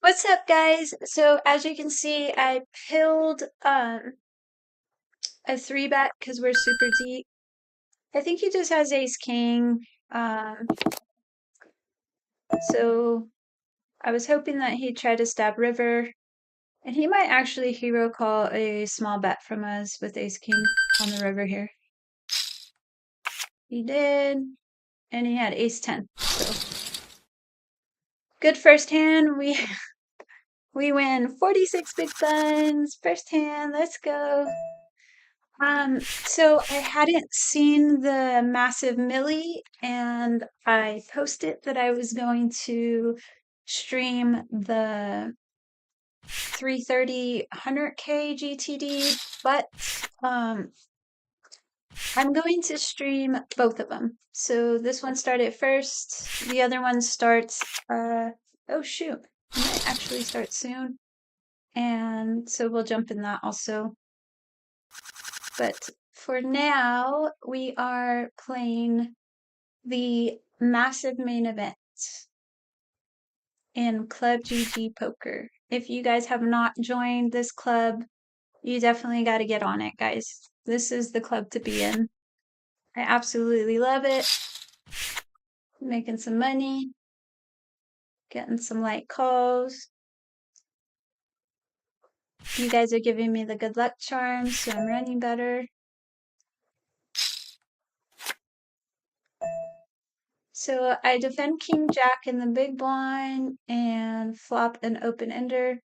What's up, guys? So as you can see, I pilled a three bet because we're super deep. I think he just has ace king. Um, so I was hoping that he'd try to stab river, and he might actually hero call a small bet from us with ace king on the river here. He did, and he had ace 10. So good first hand. We win 46 big buns. First hand. Let's go. So I hadn't seen the massive millie, and I posted that I was going to stream the 330 100K GTD, but I'm going to stream both of them. So this one started first, the other one starts, oh shoot, it might actually start soon. And so we'll jump in that also. But for now, we are playing the massive main event in Club GG Poker. If you guys have not joined this club, you definitely got to get on it, guys. This is the club to be in. I absolutely love it. Making some money, getting some light calls. You guys are giving me the good luck charms, so I'm running better. So I defend King Jack in the big blind and flop an open ender.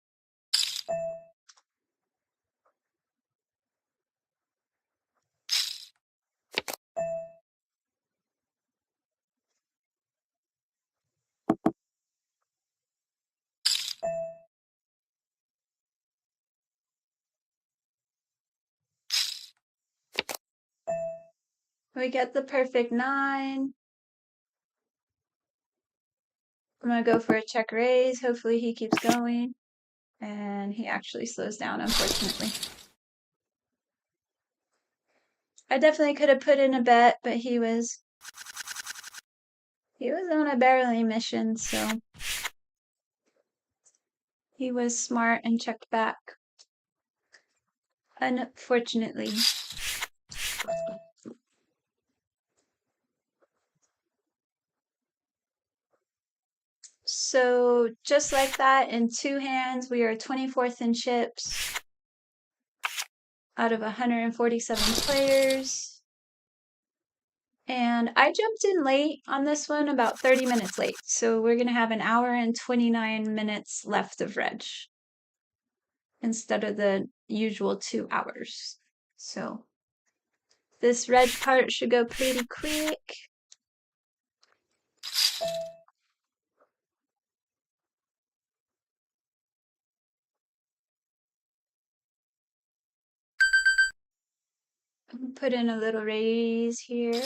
We get the perfect 9. I'm gonna go for a check raise. Hopefully he keeps going. And he actually slows down, unfortunately. I definitely could have put in a bet, but he was on a barreling mission, so he was smart and checked back. Unfortunately. So just like that, in 2 hands, we are 24th in chips out of 147 players. And I jumped in late on this one, about 30 minutes late. So we're going to have an hour and 29 minutes left of reg instead of the usual 2 hours. So this reg part should go pretty quick. Put in a little raise here.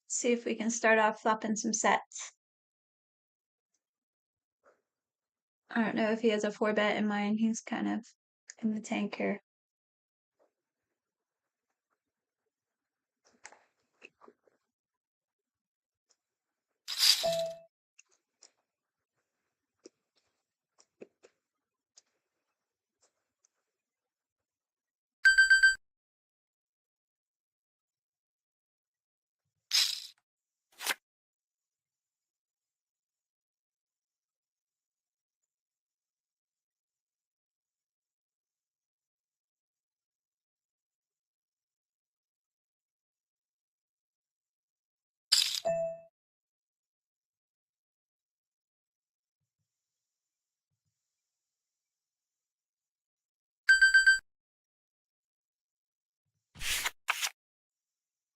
See if we can start off flopping some sets. I don't know if he has a 4-bet in mind. He's kind of in the tank here.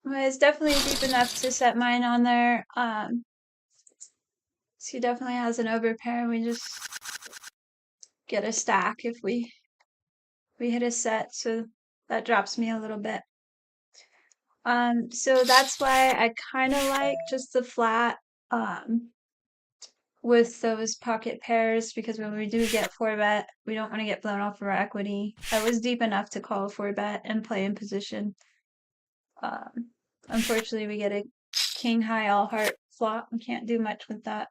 Well, it's definitely deep enough to set mine on there. So he definitely has an overpair. We just get a stack if we hit a set, so that drops me a little bit. So that's why I kind of like just the flat with those pocket pairs, because when we do get 4-bet, we don't want to get blown off of our equity. I was deep enough to call a 4-bet and play in position. Unfortunately, we get a king high all heart flop. We can't do much with that.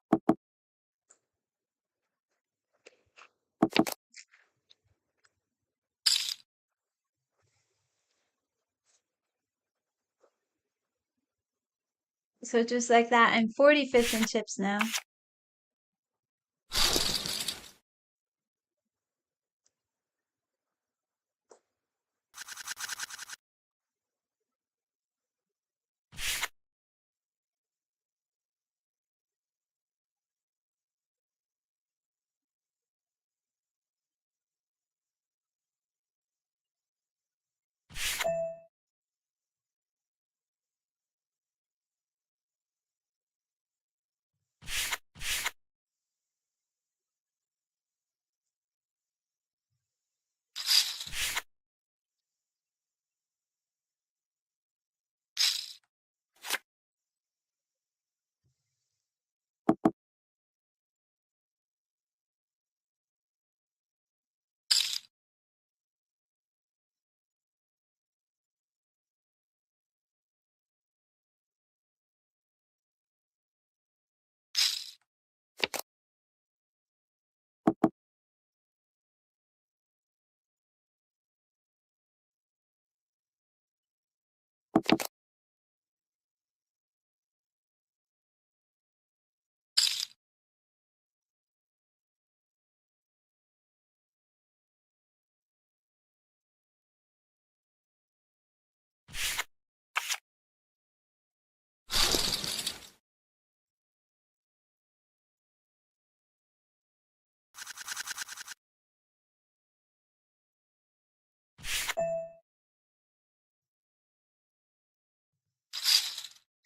So just like that, I'm 45th in chips now.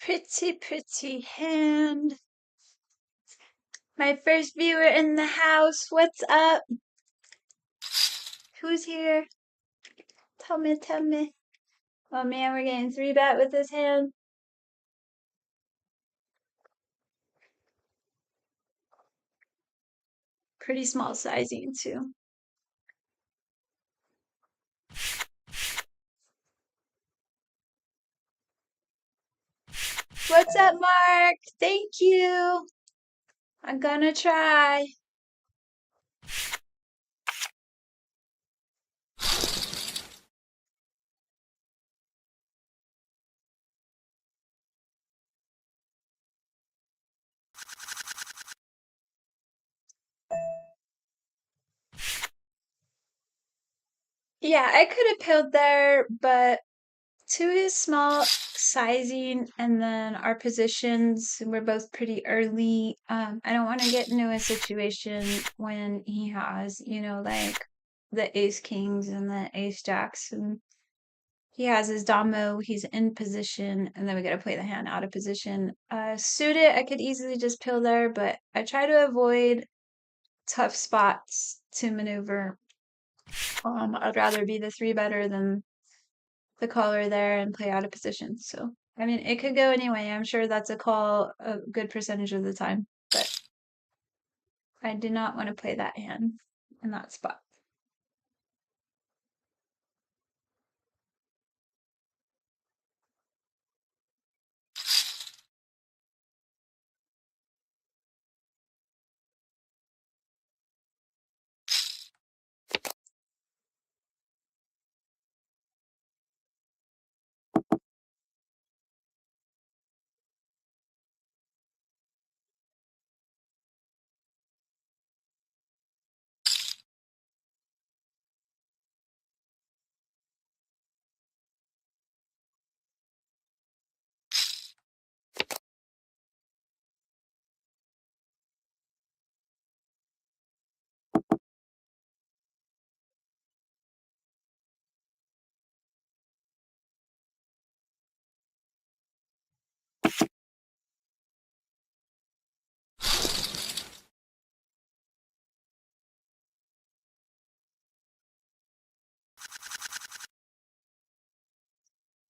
Pretty, pretty hand. My first viewer in the house. What's up? Who's here? Tell me, tell me. Oh man, we're getting 3-bet with this hand. Pretty small sizing too. What's up, Mark? Thank you. I'm gonna try. Yeah, I could have pilled there, but 2 is small sizing, and then our positions were both pretty early. I don't want to get into a situation when he has, like the ace kings and the ace jacks, and he has his damo, he's in position, and then we gotta play the hand out of position. Suited, I could easily just pill there, but I try to avoid tough spots to maneuver. I'd rather be the 3-better than the caller there and play out of position. So, I mean, it could go anyway. I'm sure that's a call a good percentage of the time, but I did not want to play that hand in that spot.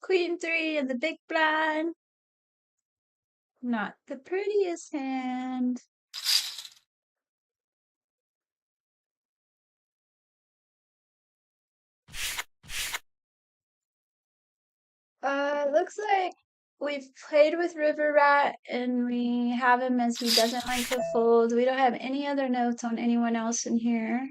Queen 3 and the big blind. Not the prettiest hand. Looks like we've played with River Rat and we have him as he doesn't like to fold. We don't have any other notes on anyone else in here.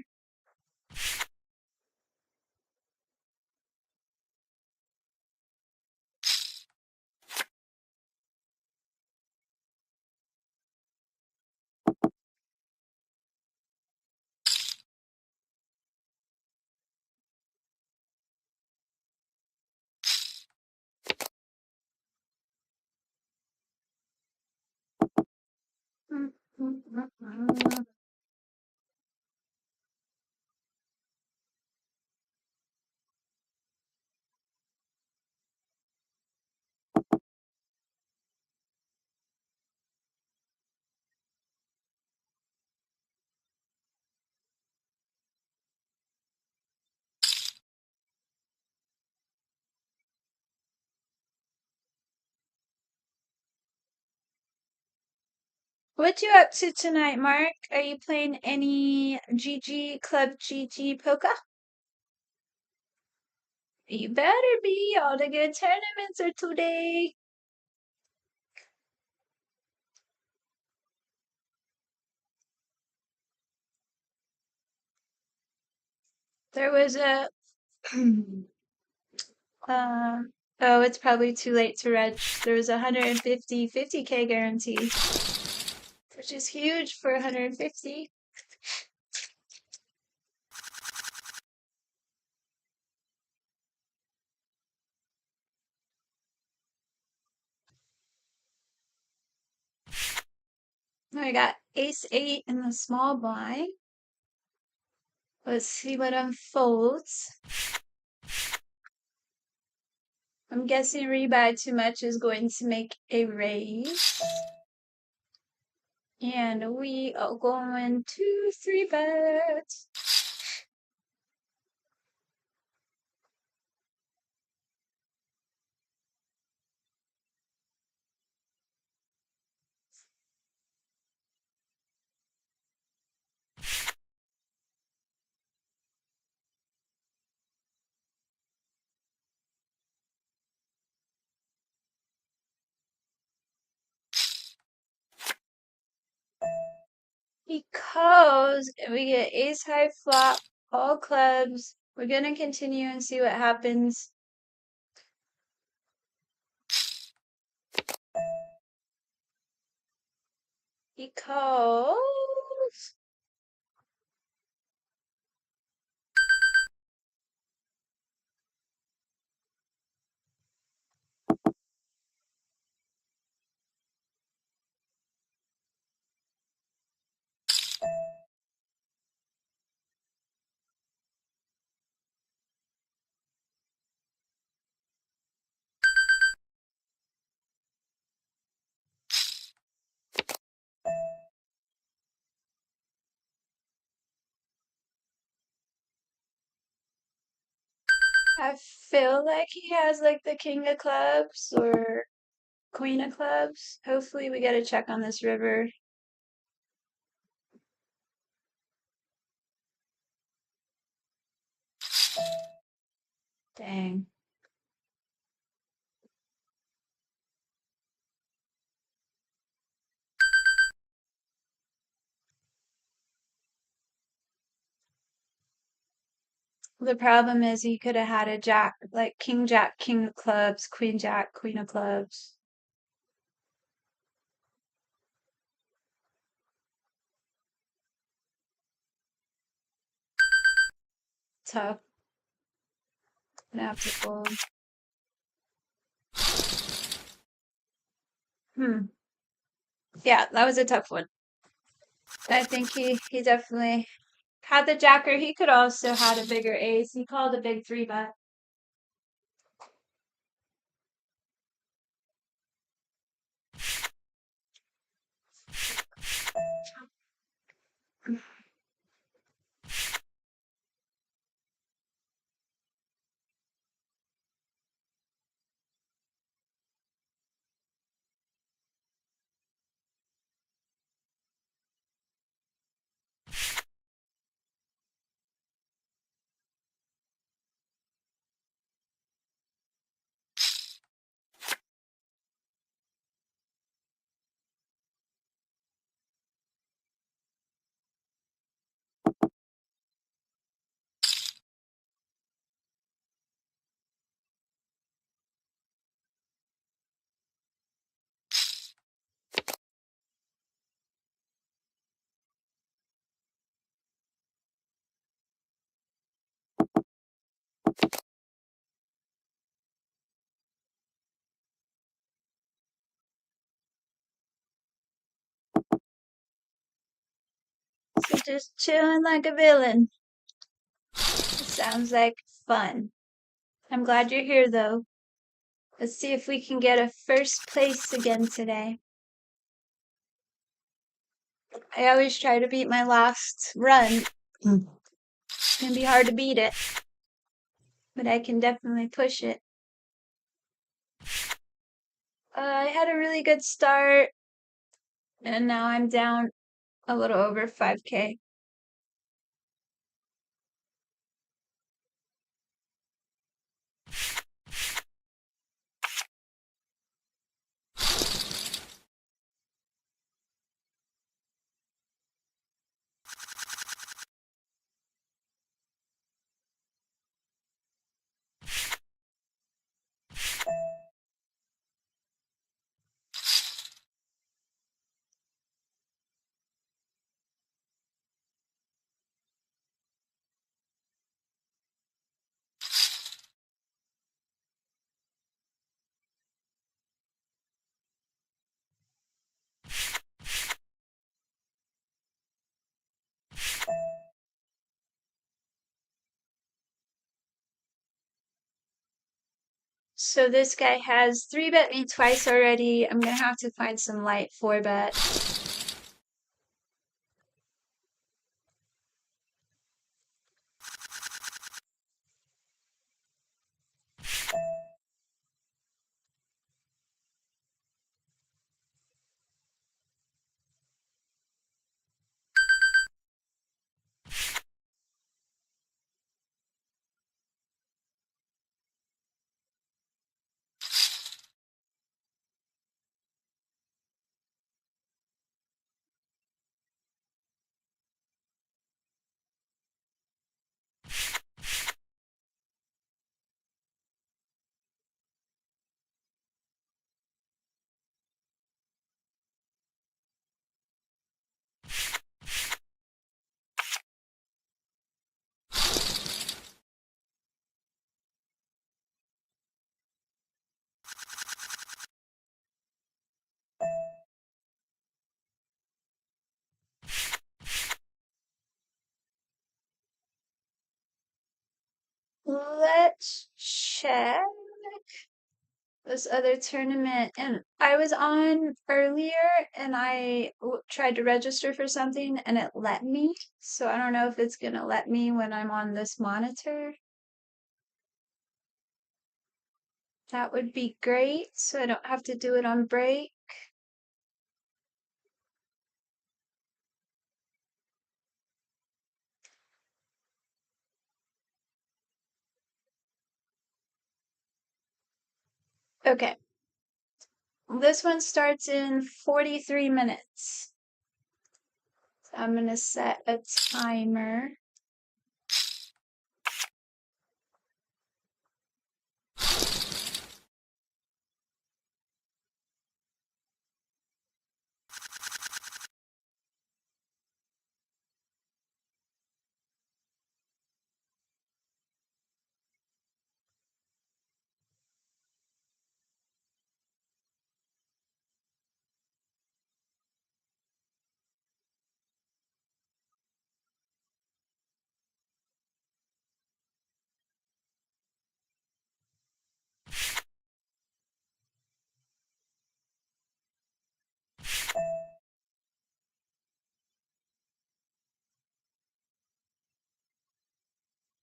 What you up to tonight, Mark? Are you playing any Club GG Poker? You better be. All the good tournaments are today. There was a oh, it's probably too late to reg. There was 50K guarantee, which is huge for 150. I got ace 8 in the small blind. Let's see what unfolds. I'm guessing rebuy too much is going to make a raise. And we are going to 3-bet. Because we get ace high flop, all clubs. We're gonna continue and see what happens. Because I feel like he has like the king of clubs or queen of clubs. Hopefully we get a check on this river. Dang. The problem is he could have had a jack, like king jack, king of clubs, queen jack, queen of clubs. Tough. Gonna have to fold. Yeah, that was a tough one. I think he definitely had the jacker. He could also had a bigger ace. He called a big 3-bet. So just chilling like a villain. Sounds like fun. I'm glad you're here, though. Let's see if we can get a first place again today. I always try to beat my last run. It's gonna be hard to beat it, but I can definitely push it. I had a really good start, and now I'm down a little over 5K. So this guy has 3-bet me twice already. I'm gonna have to find some light 4-bet. Let's check this other tournament. And I was on earlier and I tried to register for something and it let me. So I don't know if it's gonna let me when I'm on this monitor. That would be great, so I don't have to do it on break. Okay. This one starts in 43 minutes. So I'm gonna set a timer.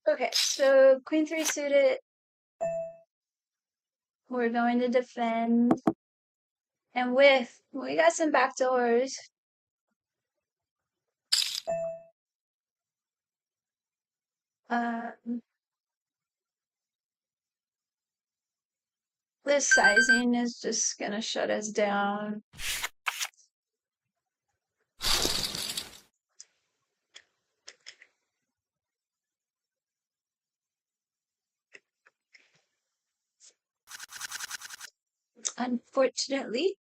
Okay, so Queen 3 suited. We're going to defend. And we got some backdoors. This sizing is just gonna shut us down. Unfortunately.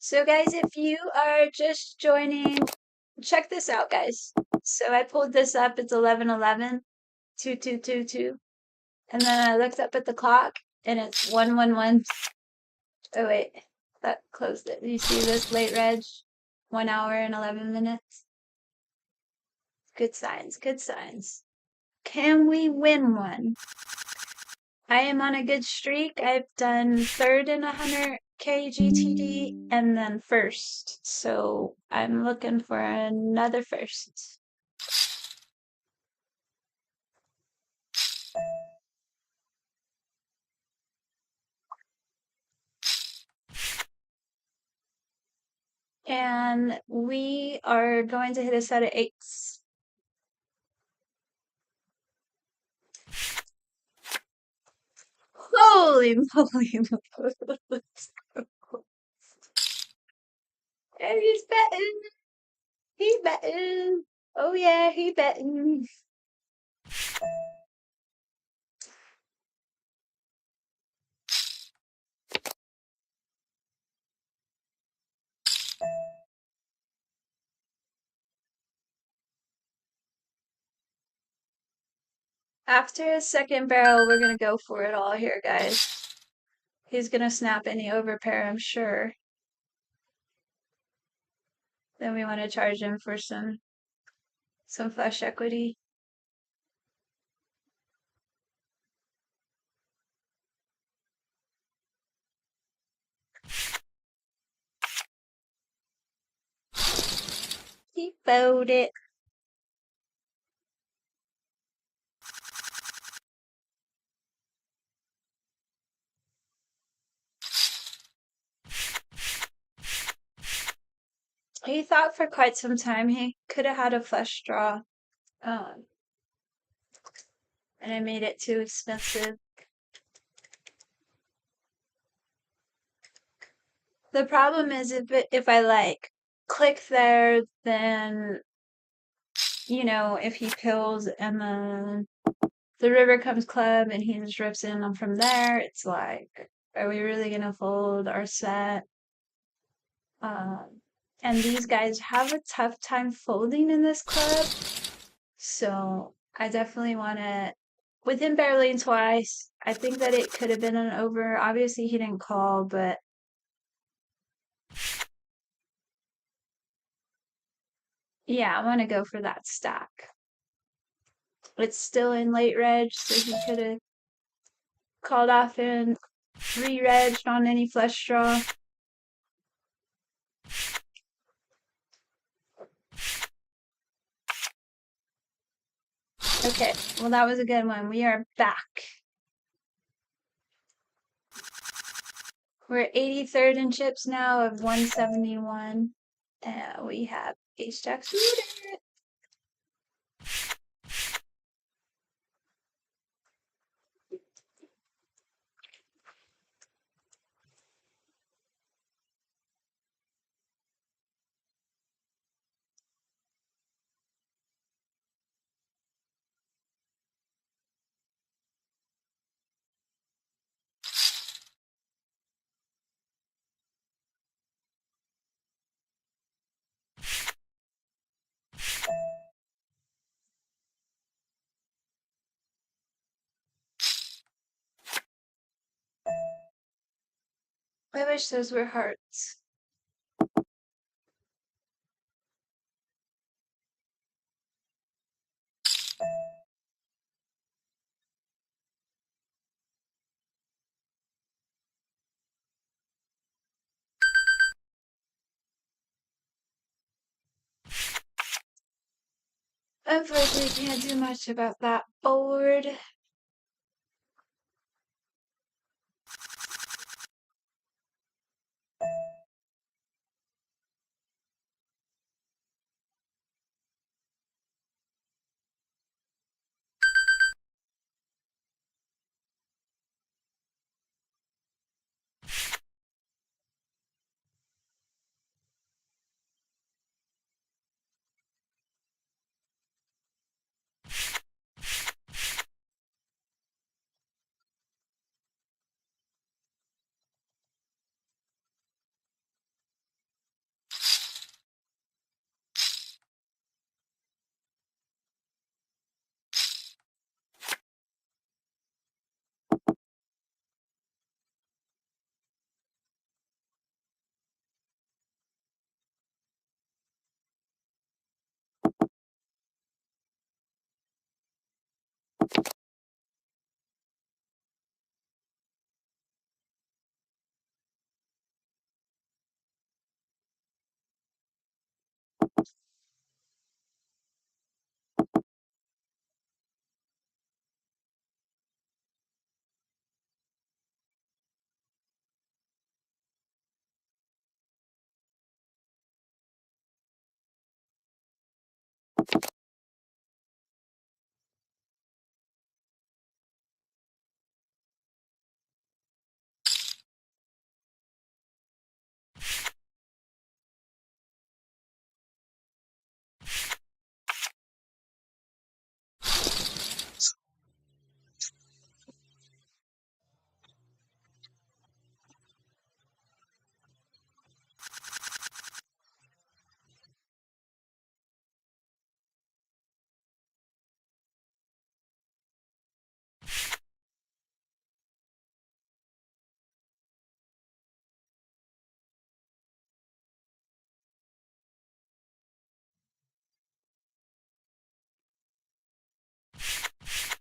So guys, if you are just joining, check this out, guys. So I pulled this up. It's 11:11, 2222, and then I looked up at the clock, and it's 1:11. Oh wait, that closed it. You see this late reg? 1 hour and 11 minutes. Good signs. Good signs. Can we win one? I am on a good streak. I've done third in 100K GTD and then first. So I'm looking for another first. And we are going to hit a set of 8s. Holy moly. And he's betting. He betting. Oh yeah, he betting. After a second barrel, we're gonna go for it all here, guys. He's gonna snap any overpair, I'm sure. Then we want to charge him for some flush equity. He bowed it. He thought for quite some time he could have had a flush draw. And I made it too expensive. The problem is if I like click there, then if he pills and then the river comes club and he just rips in from there, it's like, are we really gonna fold our set? And these guys have a tough time folding in this club. So I definitely want to, with him barreling twice, I think that it could have been an over. Obviously, he didn't call, but yeah, I want to go for that stack. It's still in late reg, so he could have called off and re-regged on any flush draw. Okay, well, that was a good one. We are back. We're 83rd in chips now of 171. And we have ace jack suited. I wish those were hearts. Unfortunately, can't do much about that board.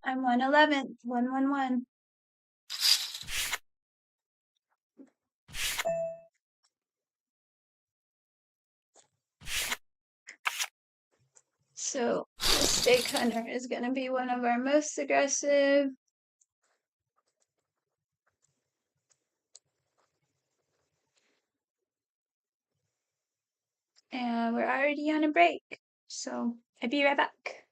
I'm 111. 111. So the stake hunter is going to be one of our most aggressive. And we're already on a break. So I'll be right back.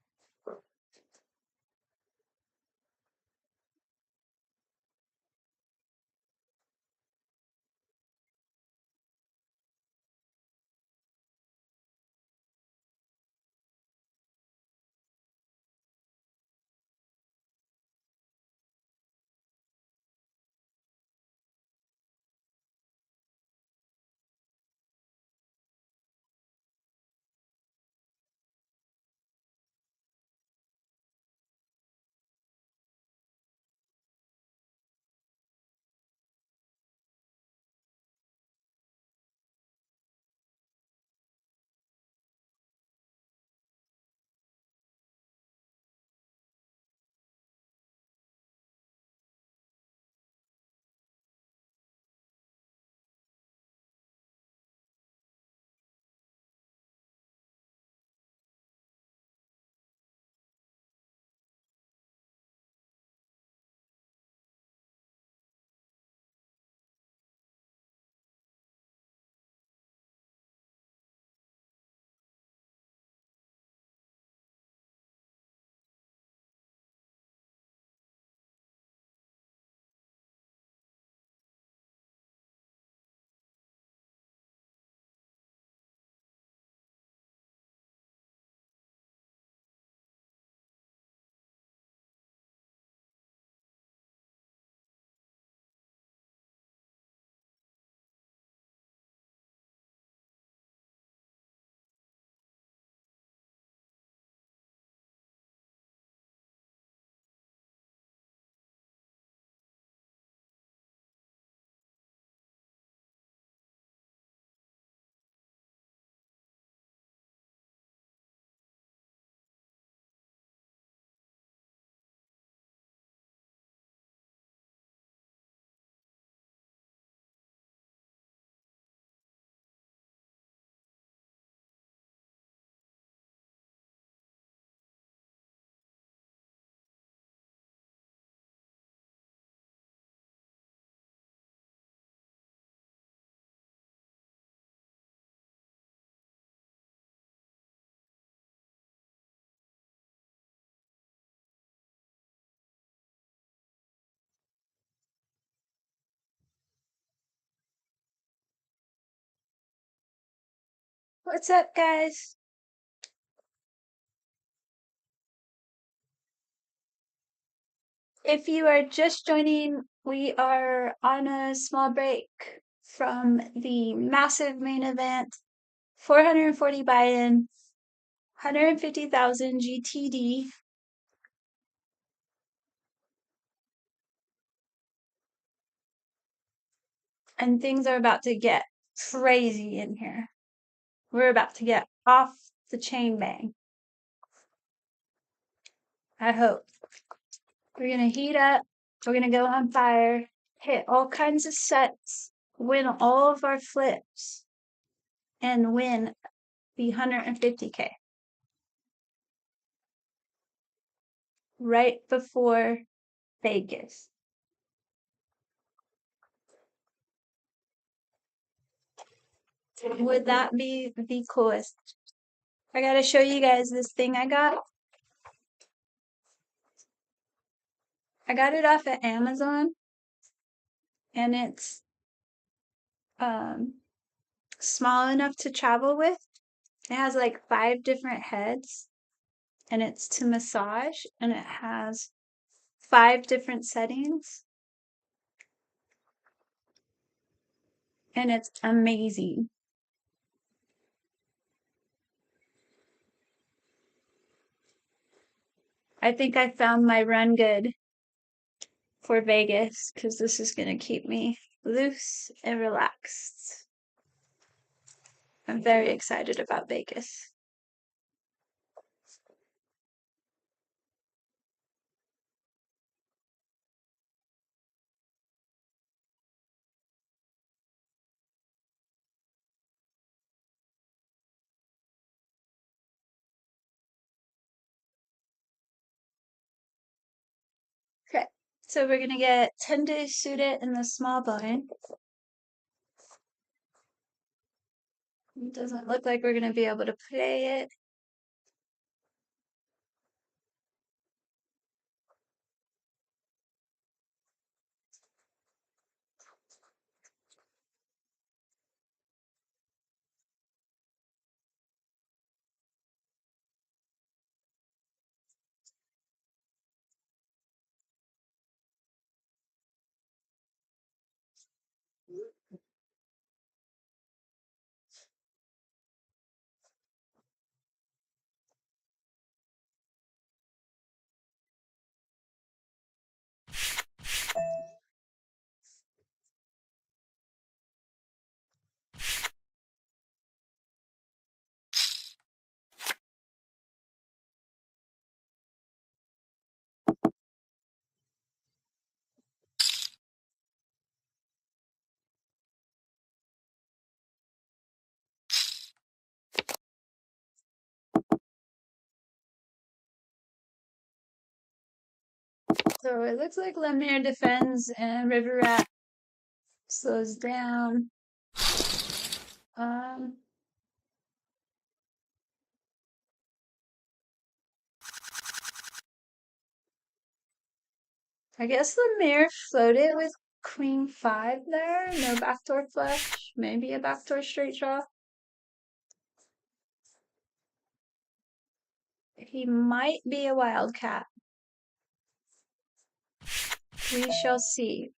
What's up, guys? If you are just joining, we are on a small break from the massive main event, 440 buy-in, 150,000 GTD. And things are about to get crazy in here. We're about to get off the chain bang. I hope. We're gonna heat up. We're gonna go on fire, hit all kinds of sets, win all of our flips, and win the 150K right before Vegas. Would that be the coolest? I gotta show you guys this thing I got. I got it off of Amazon, and it's um small enough to travel with. It has like 5 different heads, and it's to massage, and it has 5 different settings, and it's amazing. I think I found my run good for Vegas because this is going to keep me loose and relaxed. I'm very excited about Vegas. Okay, so we're going to get 10 days suited in the small blind. It doesn't look like we're going to be able to play it. So it looks like Lemire defends and River Rat slows down. Um, I guess Lemire floated with Queen 5 there. No backdoor flush. Maybe a backdoor straight draw. He might be a wildcat. We shall see.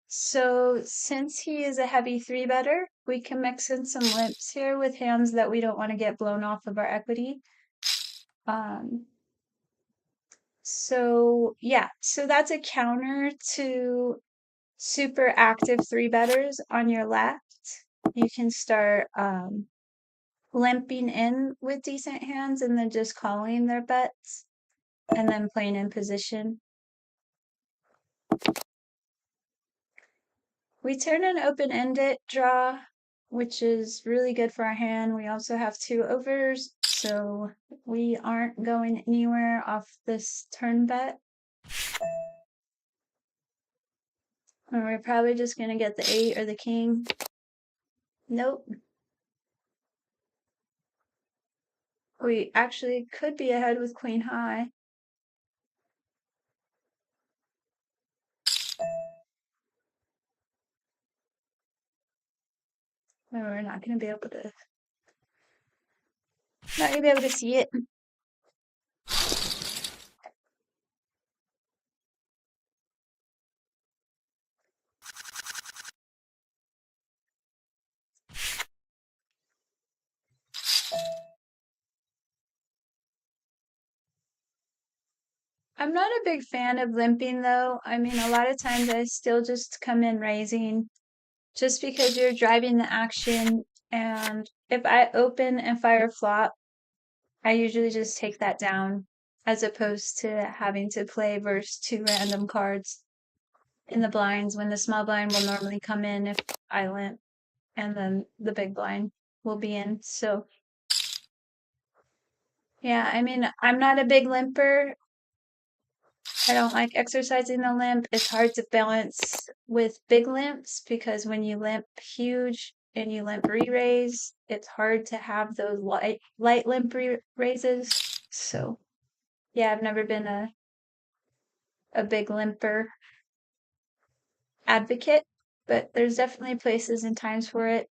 So since he is a heavy 3-better, we can mix in some limps here with hands that we don't want to get blown off of our equity. So yeah, so that's a counter to super active 3-betters on your left. You can start limping in with decent hands and then just calling their bets and then playing in position. We turn an open-ended draw, which is really good for our hand. We also have 2 overs, so we aren't going anywhere off this turn bet. And we're probably just going to get the 8 or the king. Nope. We actually could be ahead with queen high. And we're not going to be able to see it. I'm not a big fan of limping though. I mean, a lot of times I still just come in raising just because you're driving the action. And if I open and fire flop, I usually just take that down as opposed to having to play versus two random cards in the blinds when the small blind will normally come in if I limp, and then the big blind will be in. So yeah, I mean, I'm not a big limper. I don't like exercising the limp. It's hard to balance with big limps because when you limp huge and you limp re-raise, it's hard to have those light limp raises. So yeah, I've never been a big limper advocate, but there's definitely places and times for it.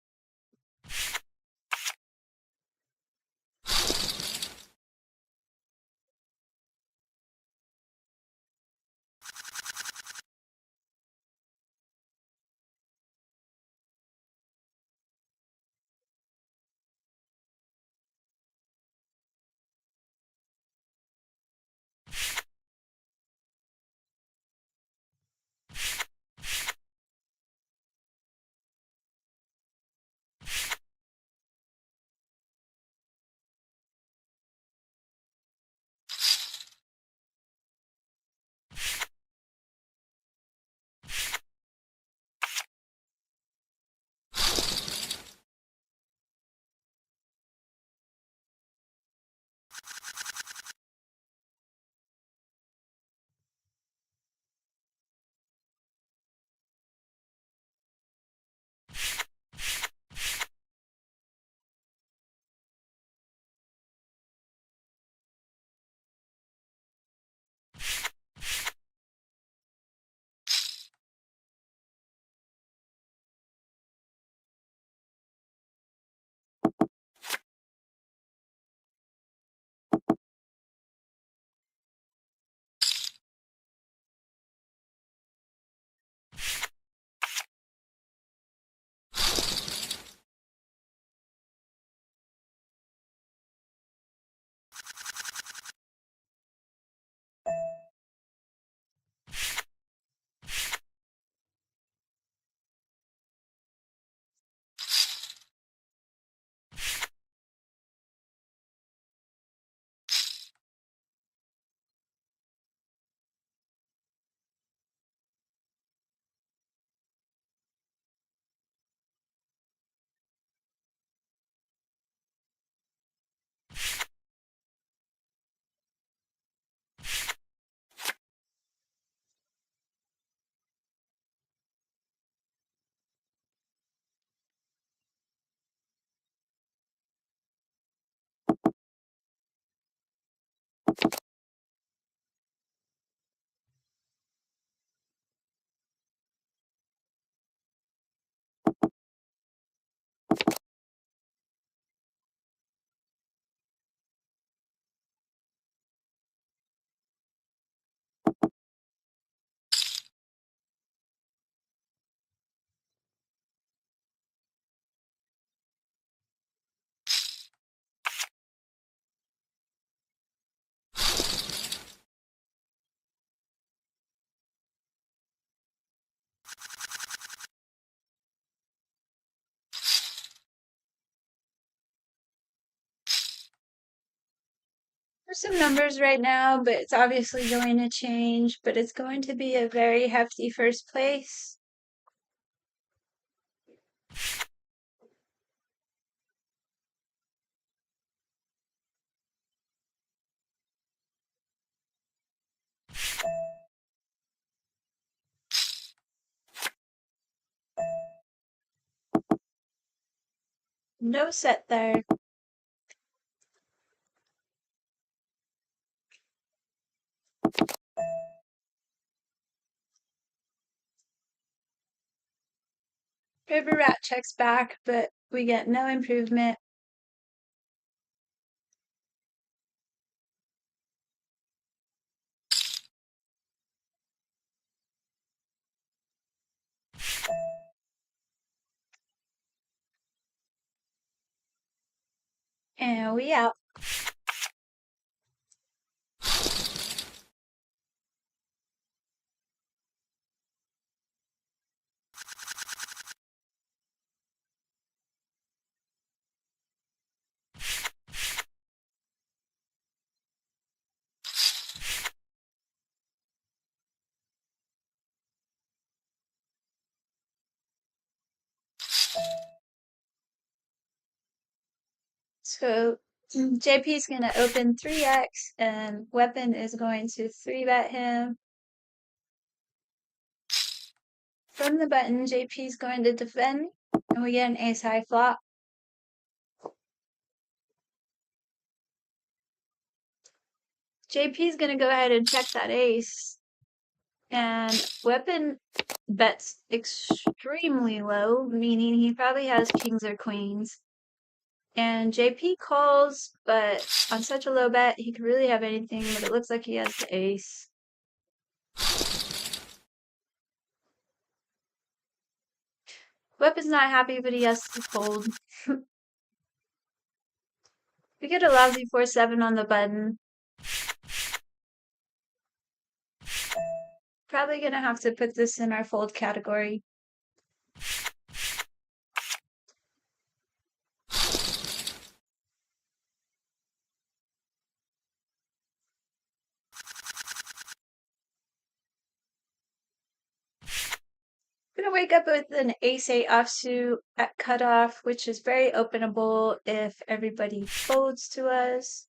There's some numbers right now, but it's obviously going to change, but it's going to be a very hefty first place. No set there. River Rat checks back, but we get no improvement. And we out. So JP's going to open 3x and weapon is going to 3-bet him. From the button, JP's going to defend and we get an ace high flop. JP's going to go ahead and check that ace. And weapon bets extremely low, meaning he probably has kings or queens. And JP calls, but on such a low bet, he could really have anything, but it looks like he has the ace. Weapon's not happy, but he has to fold. We get a lousy 4-7 on the button. Probably gonna have to put this in our fold category. I'm gonna wake up with an ace-8 offsuit at cutoff, which is very openable if everybody folds to us.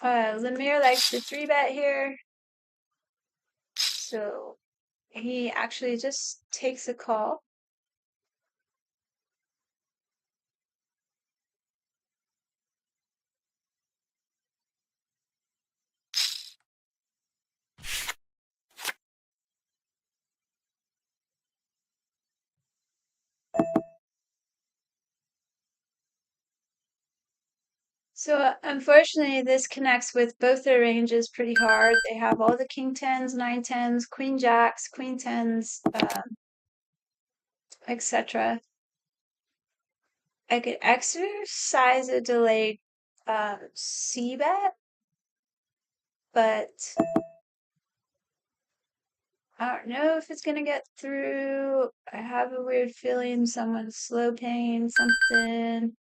Lemire likes to 3-bet here. So he actually just takes a call. So unfortunately, this connects with both their ranges pretty hard. They have all the king tens, nine tens, queen jacks, queen tens, etc. I could exercise a delayed C bet, but I don't know if it's gonna get through. I have a weird feeling someone's slow paying something.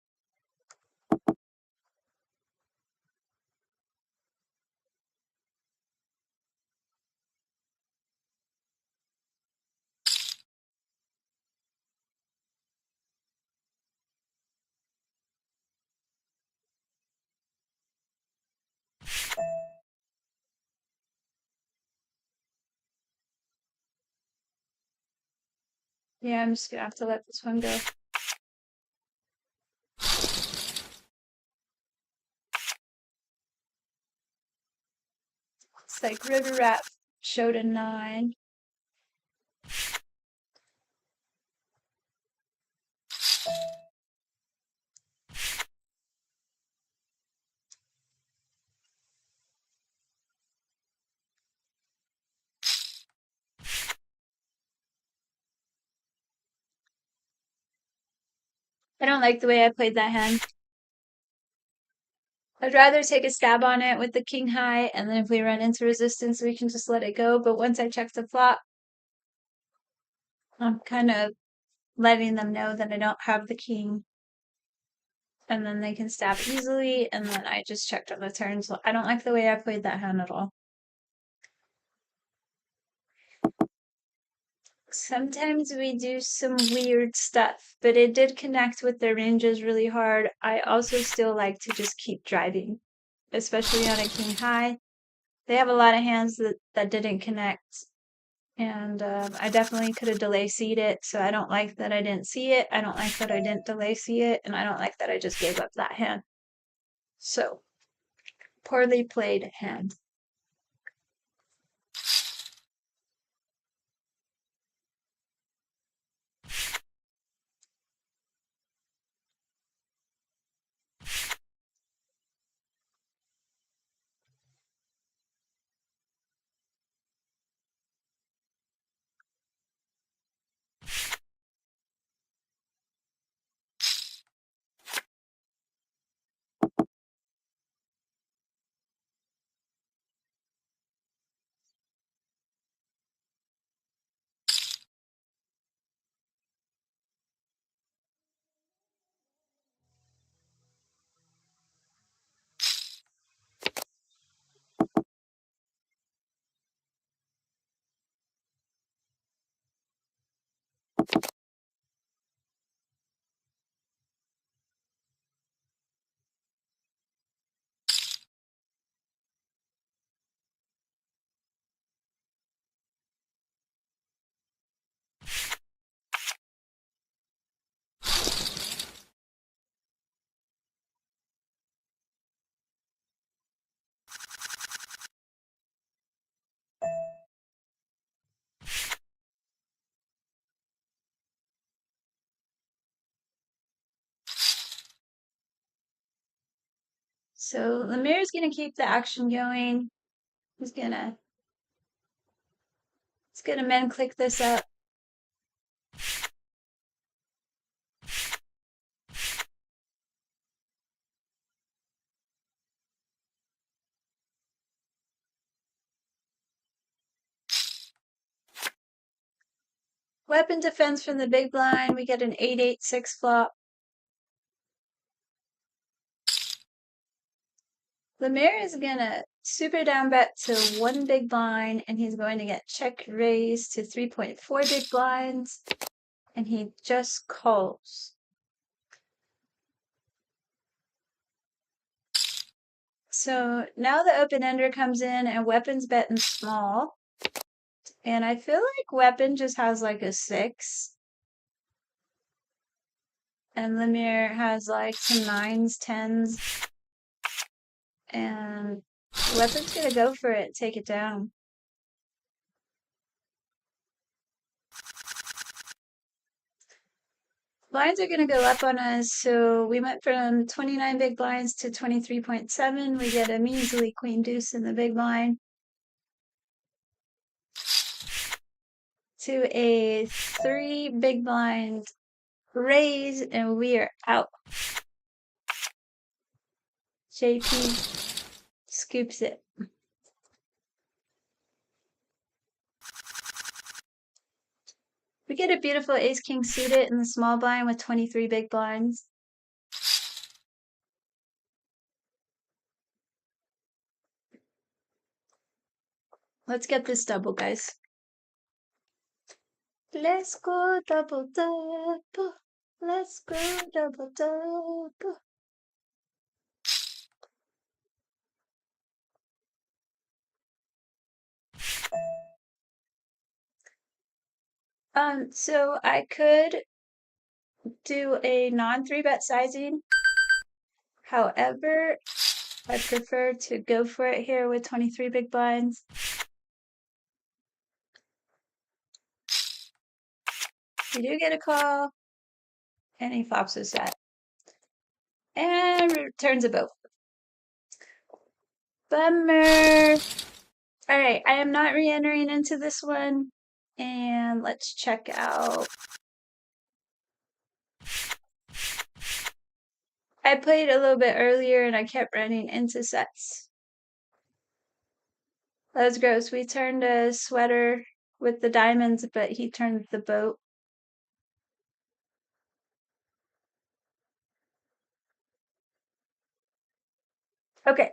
Yeah, I'm just gonna have to let this one go. It's like River Rat showed a 9. I don't like the way I played that hand. I'd rather take a stab on it with the king high, and then if we run into resistance, we can just let it go. But once I check the flop, I'm kind of letting them know that I don't have the king. And then they can stab easily, and then I just checked on the turn. So I don't like the way I played that hand at all. Sometimes we do some weird stuff, but it did connect with their ranges really hard. I also still like to just keep driving, especially on a king high. They have a lot of hands that didn't connect, and I definitely could have delay seed it. So I don't like that I didn't see it. I don't like that I didn't delay see it, and I don't like that I just gave up that hand. So poorly played hand. So Lemire's gonna keep the action going. He's gonna men click this up. Weapon defense from the big blind. We get an 8-8-6 flop. Lemire is gonna super down bet to 1 big blind, and he's going to get check raised to 3.4 big blinds, and he just calls. So now the open ender comes in, and weapon's betting small. And I feel like weapon just has like a 6. And Lemire has like some 9s, 10s. And weapon's gonna go for it, take it down. Blinds are going to go up on us, so we went from 29 big blinds to 23.7. We get a measly queen deuce in the big blind to a 3 big blind raise, and we are out. JP scoops it. We get a beautiful ace-king suited in the small blind with 23 big blinds. Let's get this double, guys. Let's go double double. Let's go double double. So I could do a non-3-bet sizing. However, I prefer to go for it here with 23 big blinds. We do get a call, and he flops a set. And returns a boat. Bummer. Alright, I am not re-entering into this one. And let's check out. I played a little bit earlier and I kept running into sets. That was gross. We turned a sweater with the diamonds, but he turned the boat. Okay,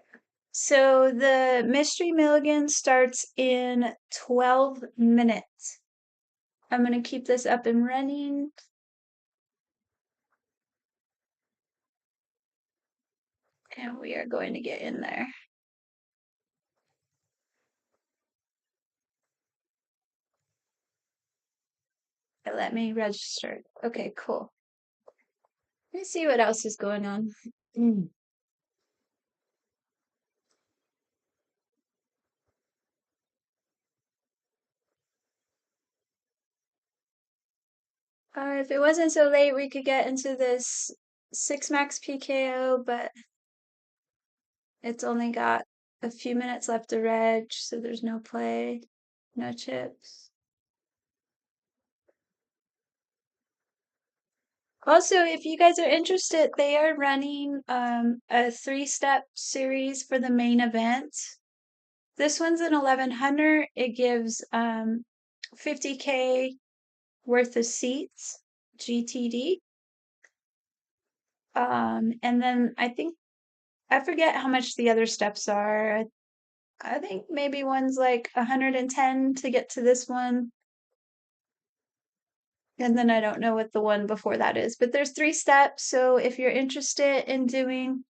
so the Mystery Milligan starts in 12 minutes. I'm going to keep this up and running. And we are going to get in there. Let me register. Okay, cool. Let me see what else is going on. If it wasn't so late, we could get into this 6 max PKO, but it's only got a few minutes left to reg, so there's no play, no chips. Also, if you guys are interested, they are running a 3-step series for the main event. This one's an 1100. It gives 50K worth of seats, GTD. And then I forget how much the other steps are. I think maybe one's like 110 to get to this one. And then I don't know what the one before that is, but there's 3 steps. So if you're interested in doing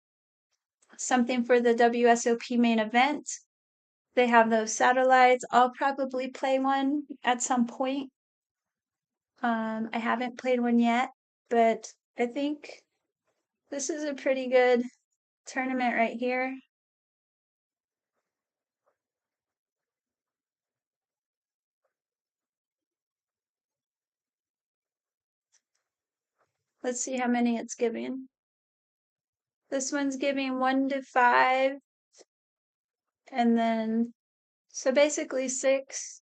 something for the WSOP main event, they have those satellites. I'll probably play one at some point. I haven't played one yet, but I think this is a pretty good tournament right here. Let's see how many it's giving. This one's giving 1 to 5, and then, so basically 6,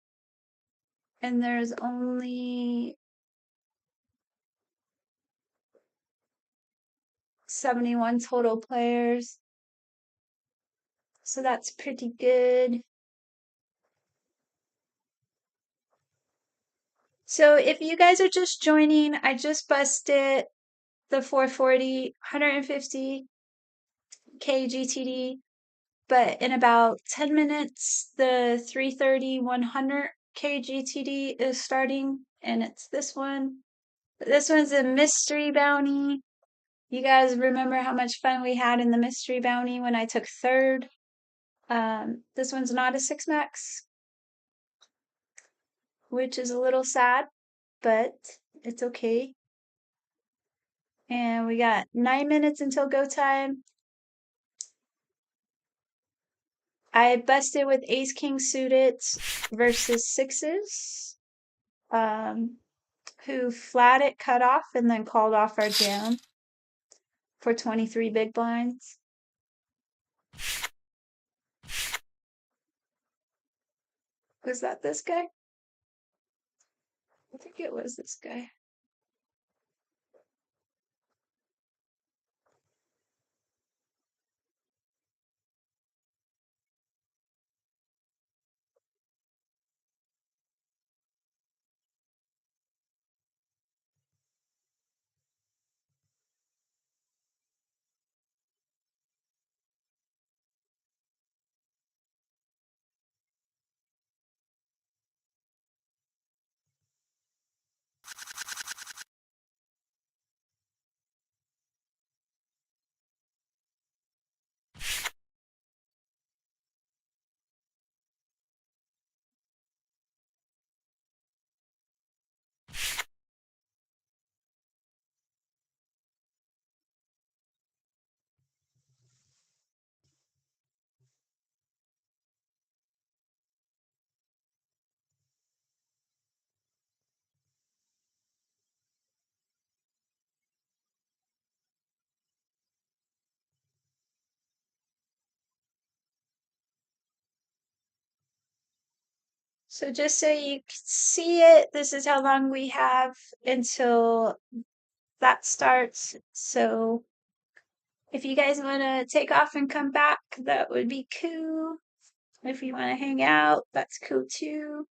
and there's only 71 total players. So that's pretty good. So if you guys are just joining, I just busted the 440, 150K GTD, but in about 10 minutes, the 330, 100K GTD is starting, and it's this one. This one's a mystery bounty. You guys remember how much fun we had in the mystery bounty when I took third? This one's not a 6 max, which is a little sad, but it's okay. And we got 9 minutes until go time. I busted with ace king suited versus sixes, who flat it cut off and then called off our jam for 23 big blinds. Was that this guy? I think it was this guy. So just so you can see it, this is how long we have until that starts. So if you guys want to take off and come back, that would be cool. If you want to hang out, that's cool too.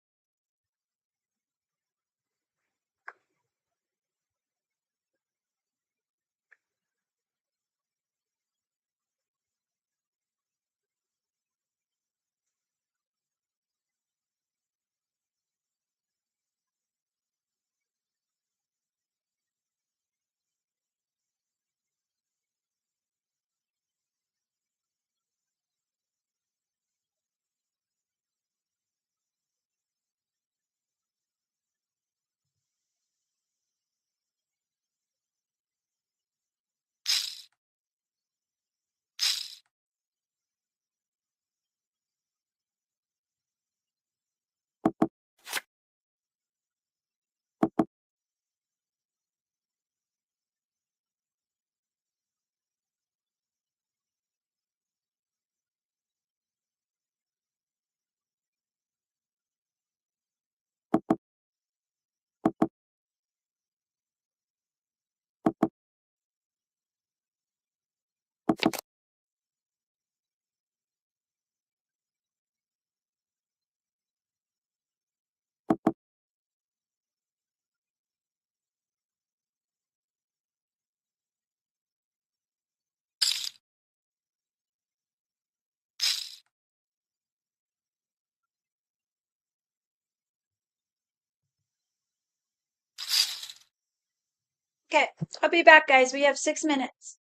Okay, I'll be back, guys. We have 6 minutes.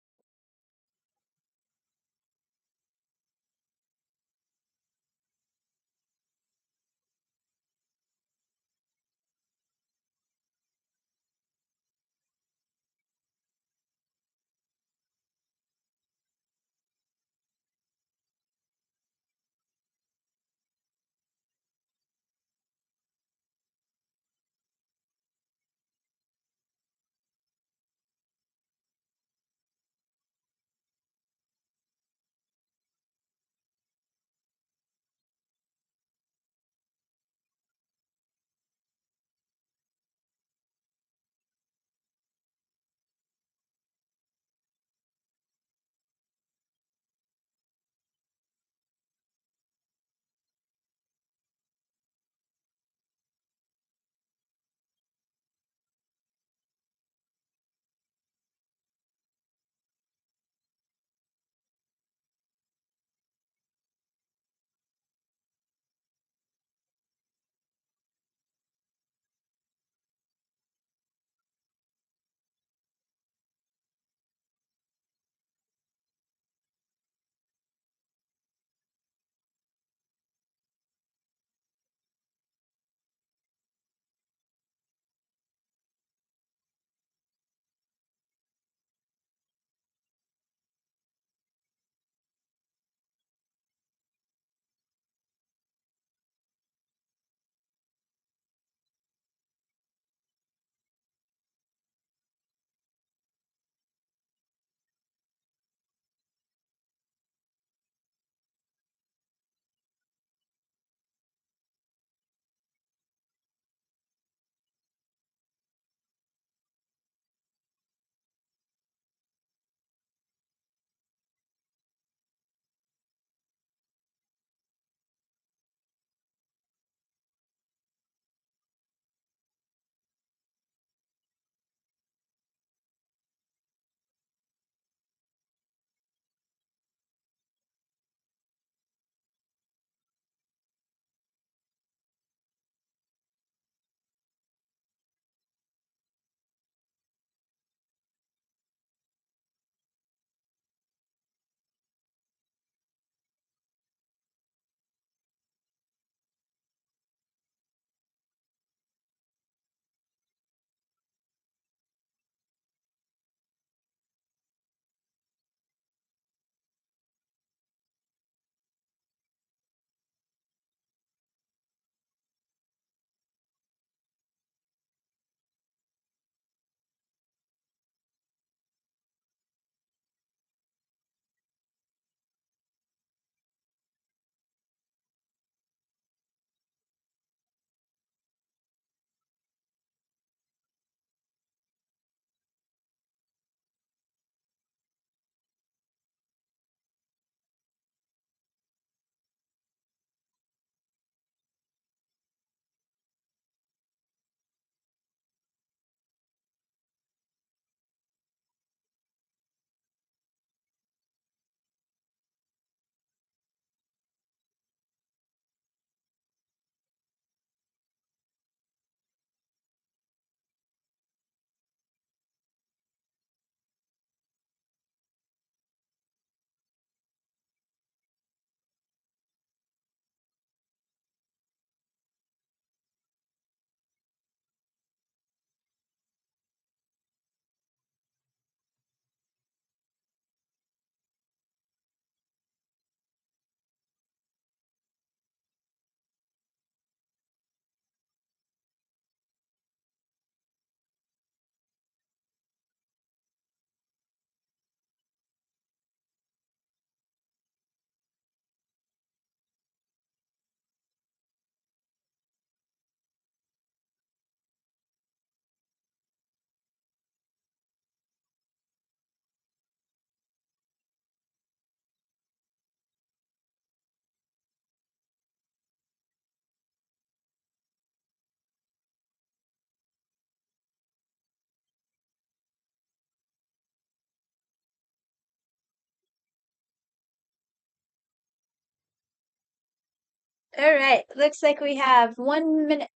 All right, looks like we have 1 minute,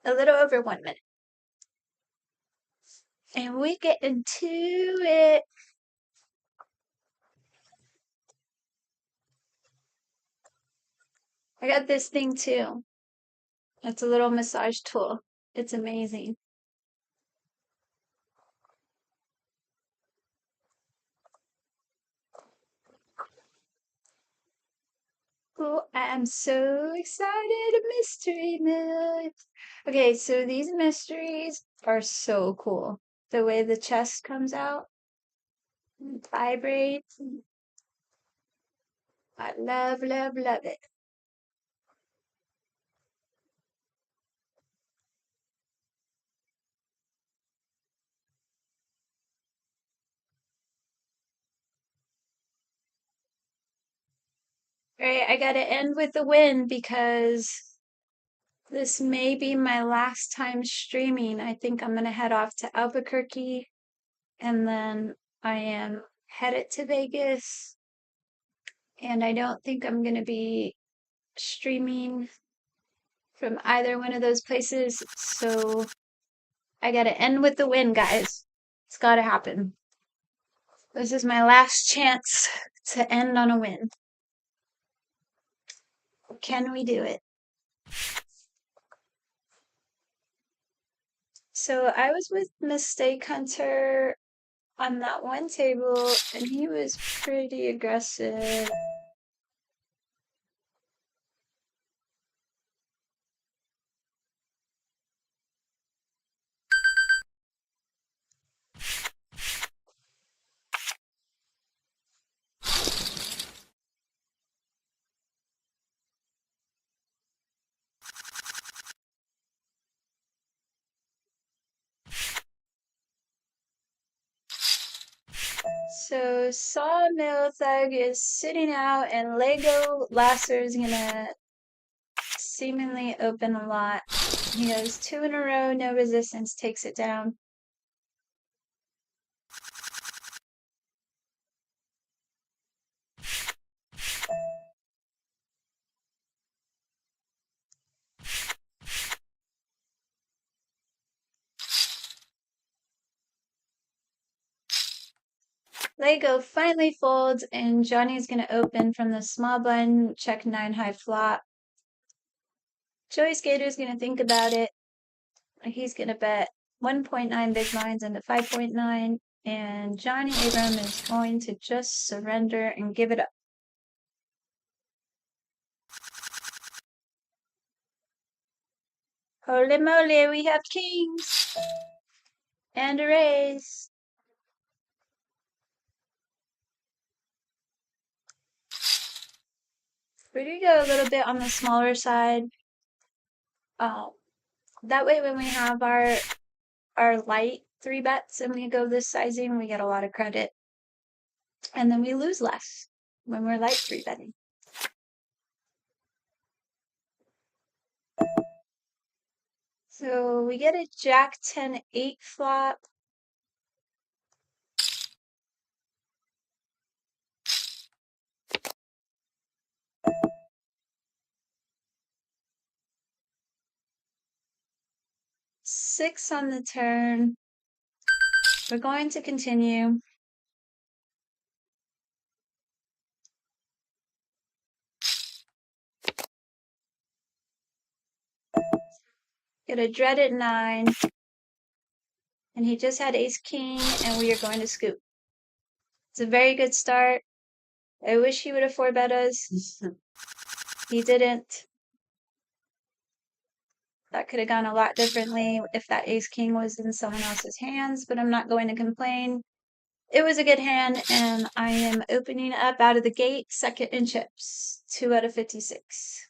a little over 1 minute. And we get into it. I got this thing too. It's a little massage tool. It's amazing. Oh, I'm so excited. Mystery myth. Okay, so these mysteries are so cool. The way the chest comes out and vibrates. I love, love, love it. All right, I gotta end with the win because this may be my last time streaming. I think I'm gonna head off to Albuquerque and then I am headed to Vegas. And I don't think I'm gonna be streaming from either one of those places. So I gotta end with the win, guys. It's gotta happen. This is my last chance to end on a win. Can we do it? So I was with Mistake Hunter on that one table, and he was pretty aggressive. So Sawmill Thug is sitting out, and Lego Lasser is gonna seemingly open a lot. He goes 2 in a row, no resistance, takes it down. Lego finally folds, and Johnny's gonna open from the small blind, check 9 high flop. Joey Skater's gonna think about it. He's gonna bet 1.9 big blinds into 5.9, and Johnny Abram is going to just surrender and give it up. Holy moly, we have kings and a raise. We're gonna go a little bit on the smaller side. That way when we have our light 3 bets and we go this sizing, we get a lot of credit. And then we lose less when we're light 3 betting. So we get a Jack 10 8 flop. Six on the turn. We're going to continue. Get a dreaded 9. And he just had ace king, and we are going to scoop. It's a very good start. I wish he would have 4-bet us. He didn't. That could have gone a lot differently if that ace king was in someone else's hands, but I'm not going to complain. It was a good hand, and I am opening up out of the gate, second in chips, 2 out of 56.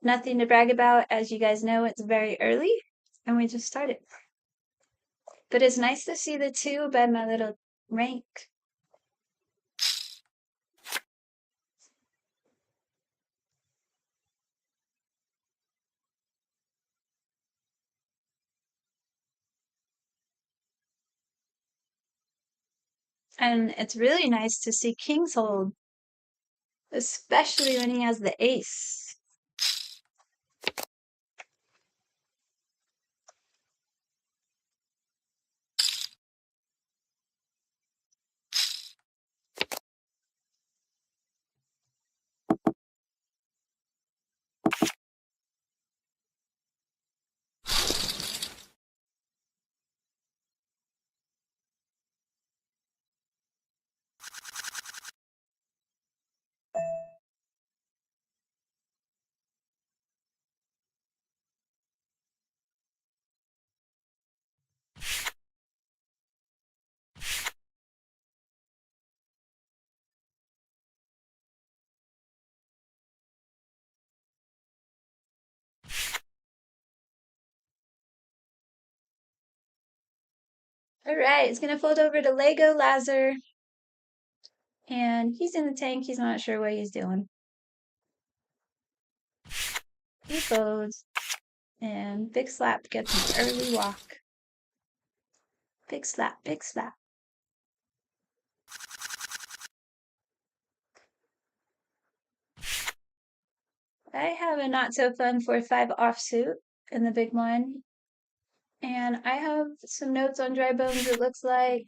Nothing to brag about. As you guys know, it's very early, and we just started. But it's nice to see the 2 above my little rank. And it's really nice to see kings hold, especially when he has the ace. Alright, it's gonna fold over to Lego Lazar. And he's in the tank, he's not sure what he's doing. He folds. And Big Slap gets an early walk. Big Slap, Big Slap. I have a not so fun 4-5 offsuit in the big one. And I have some notes on dry bones. It looks like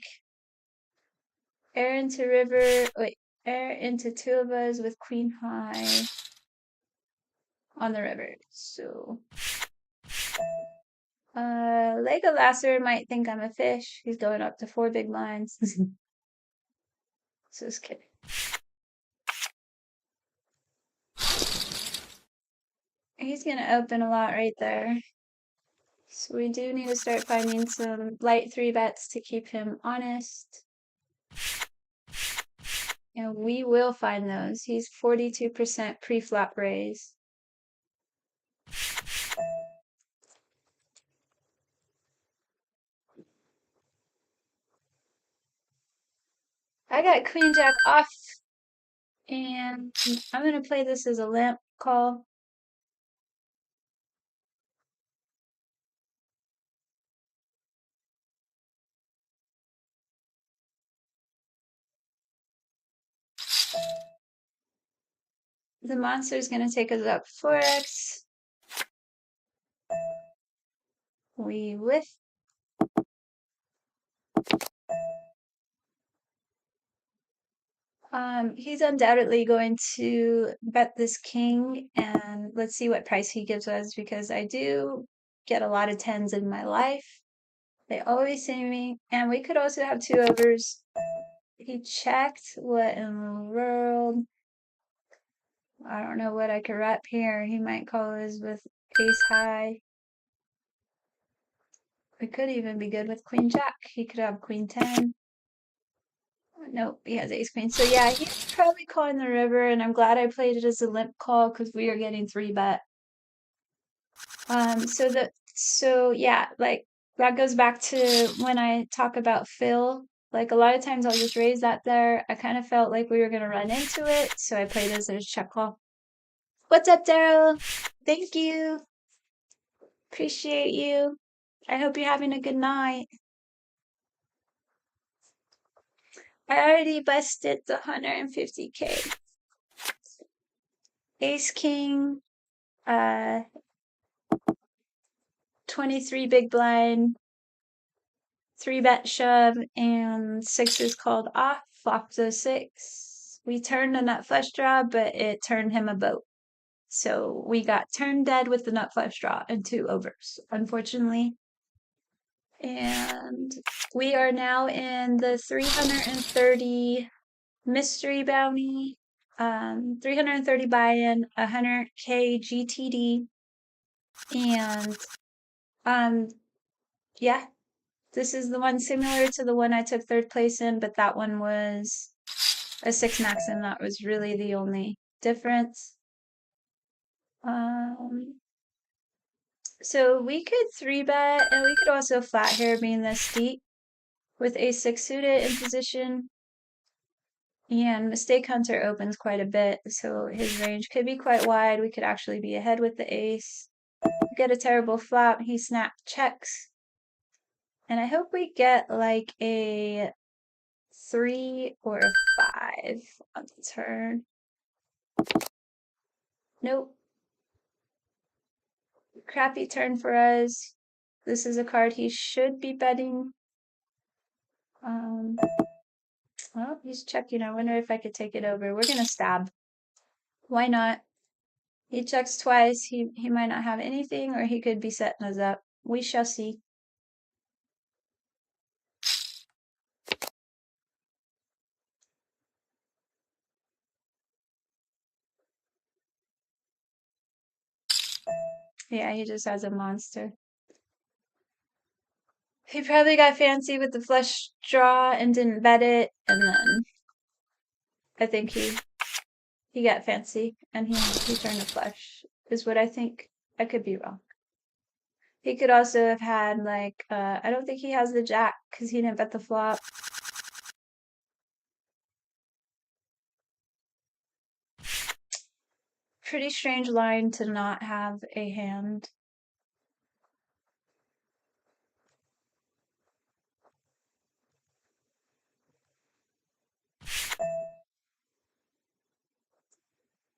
air into river, wait, air into two of us with queen high on the river. So, Lego Lasser might think I'm a fish. He's going up to 4 big blinds. Just kidding. He's gonna open a lot right there. So we do need to start finding some light 3-bets to keep him honest. And we will find those. He's 42% pre-flop raise. I got Queen Jack off, and I'm going to play this as a lamp call. The monster is going to take us up 4x. We whiff. He's undoubtedly going to bet this king, and let's see what price he gives us, because I do get a lot of 10s in my life. They always see me, and we could also have 2 overs. He checked. What in the world? I don't know what I could rep here. He might call us with ace high. We could even be good with queen jack. He could have queen 10. Nope, he has ace queen. So yeah, he's probably calling the river, and I'm glad I played it as a limp call because we are getting 3-bet. So yeah, like that goes back to when I talk about fill. Like a lot of times I'll just raise that there. I kind of felt like we were gonna run into it, so I played as a check call. What's up, Daryl? Thank you. Appreciate you. I hope you're having a good night. I already busted the 150K. Ace King, 23 big blind, 3-bet shove, and 6 is called off. Flop the 6. We turned a nut flush draw, but it turned him a boat. So we got turned dead with the nut flush draw and 2 overs, unfortunately. And we are now in the 330 mystery bounty, 330 buy-in, 100K GTD, and yeah, this is the one similar to the one I took 3rd place in, but that one was a 6 max, and that was really the only difference. So we could 3-bet, and we could also flat here being this deep with ace 6 suited in position. And Mistake Hunter opens quite a bit, so his range could be quite wide. We could actually be ahead with the ace. Get a terrible flop, he snap checks. And I hope we get like a 3 or a 5 on the turn. Nope. Crappy turn for us. This is a card he should be betting. Well, he's checking. I wonder if I could take it over. We're gonna stab. Why not? He checks twice. He might not have anything, or he could be setting us up. We shall see. Yeah, he just has a monster. He probably got fancy with the flush draw and didn't bet it, and then I think he got fancy and he turned a flush, is what I think. I could be wrong. He could also have had like I don't think he has the jack because he didn't bet the flop. Pretty strange line to not have a hand.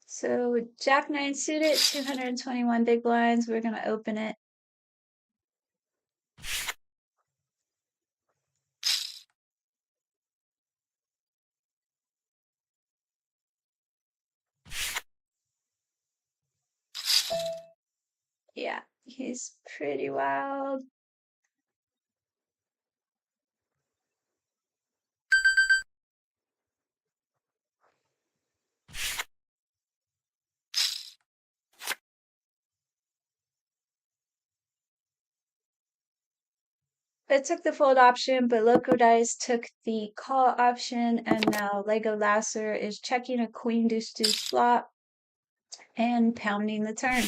So Jack 9 suited, 221 big blinds. We're gonna open it. Yeah, he's pretty wild. It took the fold option, but Loco Dice took the call option, and now Lego Lasser is checking a queen deuce deuce flop and pounding the turn.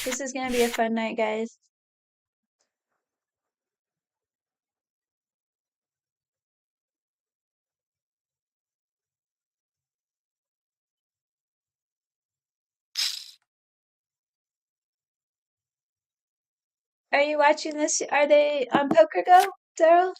This is gonna be a fun night, guys. Are you watching this? Are they on Poker Go, Daryl?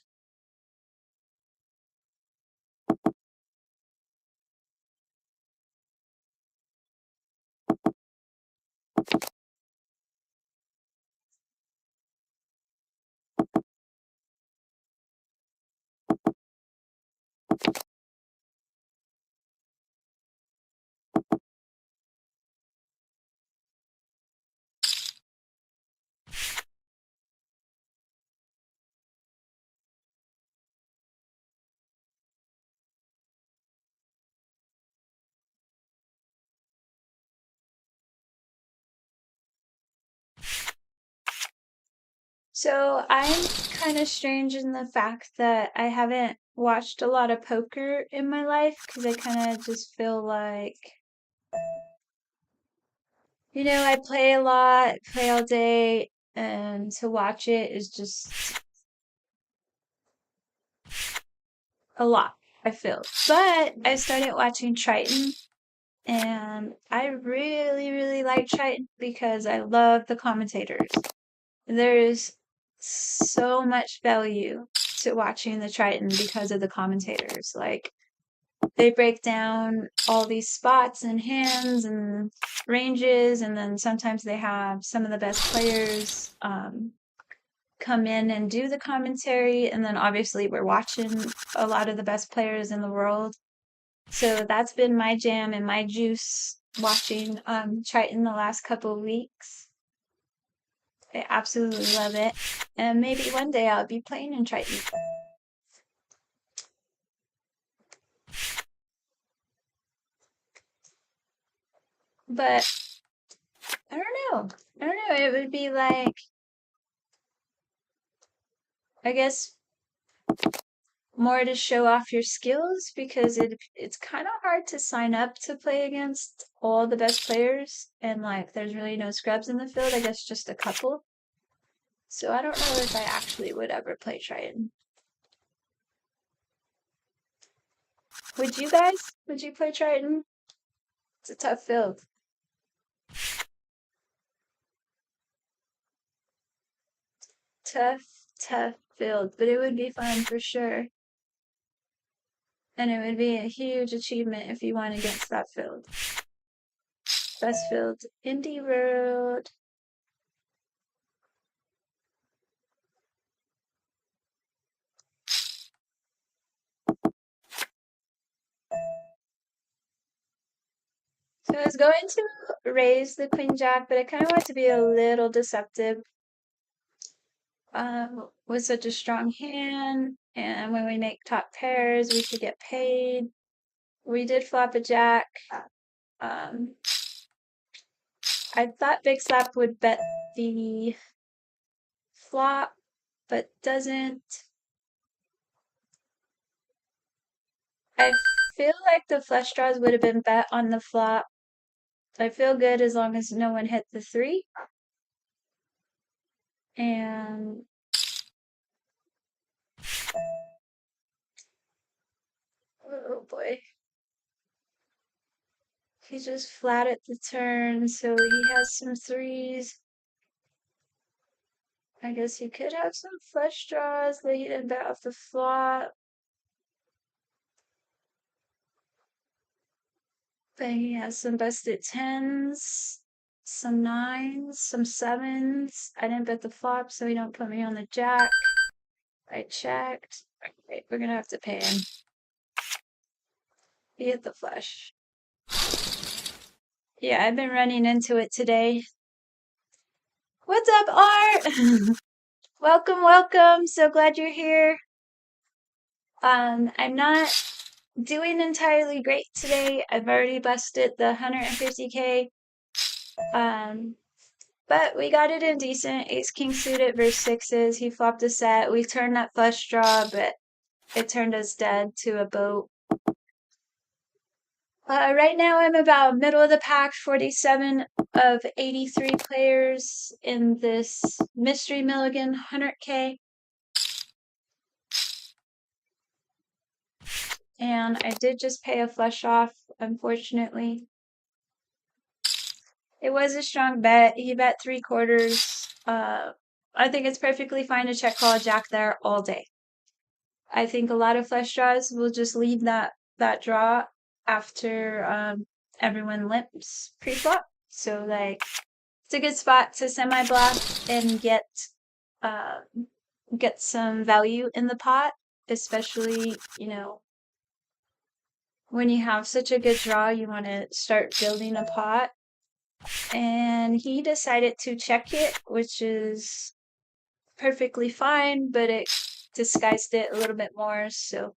So I'm kind of strange in the fact that I haven't watched a lot of poker in my life because I kind of just feel like, I play a lot, play all day, and to watch it is just a lot, I feel. But I started watching Triton, and I really, really like Triton because I love the commentators. There's so much value to watching the Triton because of the commentators. Like, they break down all these spots and hands and ranges, and then sometimes they have some of the best players come in and do the commentary, and then obviously we're watching a lot of the best players in the world. So that's been my jam and my juice watching Triton the last couple of weeks. I absolutely love it. And maybe one day I'll be playing in Triton. But I don't know. I don't know. It would be like, I guess, more to show off your skills because it's kind of hard to sign up to play against all the best players, and like there's really no scrubs in the field. I guess just a couple. So I don't know if I actually would ever play Triton. Would you guys? Would you play Triton? It's a tough field. Tough field, but it would be fun for sure. And it would be a huge achievement if you won against that field. Best field, Indie World. So I was going to raise the Queen Jack, but I kind of want to be a little deceptive with such a strong hand. And when we make top pairs, we could get paid. We did flop a Jack. I I thought Big Slap would bet the flop, but doesn't. I feel like the flush draws would have been bet on the flop. I feel good as long as no one hit the 3. And oh boy. He's just flat at the turn, so he has some 3s. I guess he could have some flush draws that he didn't bet off the flop. But he has some busted 10s, some 9s, some 7s. I didn't bet the flop, so he don't put me on the jack. I checked. Alright, we're gonna have to pay him. He hit the flush. Yeah, I've been running into it today. What's up, Art? Welcome, welcome. So glad you're here. I'm not doing entirely great today. I've already busted the 150K. But we got it in decent. Ace King suited versus 6s. He flopped a set. We turned that flush draw, but it turned us dead to a boat. Right now I'm about middle of the pack, 47 of 83 players in this Mystery Milligan 100K. And I did just pay a flush off, unfortunately. It was a strong bet. He bet 3/4. I think it's perfectly fine to check call a jack there all day. I think a lot of flush draws will just leave that draw after everyone limps pre-flop. So like it's a good spot to semi-block and get some value in the pot, especially, when you have such a good draw, you want to start building a pot. And he decided to check it, which is perfectly fine, but it disguised it a little bit more, so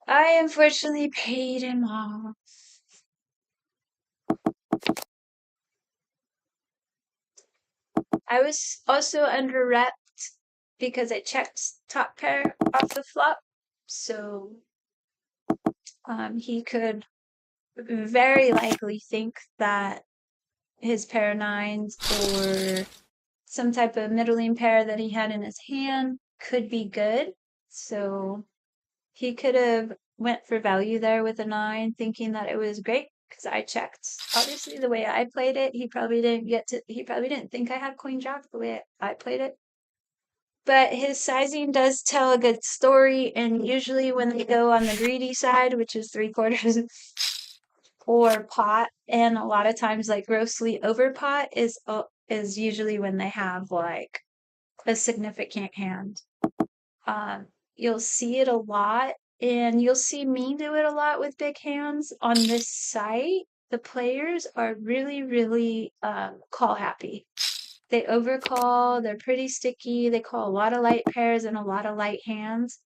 I unfortunately paid him off. I was also under repped because I checked top pair off the flop, so he could very likely think that his pair of 9s or some type of middling pair that he had in his hand could be good. So he could have went for value there with a 9, thinking that it was great because I checked. Obviously, the way I played it, he probably didn't think I had queen jack the way I played it. But his sizing does tell a good story, and usually when they go on the greedy side, which is 3/4 or pot, and a lot of times like grossly over pot is usually when they have like a significant hand. You'll see it a lot, and you'll see me do it a lot with big hands on this site. The players are really, really call happy. They overcall, they're pretty sticky, they call a lot of light pairs and a lot of light hands.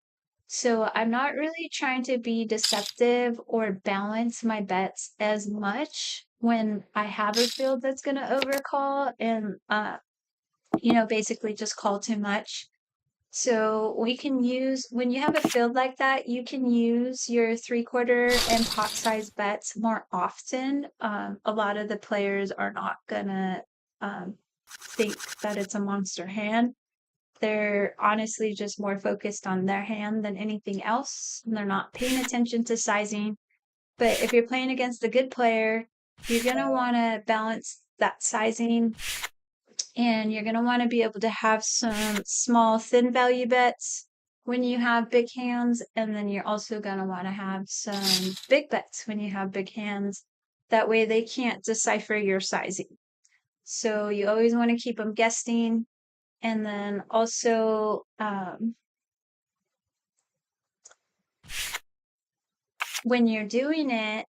So I'm not really trying to be deceptive or balance my bets as much when I have a field that's going to overcall and, basically just call too much. So we can use, when you have a field like that, you can use your 3/4 and pot size bets more often. A lot of the players are not gonna think that it's a monster hand. They're honestly just more focused on their hand than anything else. And they're not paying attention to sizing. But if you're playing against a good player, you're gonna want to balance that sizing, and you're going to want to be able to have some small thin value bets when you have big hands, and then you're also going to want to have some big bets when you have big hands. That way they can't decipher your sizing. So you always want to keep them guessing. And then also when you're doing it,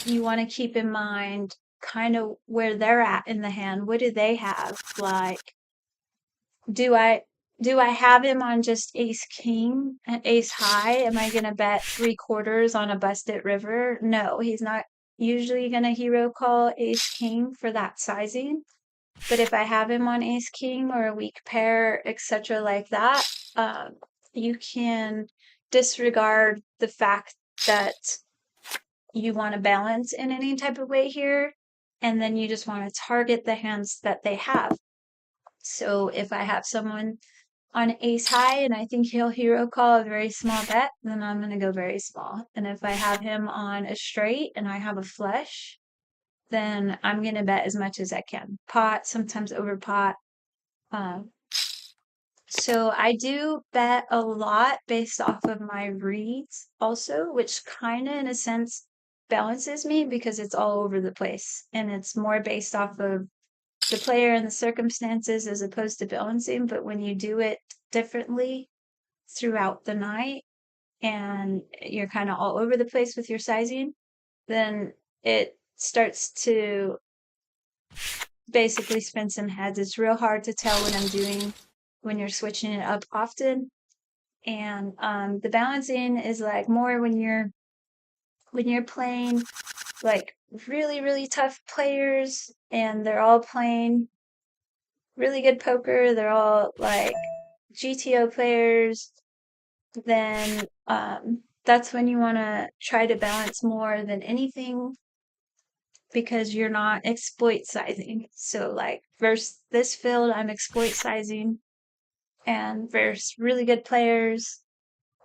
you want to keep in mind kind of where they're at in the hand. What do they have? Like, do I have him on just ace king and ace high? Am I gonna bet 3/4 on a busted river? No, he's not. usually going to hero call ace king for that sizing. But if I have him on ace king or a weak pair, etc., like that, you can disregard the fact that you want to balance in any type of way here, and then you just want to target the hands that they have. So if I have someone on ace high and I think he'll hero call a very small bet, then I'm going to go very small. And if I have him on a straight and I have a flush, then I'm going to bet as much as I can. Pot, sometimes over pot. So I do bet a lot based off of my reads also, which kind of in a sense balances me because it's all over the place and it's more based off of the player and the circumstances as opposed to balancing. But when you do it differently throughout the night and you're kind of all over the place with your sizing, then it starts to basically spin some heads. It's real hard to tell what I'm doing when you're switching it up often. And the balancing is like more when you're playing like really tough players and they're all playing really good poker, they're all like GTO players, then that's when you want to try to balance more than anything because you're not exploit sizing. So like versus this field, I'm exploit sizing, and versus really good players,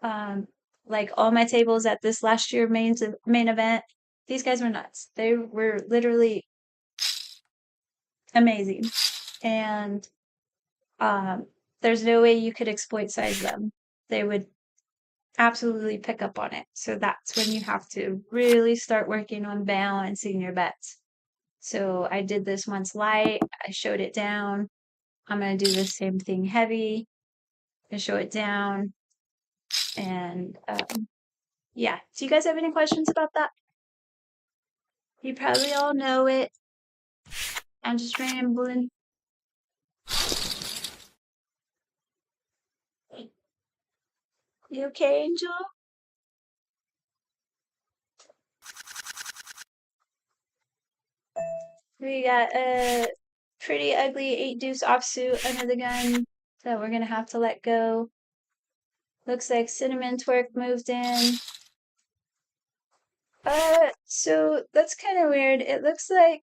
like all my tables at this last year main event, these guys were nuts. They were literally amazing, and there's no way you could exploit size them. They would absolutely pick up on it. So that's when you have to really start working on balancing your bets. So I did this once light, I showed it down. I'm going to do the same thing heavy and show it down. And yeah, do you guys have any questions about that? You probably all know it. I'm just rambling. You okay, Angel? We got a pretty ugly 8 deuce offsuit under the gun that we're going to have to let go. Looks like Cinnamon Twerk moved in. So that's kind of weird. It looks like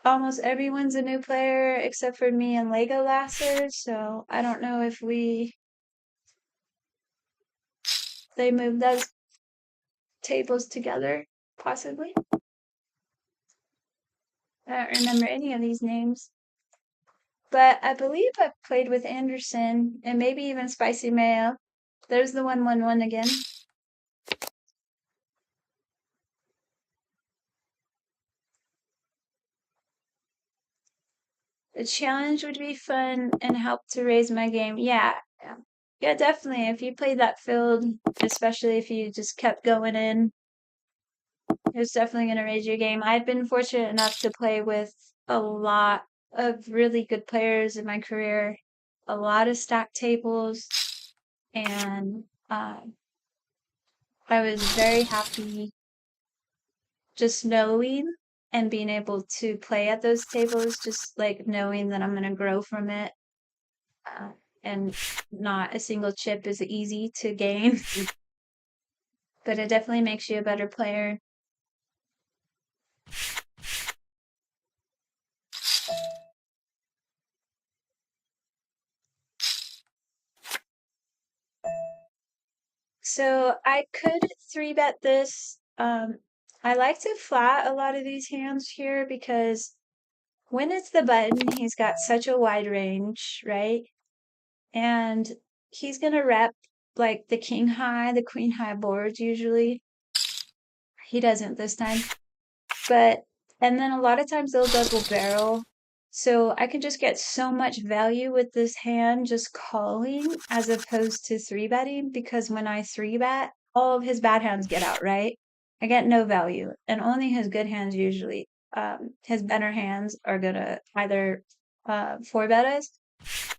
almost everyone's a new player except for me and Lego Lasser, so I don't know if they moved those tables together, possibly. I don't remember any of these names. But I believe I've played with Anderson and maybe even Spicy Mayo. There's the 111 again. The challenge would be fun and help to raise my game. Yeah, definitely. If you played that field, especially if you just kept going in, it's definitely going to raise your game. I've been fortunate enough to play with a lot of really good players in my career, a lot of stacked tables, and I was very happy just knowing and being able to play at those tables, just like knowing that I'm going to grow from it. And not a single chip is easy to gain, but it definitely makes you a better player. So I could 3-bet this. I like to flat a lot of these hands here because when it's the button, he's got such a wide range, right? And he's gonna rep like the king high, the queen high boards usually. He doesn't this time. And then a lot of times they'll double barrel. So I can just get so much value with this hand just calling as opposed to 3-betting, because when I 3-bet, all of his bad hands get out, right? I get no value, and only his good hands usually. His better hands are gonna either 4-bet us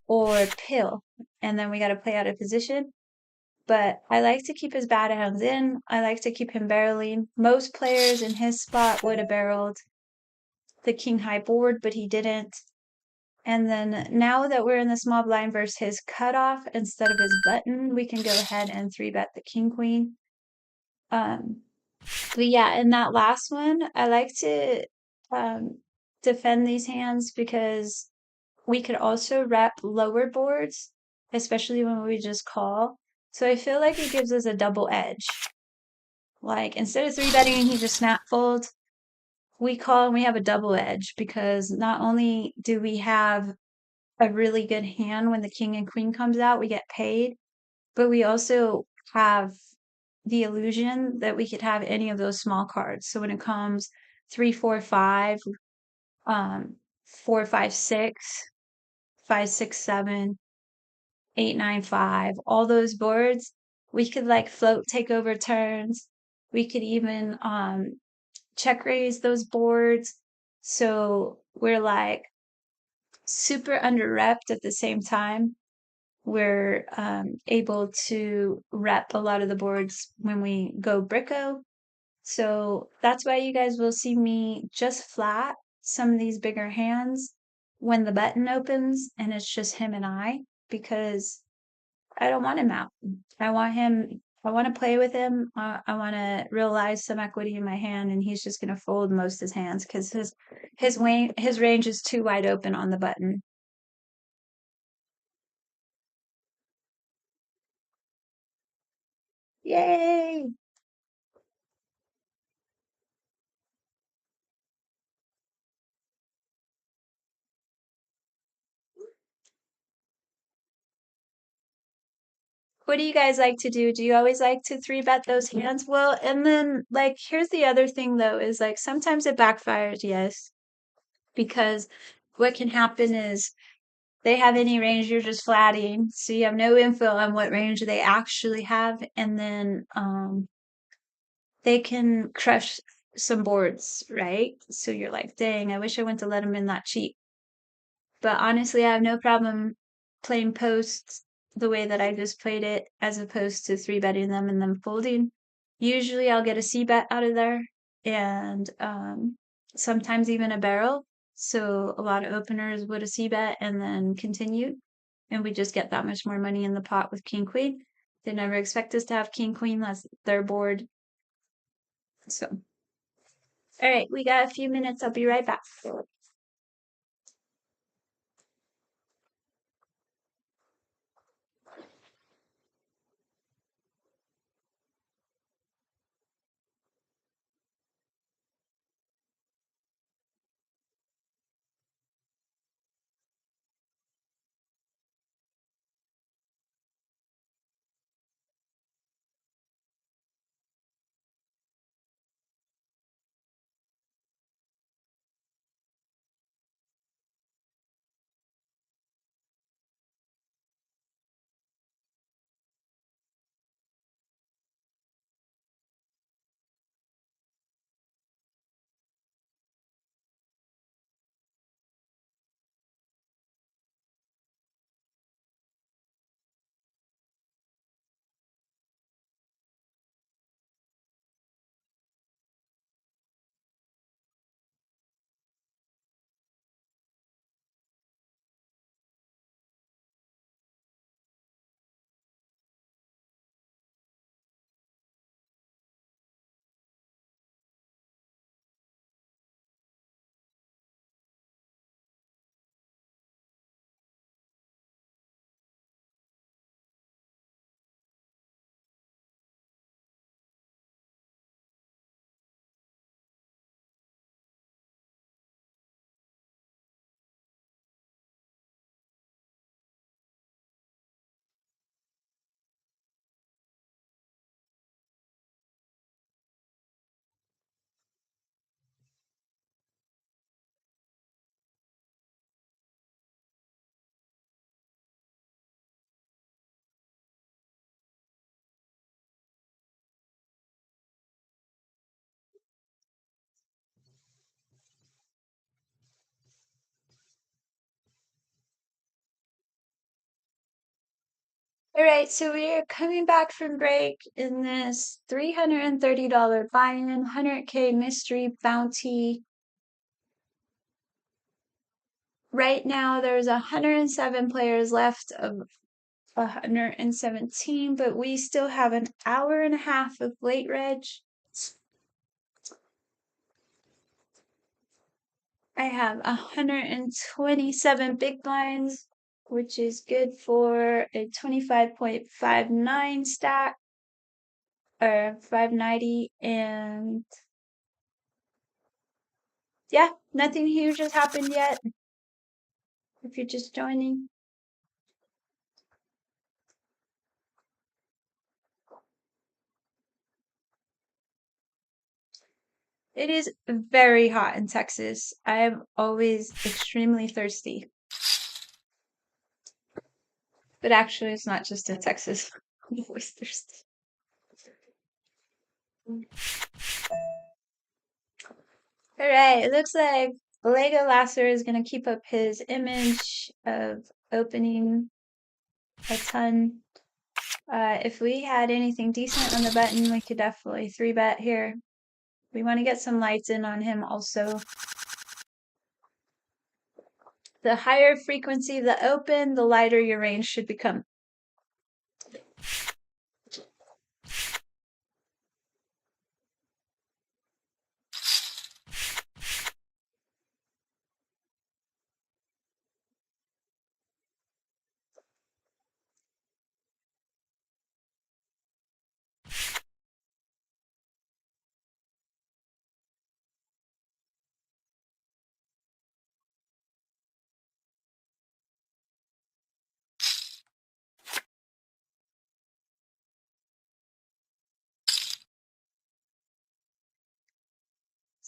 or pill, and then we gotta play out of position. but I like to keep his bad hands in. I like to keep him barreling. Most players in his spot would have barreled the king high board, but he didn't. And then now that we're in the small blind versus his cutoff instead of his button, we can go ahead and 3-bet the king queen. But yeah, in that last one, I like to defend these hands because we could also rep lower boards, especially when we just call. So I feel like it gives us a double edge. Like instead of 3-betting, he just snap folds. We call and we have a double edge because not only do we have a really good hand when the king and queen comes out, we get paid, but we also have the illusion that we could have any of those small cards. So when it comes 3, 4, 5, 4, 5, 6, 5, 6, 7, 8, 9, 5, all those boards, we could like float take over turns. We could even check raise those boards. So we're like super under repped at the same time. We're able to rep a lot of the boards when we go bricko. So that's why you guys will see me just flat some of these bigger hands when the button opens and it's just him and I, because I don't want him out. I want him, I want to play with him. I want to realize some equity in my hand, and he's just going to fold most of his hands because his range is too wide open on the button. Yay! What do you guys like to do? Do you always like to 3-bet those hands? Well, and then like here's the other thing though, is like sometimes it backfires, yes, because what can happen is they have any range, you're just flatting, so you have no info on what range they actually have, and then they can crush some boards, right? So you're like, dang, I wish I went to let them in that cheap. But honestly, I have no problem playing posts the way that I just played it, as opposed to 3-betting them and then folding. Usually I'll get a C bet out of there, and sometimes even a barrel. So a lot of openers would a C bet and then continue. And we just get that much more money in the pot with king queen. They never expect us to have king queen, that's their board. So, all right, we got a few minutes. I'll be right back. All right, so we are coming back from break in this $330 buy-in, 100K mystery bounty. Right now, there's 107 players left of 117, but we still have an hour and a half of late reg. I have 127 big blinds, which is good for a 25.59 stack or 590. And yeah, nothing huge has happened yet. If you're just joining, it is very hot in Texas. I am always extremely thirsty. But actually, it's not just in Texas. I'm always thirsty. All right, it looks like Lego Lasser is going to keep up his image of opening a ton. If we had anything decent on the button, we could definitely 3-bet here. We want to get some lights in on him also. The higher frequency of the open, the lighter your range should become.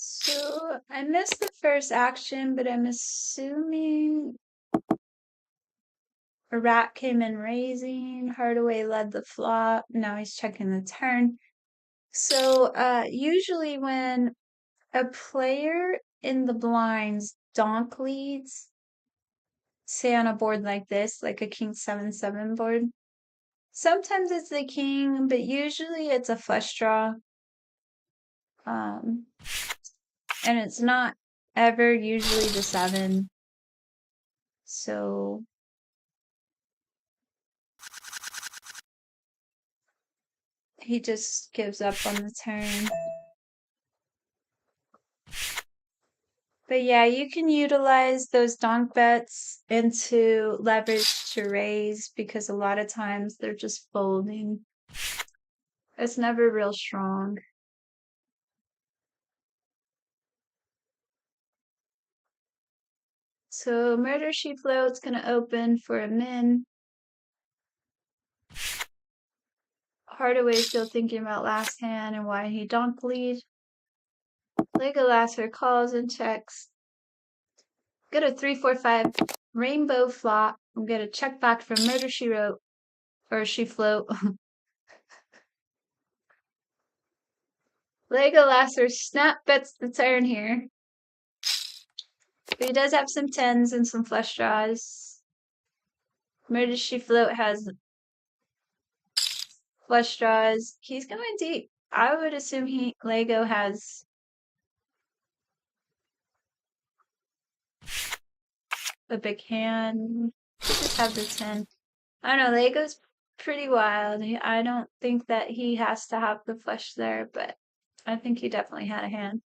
So I missed the first action, but I'm assuming a rat came in raising. Hardaway led the flop. Now he's checking the turn. So usually when a player in the blinds donk leads, say on a board like this, like a king 7-7 board, sometimes it's the king, but usually it's a flush draw. And it's not ever usually the 7. So he just gives up on the turn. But yeah, you can utilize those donk bets into leverage to raise because a lot of times they're just folding. It's never real strong. So Murder She Float's gonna open for a min. Hardaway's still thinking about last hand and why he donk lead. Legolasser calls and checks. Got a 3-4-5 rainbow flop. I'm gonna check back from Murder She Wrote or She Float. Legolasser snap bets the turn here. But he does have some 10s and some flush draws. Murder She Float has flush draws. He's going deep. I would assume Lego has a big hand. He just have the 10. I don't know, Lego's pretty wild. I don't think that he has to have the flush there, but I think he definitely had a hand.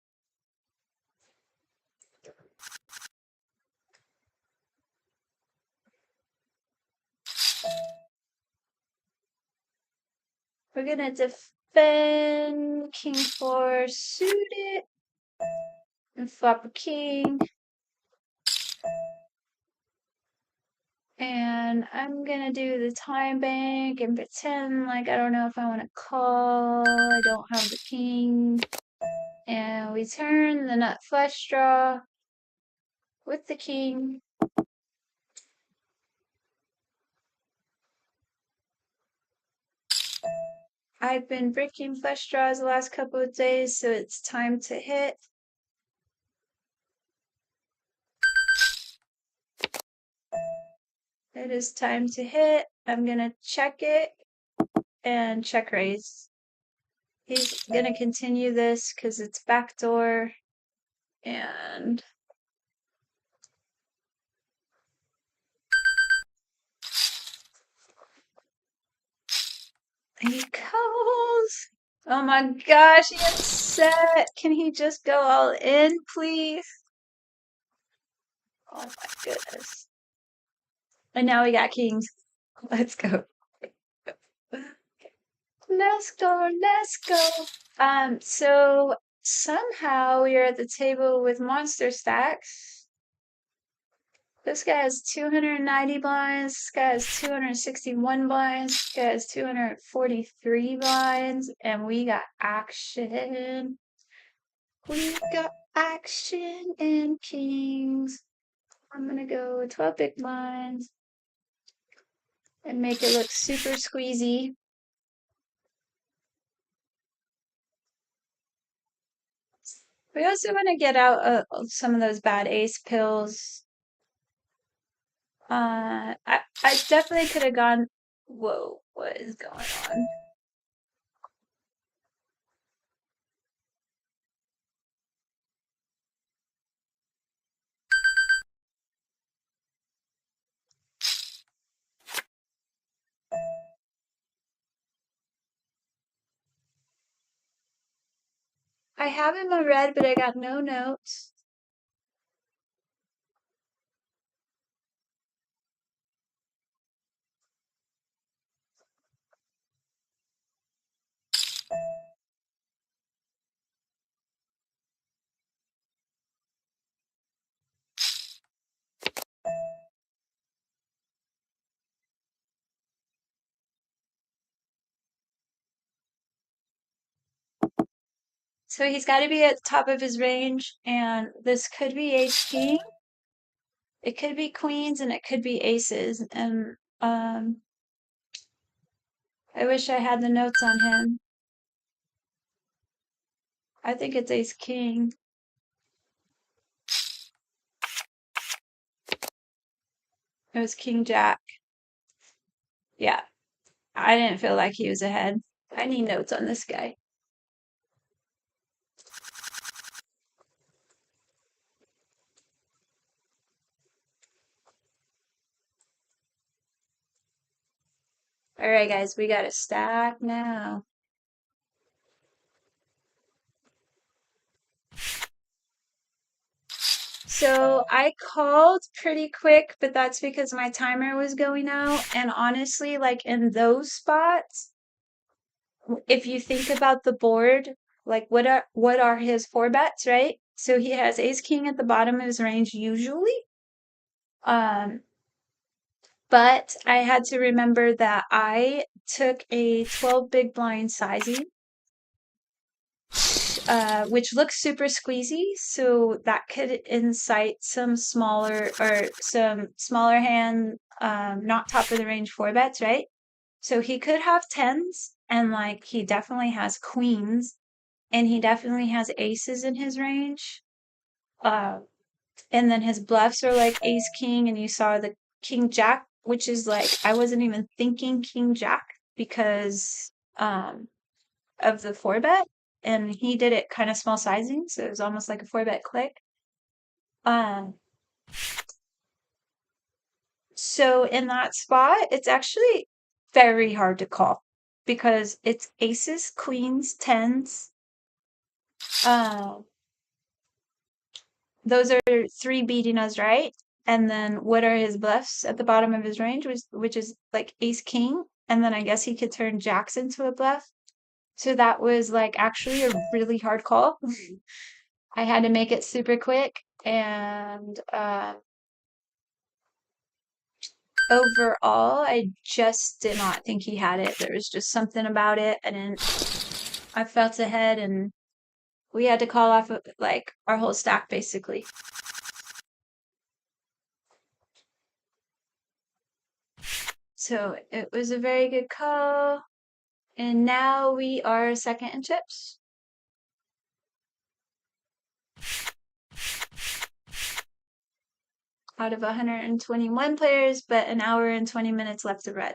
We're gonna defend king 4 suited and flop a king. And I'm gonna do the time bank and pretend like I don't know if I want to call. I don't have the king. And we turn the nut flush draw with the king. I've been breaking flush draws the last couple of days, so it's time to hit. It is time to hit. I'm gonna check it and check raise. He's gonna continue this because it's backdoor and he calls. Oh my gosh, he upset. Can he just go all in, please? Oh my goodness. And now we got kings. Let's go. Let's go, let's go. So somehow we are at the table with monster stacks. This guy has 290 blinds. This guy has 261 blinds. This guy has 243 blinds. And we got action. We got action in kings. I'm gonna go with 12 big blinds and make it look super squeezy. We also want to get out some of those bad ace pills. I definitely could have gone. Whoa, what is going on? I have him on red, but I got no notes. So he's got to be at the top of his range, and this could be ace king. It could be queens, and it could be aces. And I wish I had the notes on him. I think it's ace king. It was king jack. Yeah, I didn't feel like he was ahead. I need notes on this guy. All right, guys, we got to stack now. So I called pretty quick, but that's because my timer was going out. And honestly, like in those spots, if you think about the board, like what are his four bets, right? So he has ace king at the bottom of his range usually. Um, but I had to remember that I took a 12 big blind sizing, which looks super squeezy, so that could incite some smaller hand, not top of the range four bets, right? So he could have tens, and like he definitely has queens, and he definitely has aces in his range. Uh, and then his bluffs are like ace king, and you saw the king jack, which is like I wasn't even thinking king jack because of the four bet, and he did it kind of small sizing, so it was almost like a four bet click. Um, so in that spot, it's actually very hard to call because it's aces, queens, tens. Those are three beating us, right? And then what are his bluffs at the bottom of his range, which is like ace king, and then I guess he could turn jacks into a bluff. So that was like actually a really hard call. I had to make it super quick, and overall, I just did not think he had it. There was just something about it, and I felt ahead, and we had to call off like our whole stack basically. So it was a very good call, and now we are second in chips. out of 121 players, but an hour and 20 minutes left to reg.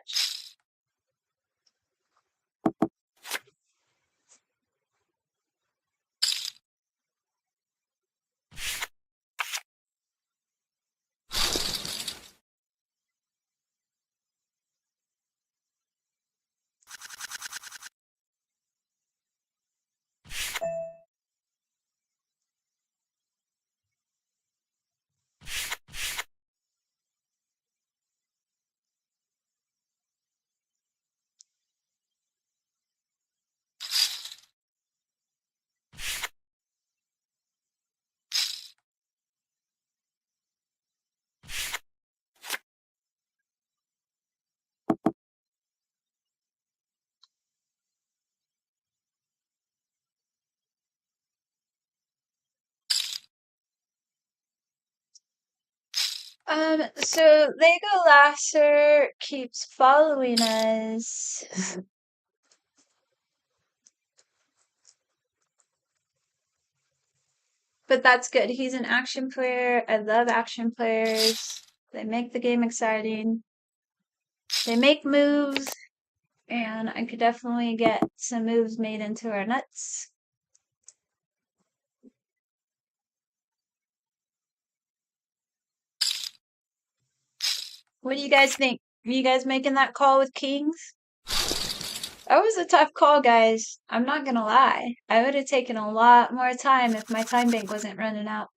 So Lego Lasser keeps following us. But that's good. He's an action player. I love action players. They make the game exciting. They make moves, and I could definitely get some moves made into our nuts. What do you guys think? Are you guys making that call with kings? That was a tough call, guys. I'm not gonna lie. I would have taken a lot more time if my time bank wasn't running out.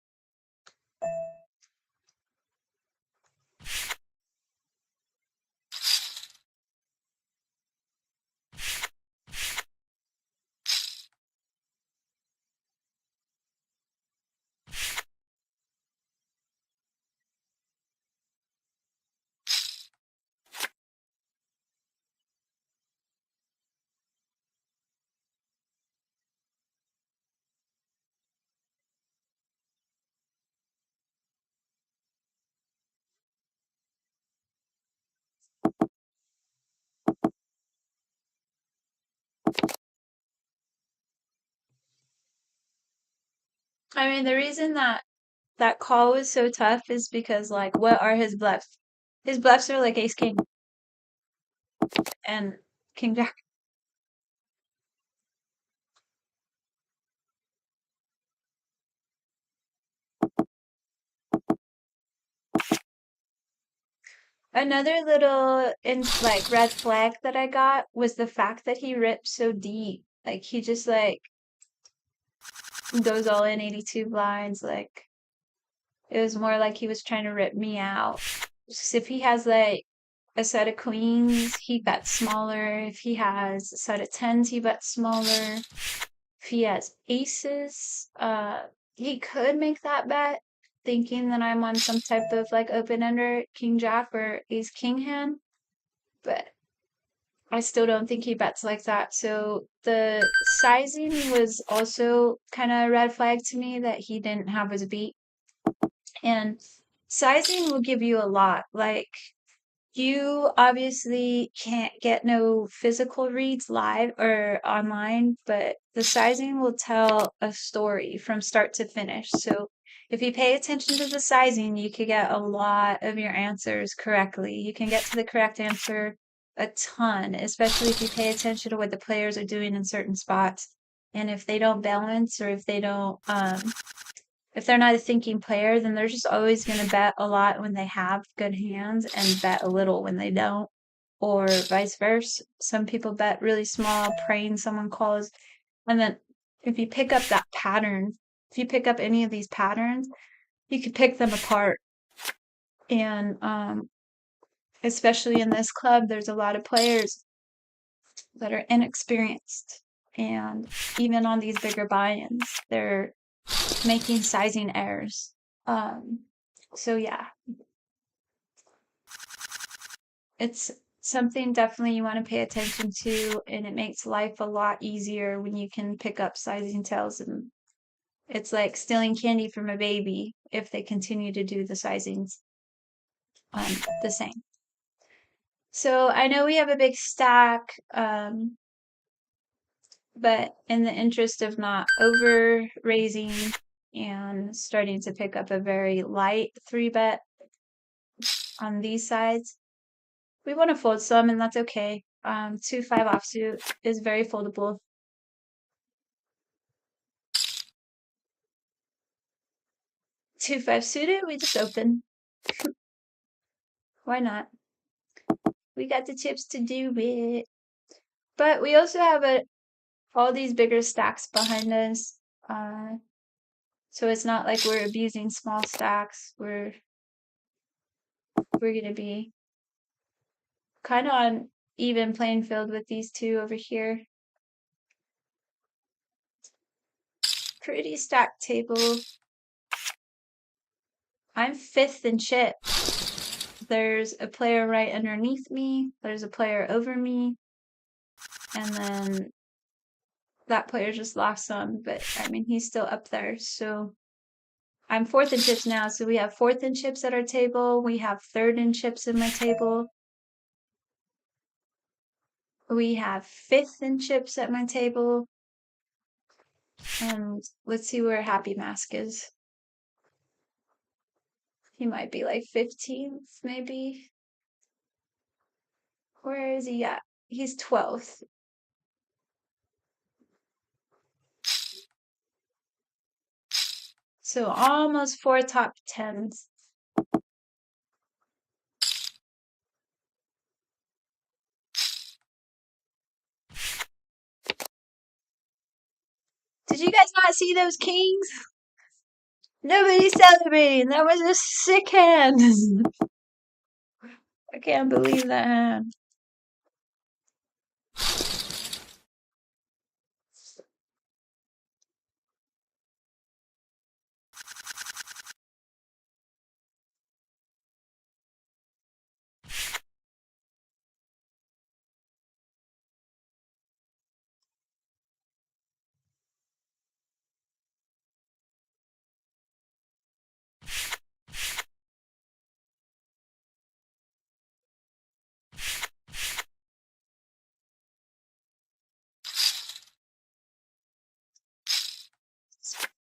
I mean, the reason that call was so tough is because, like, what are his bluffs? His bluffs are like ace king and king jack. Another little like red flag that I got was the fact that he ripped so deep. Like he just like goes all in 82 blinds. Like it was more like he was trying to rip me out. Just if he has like a set of queens, he bets smaller. If he has a set of tens, he bets smaller. If he has aces, he could make that bet, thinking that I'm on some type of like open under king jack or ace king hand. But I still don't think he bets like that. So the sizing was also kind of a red flag to me that he didn't have his beat. And sizing will give you a lot. Like you obviously can't get no physical reads live or online, but the sizing will tell a story from start to finish. So if you pay attention to the sizing, you can get a lot of your answers correctly. You can get to the correct answer a ton, especially if you pay attention to what the players are doing in certain spots. And if they don't balance or if they don't if they're not a thinking player, then they're just always going to bet a lot when they have good hands and bet a little when they don't, or vice versa. Some people bet really small, praying someone calls. And then if you pick up that pattern, if you pick up any of these patterns, you can pick them apart. And especially in this club, there's a lot of players that are inexperienced. And even on these bigger buy-ins, they're making sizing errors. Um, so yeah, it's something definitely you want to pay attention to, and it makes life a lot easier when you can pick up sizing tells, and it's like stealing candy from a baby if they continue to do the sizings the same. So I know we have a big stack, but in the interest of not over raising and starting to pick up a very light 3-bet, on these sides. We want to fold some, and that's okay. 2-5 offsuit is very foldable. 2-5 suited, we just open. Why not? We got the chips to do it. But we also have all these bigger stacks behind us. So it's not like we're abusing small stacks. We're gonna be kind of on even playing field with these two over here. Pretty stacked table. I'm 5th in chip. There's a player right underneath me. There's a player over me. And then that player just lost some, but I mean, he's still up there. So I'm 4th in chips now. So we have 4th in chips at our table. We have 3rd in chips in my table. We have 5th in chips at my table. And let's see where Happy Mask is. He might be like 15th, maybe. Where is he at? He's 12th. So almost 4 top 10s. Did you guys not see those kings? Nobody's celebrating. That was a sick hand. I can't believe that hand.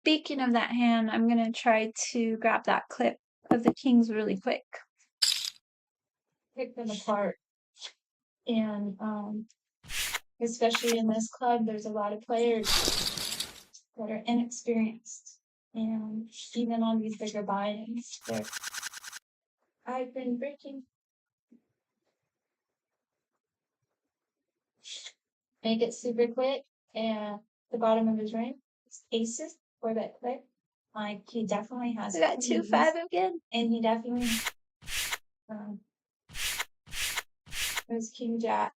Speaking of that hand, I'm going to try to grab that clip of the kings really quick. Pick them apart. And especially in this club, there's a lot of players that are inexperienced. And even on these bigger buy-ins, I've been breaking. Make it super quick. And the bottom of his ring is aces, 4-bet quick. Like, he definitely has. We got 2-5 again. And he definitely there's king jack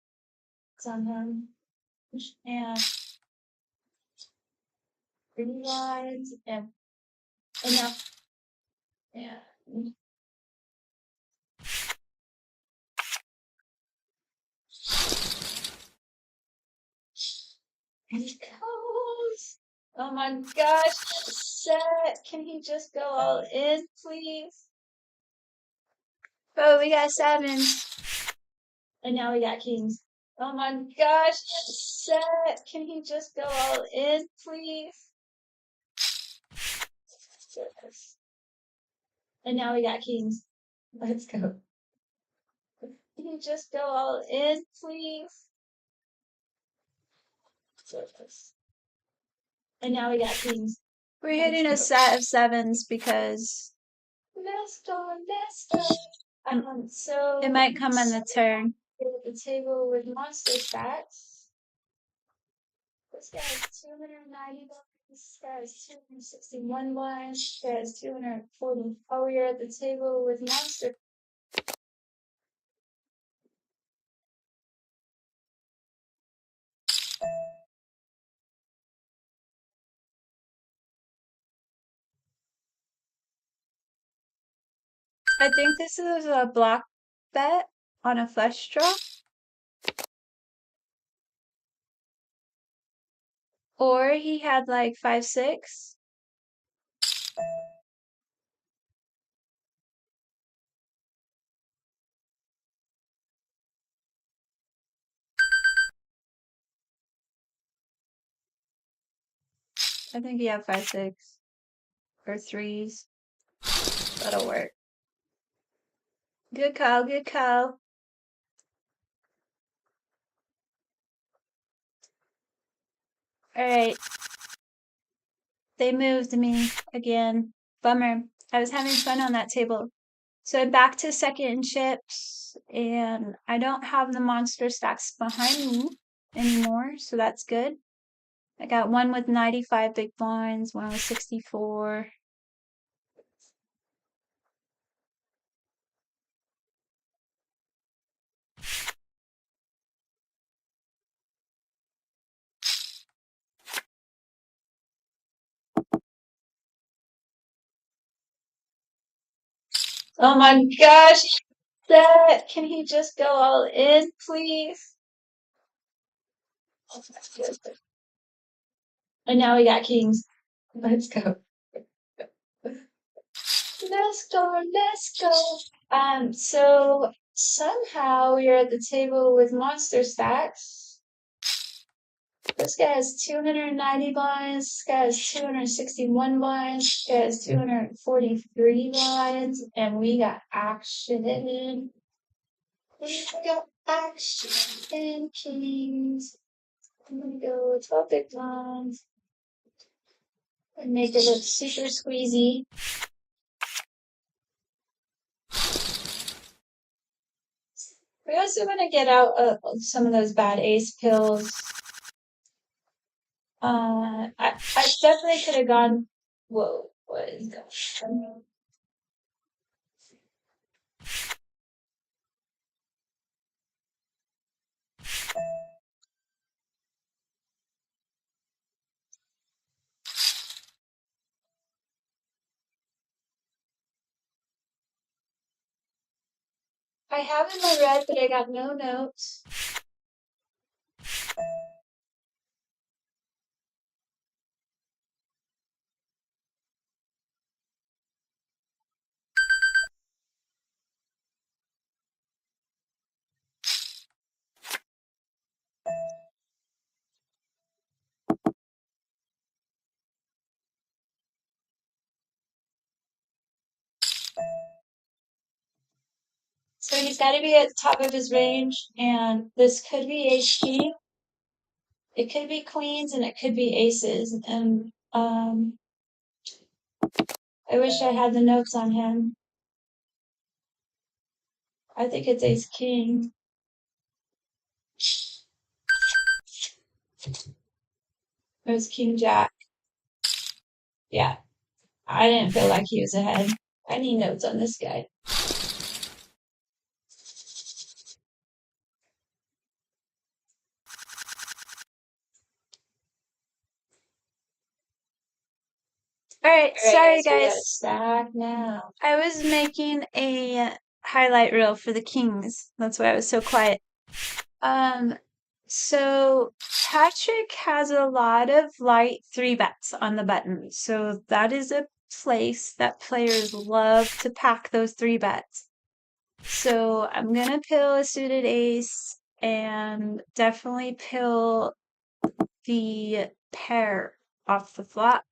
on him. And three lines and enough. Yeah. And he goes. Oh my gosh, set. Can he just go all in, please? Oh, we got sevens. And now we got kings. Oh my gosh, set. Can he just go all in, please? And now we got kings. Let's go. Can you just go all in, please? And now we got kings. We're hitting a set of sevens because so it might come on the turn. At the table with monster stacks. This guy has 290 bucks. This guy has 261 bucks. This guy has 240. Oh, we're at the table with monster. I think this is a block bet on a flush draw. Or he had like 5-6. I think he had 5-6 or threes. That'll work. Good call, good call. Alright, they moved me again. Bummer. I was having fun on that table. So I'm back to second in chips, and I don't have the monster stacks behind me anymore, so that's good. I got one with 95 big blinds, one with 64. Oh my gosh, that can he just go all in, please? And now we got kings. Let's go. Let's go, let's go. So somehow we are at the table with monster stacks. This guy has 290 blinds, this guy has 261 blinds, this guy has 243 blinds, and we got action. We got action, kings. I'm gonna go with 12 big blinds and make it look super squeezy. We're also gonna get out some of those bad ace pills. I definitely could have gone. Whoa, what is going on? I have in my red, but I got no notes. So he's got to be at the top of his range, and this could be ace king, it could be queens, and it could be aces. And I wish I had the notes on him. I think it's ace king. It was king jack. Yeah, I didn't feel like he was ahead. I need notes on this guy. All right, sorry guys. Stack now. I was making a highlight reel for the kings. That's why I was so quiet. So Patrick has a lot of light three bets on the button. So that is a place that players love to pack those three bets. So I'm gonna pill a suited ace and definitely pill the pair off the flop.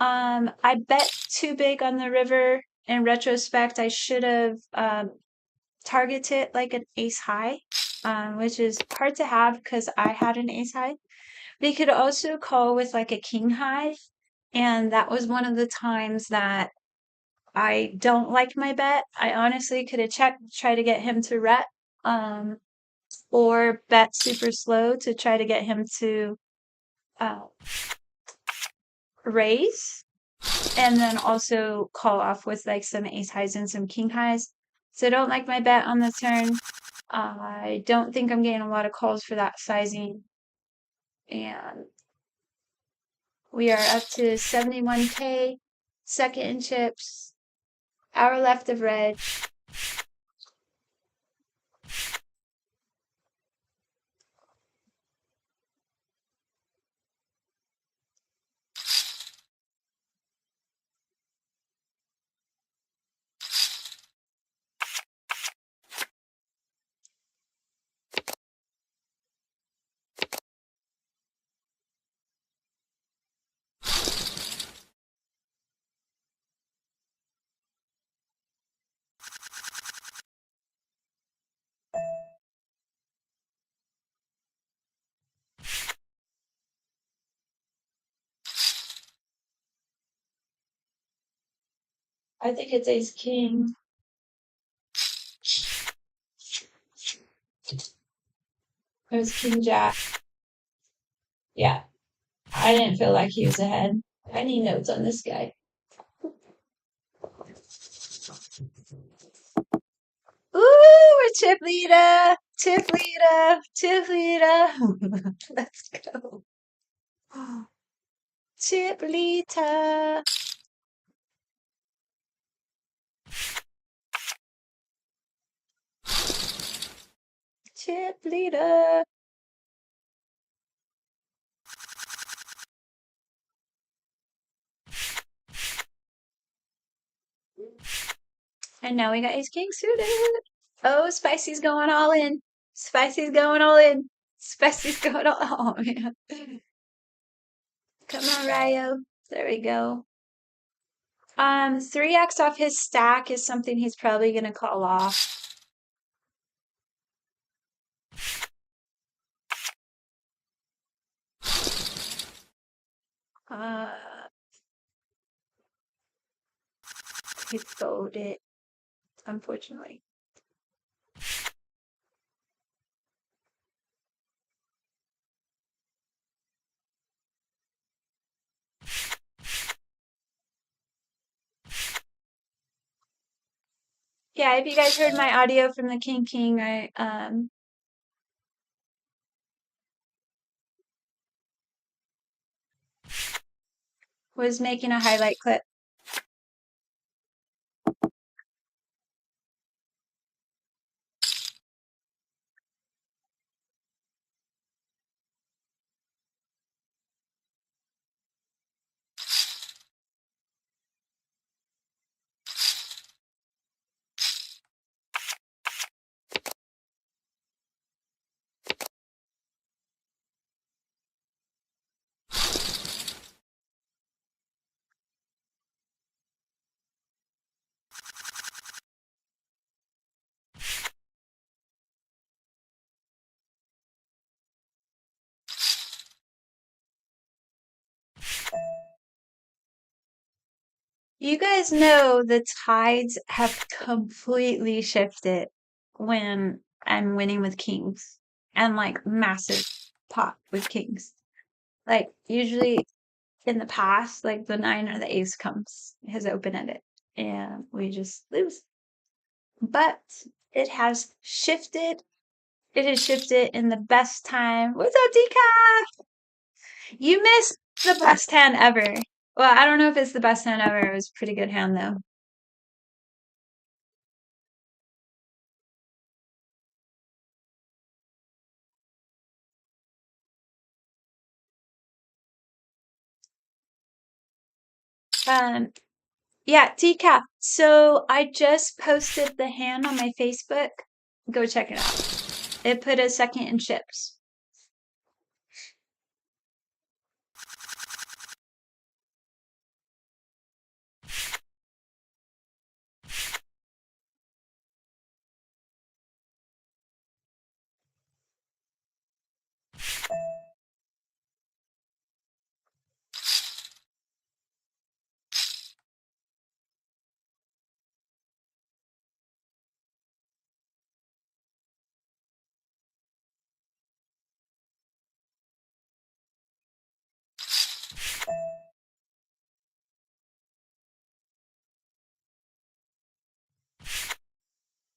I bet too big on the river. In retrospect, I should have targeted like an ace high, which is hard to have because I had an ace high. They could also call with like a king high, and that was one of the times that I don't like my bet. I honestly could have checked, try to get him to rep, or bet super slow to try to get him to uh, raise, and then also call off with like some ace highs and some king highs. So I don't like my bet on the turn. I don't think I'm getting a lot of calls for that sizing. And we are up to 71K, second in chips, hour left of red. I think it's ace king. It was king jack. Yeah, I didn't feel like he was ahead. I need notes on this guy. Ooh, we're chip leader, chip leader, chip leader. Let's go. Chip leader. Chip leader. And now we got ace king suited. Oh, Spicy's going all in. Spicy's going all in. Spicy's going all. Oh man. Come on, Ryo. There we go. 3x off his stack is something he's probably gonna call off. Uh, he folded, unfortunately. Yeah, if you guys heard my audio from the King King, I was making a highlight clip. You guys know the tides have completely shifted when I'm winning with kings and like massive pot with kings. Like usually in the past, like the 9 or the ace has open-ended and we just lose. But it has shifted. It has shifted in the best time. What's up, Decaf? You missed the best hand ever. Well, I don't know if it's the best hand ever. It was a pretty good hand though. Yeah, decaf. So I just posted the hand on my Facebook. Go check it out. It put a second in chips.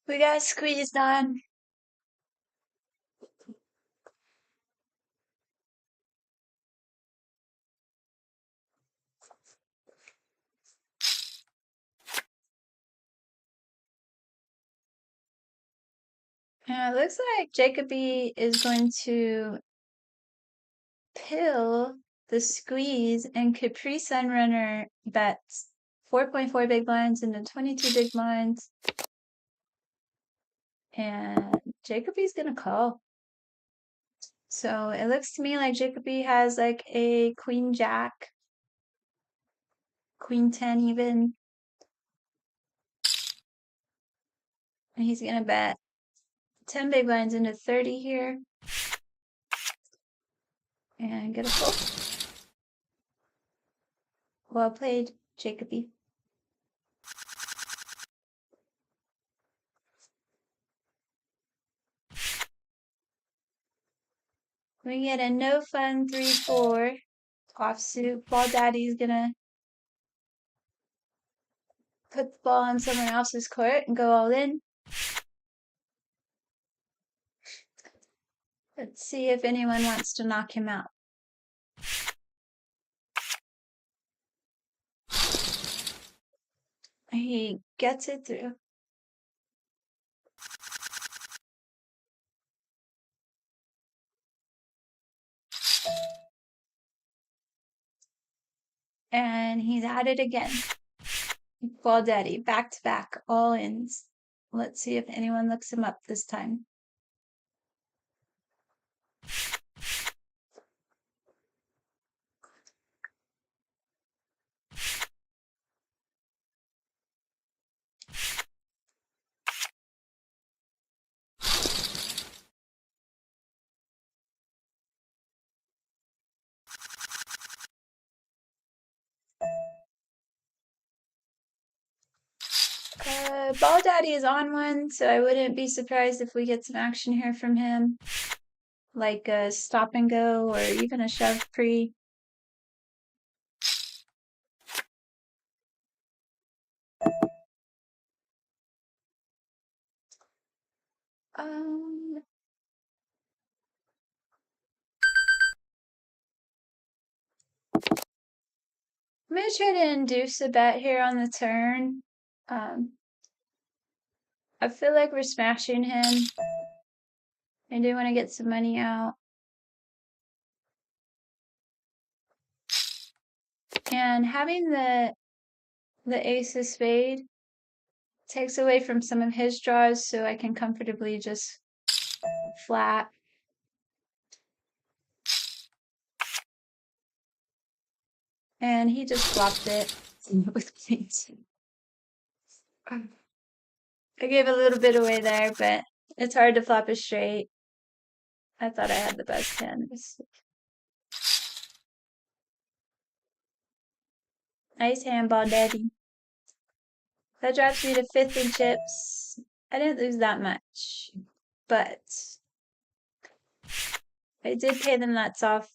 We got squeezed on. And it looks like Jacoby is going to pill the squeeze and Capri Sunrunner bets 4.4 big blinds into 22 big blinds. And Jacoby's gonna call. So it looks to me like Jacoby has like a queen jack, queen 10 even. And he's gonna bet 10 big blinds into 30 here. And get a fold. Well played, Jacoby. We get a no fun 3-4 offsuit. Ball Daddy's gonna put the ball in someone else's court and go all in. Let's see if anyone wants to knock him out. He gets it through. And he's at it again. Ball Daddy, back to back, all ins. Let's see if anyone looks him up this time. Ball Daddy is on one, so I wouldn't be surprised if we get some action here from him. Like a stop and go or even a shove pre. I'm gonna try to induce a bet here on the turn. I feel like we're smashing him. I do want to get some money out. And having the ace of spade takes away from some of his draws, so I can comfortably just flat. And he just flopped it with queens. I gave a little bit away there, but it's hard to flop a straight. I thought I had the best hand. Nice hand, Ball Daddy. That drops me to 5th in chips. I didn't lose that much, but I did pay the nuts off.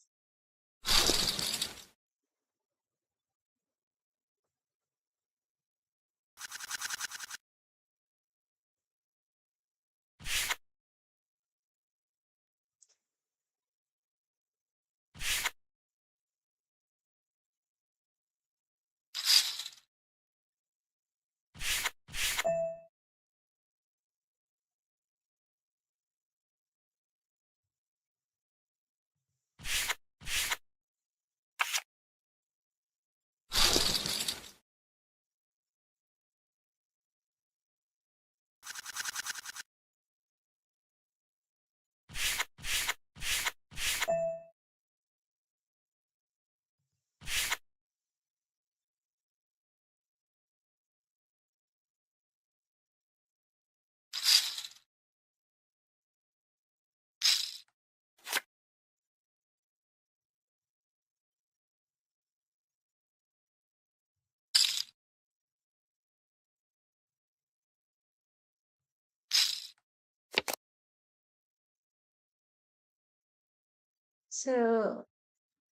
So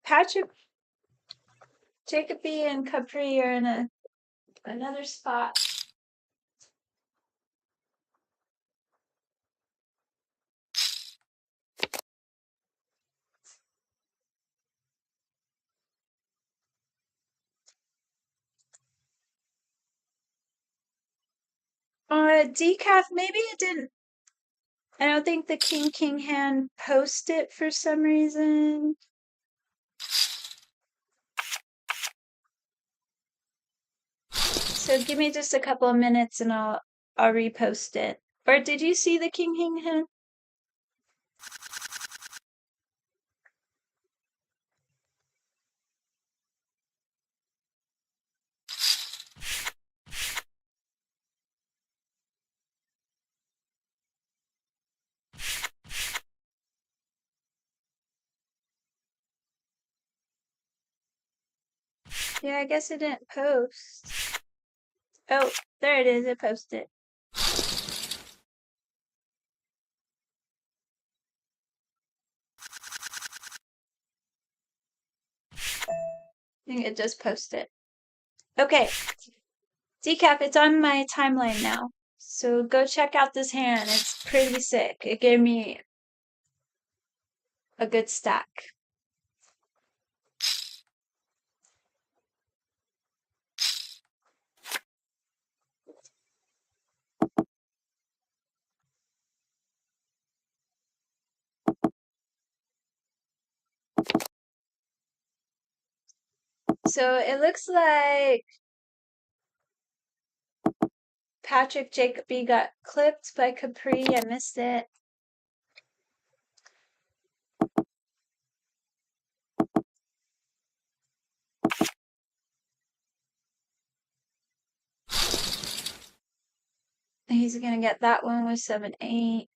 Patrick, Jacoby, and Capri are in another spot. Decaf, maybe it didn't. I don't think the king hand posted it for some reason. So give me just a couple of minutes and I'll repost it. Or did you see the king hand? Yeah, I guess it didn't post. Oh, there it is. It posted. think it just posted. Okay. Decaf, it's on my timeline now. So go check out this hand. It's pretty sick. It gave me a good stack. So it looks like Patrick Jacoby got clipped by Capri. I missed it. He's gonna get that one with 7-8.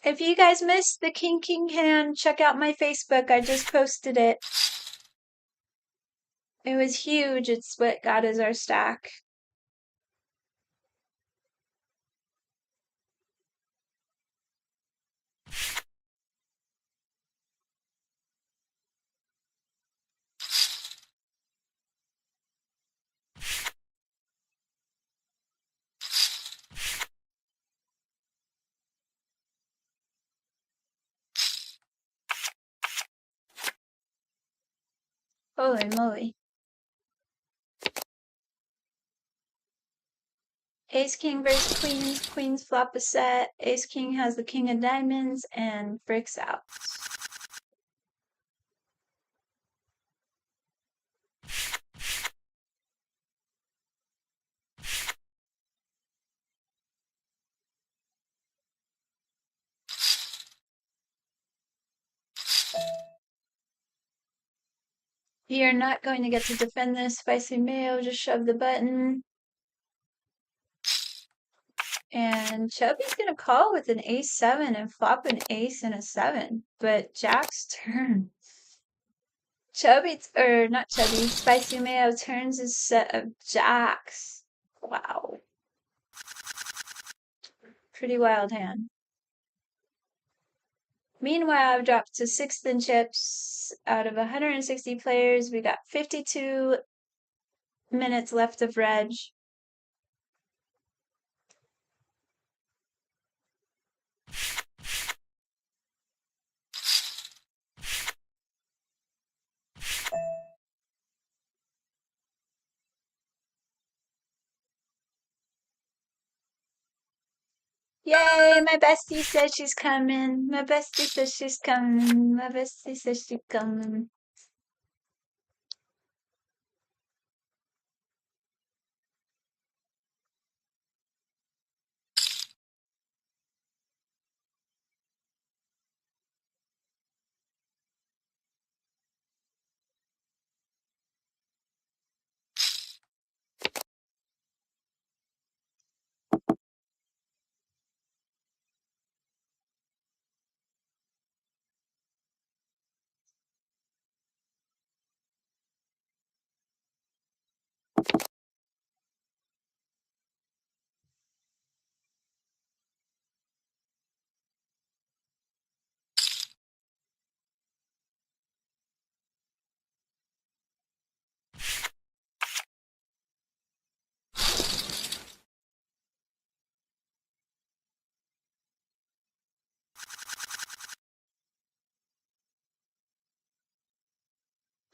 If you guys missed the King hand, check out my Facebook. I just posted it. It was huge. It's what got us our stack. Holy moly. Ace King versus Queens. Queens flop a set. Ace King has the King of Diamonds and breaks out. You're not going to get to defend this. Spicy Mayo just shove the button. And Chubby's gonna call with an ace-7 and flop an ace and a 7. But Jack's turn. Not Chubby, Spicy Mayo turns his set of jacks. Wow. Pretty wild hand. Meanwhile, I've dropped to 6th in chips. Out of 160 players, we got 52 minutes left of reg. Yay, my bestie says she's coming. My bestie says she's coming. My bestie says she's coming.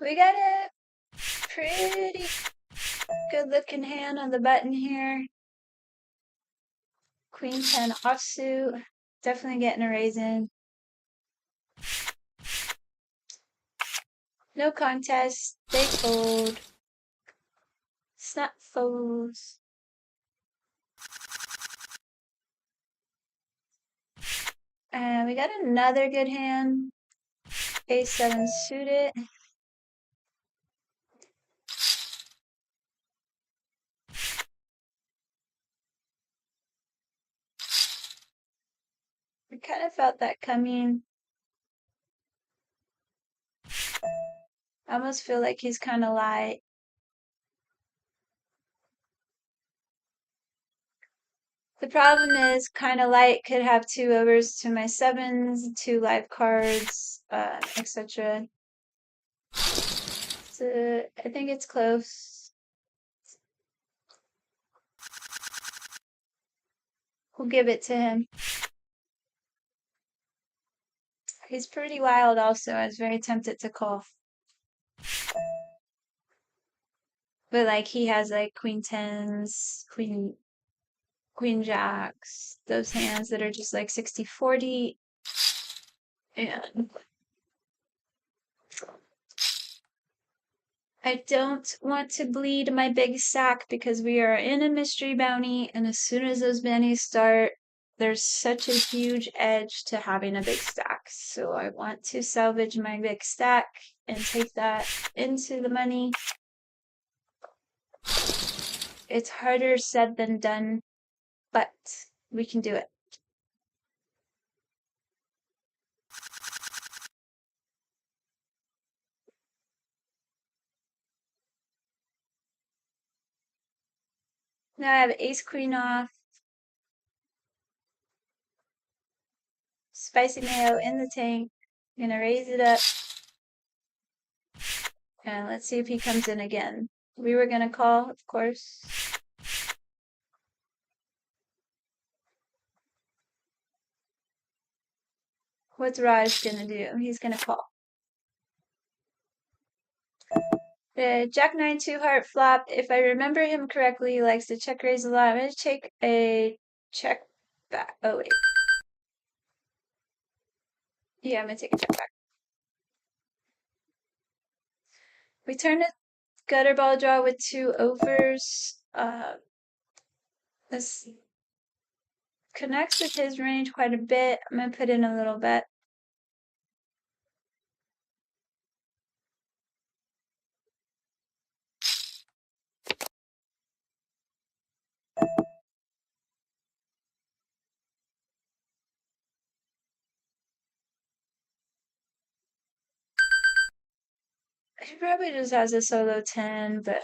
We got a pretty good looking hand on the button here. Queen 10 offsuit. Definitely getting a raise in. No contest. They fold. Snap folds. And we got another good hand. A7 suited. I kind of felt that coming. I almost feel like he's kind of light. The problem is kind of light could have 2 overs to my 7s, 2 live cards, etc. So I think it's close. We'll give it to him. He's pretty wild also. I was very tempted to call. But like he has like queen tens, queen jacks, those hands that are just like 60-40. And I don't want to bleed my big stack because we are in a mystery bounty, and as soon as those bounties start, there's such a huge edge to having a big stack. So I want to salvage my big stack and take that into the money. It's harder said than done, but we can do it. Now I have ace queen off, spicy mayo in the tank. I'm gonna raise it up, and let's see if he comes in again. We were gonna call, of course. What's Raj gonna do? He's gonna call. The Jack 9 2 heart flop. If I remember him correctly, he likes to check raise a lot. I'm gonna take a check back. Oh wait. Yeah, I'm gonna take a check back. We turn a gutter ball draw with 2 overs. This connects with his range quite a bit. I'm gonna put in a little bet. He probably just has a solo 10, but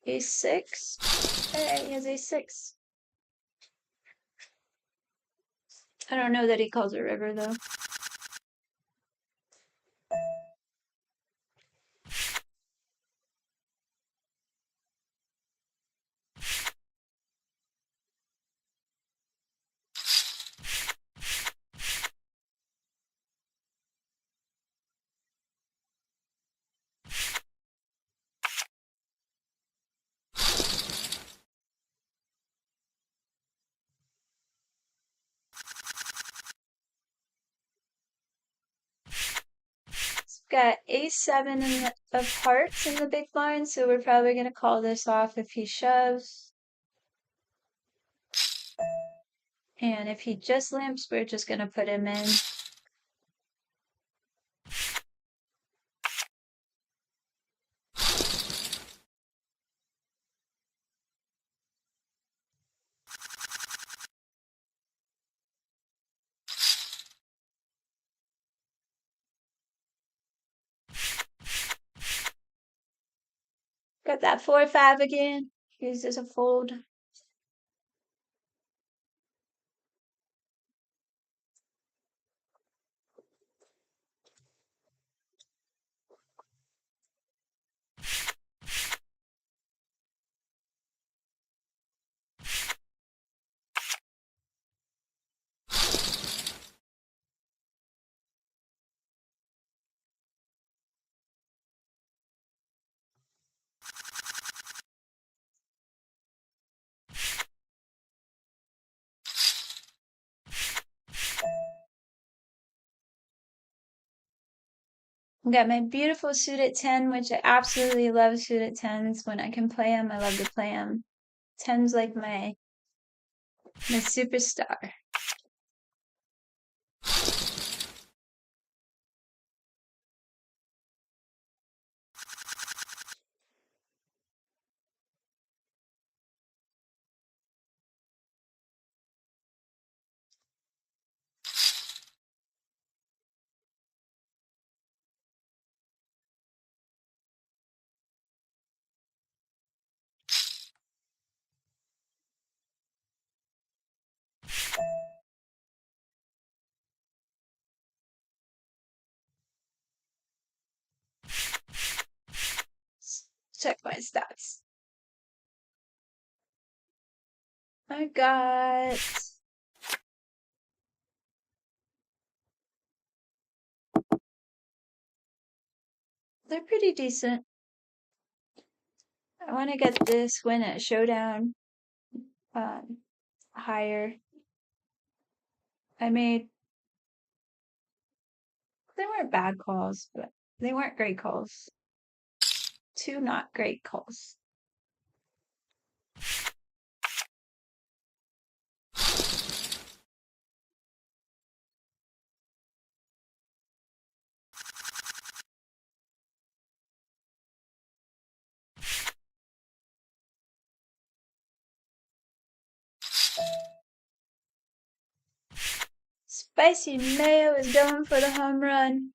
ace-6? Hey, he has ace-6. I don't know that he calls a river, though. Got ace-7 of hearts in the big blind, so we're probably going to call this off if he shoves. And if he just limps, we're just going to put him in. Got that 4-5 again. Use this a fold. Got my beautiful suited 10, which I absolutely love suited 10s. When I can play them, I love to play them. 10's like my superstar. check my stats. I got they're pretty decent. I want to get this win at Showdown higher. I made they weren't bad calls, but they weren't great calls. Two not great calls. Spicy Mayo is going for the home run.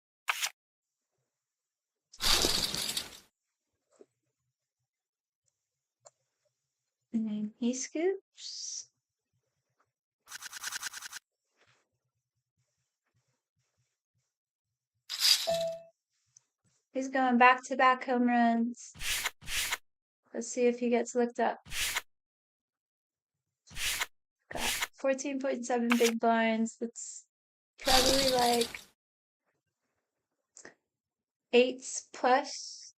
And then he scoops. He's going back-to-back home runs. Let's see if he gets looked up. Got 14.7 big blinds. That's probably like 8s plus.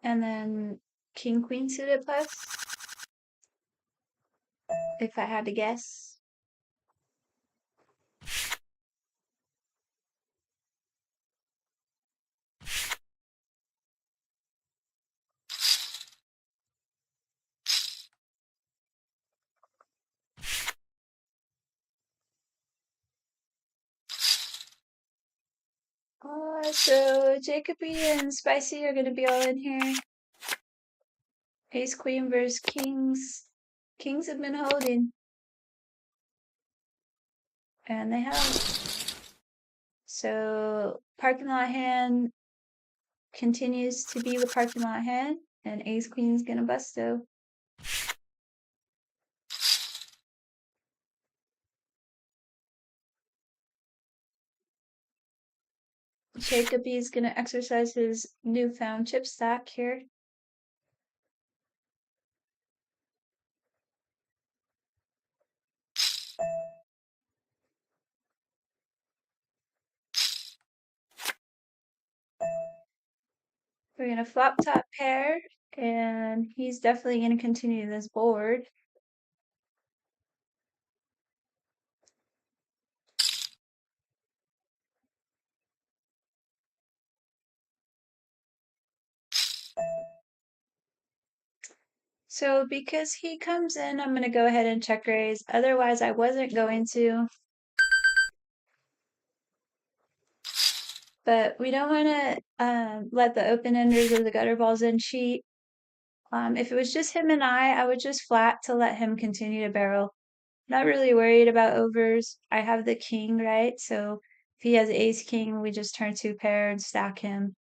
And then King Queen suited plus. If I had to guess. So Jacoby and Spicy are going to be all in here. Ace Queen versus Kings. Kings have been holding. And they have. So parking lot hand continues to be the parking lot hand. And Ace Queen's going to bust though. Jacoby is going to exercise his newfound chip stack here. We're going to flop top pair, and he's definitely going to continue this board. So because he comes in, I'm going to go ahead and check raise. Otherwise, I wasn't going to. But we don't want to let the open-enders or the gutter balls in cheat. If it was just him and I would just flat to let him continue to barrel. Not really worried about overs. I have the king, right? So if he has ace king, we just turn two pair and stack him.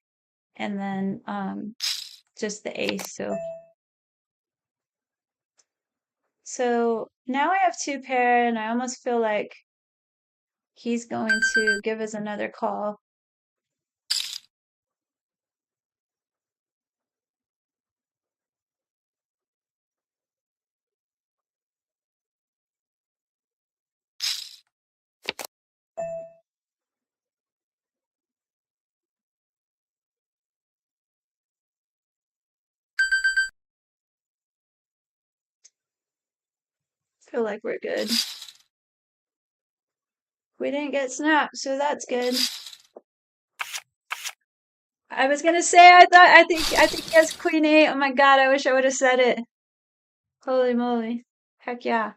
And then just the ace. So now I have two pair, and I almost feel like he's going to give us another call. Feel like we're good. We didn't get snapped, so that's good. I was gonna say I think he has queen eight. Oh my god, I wish I would have said it. Holy moly. Heck yeah.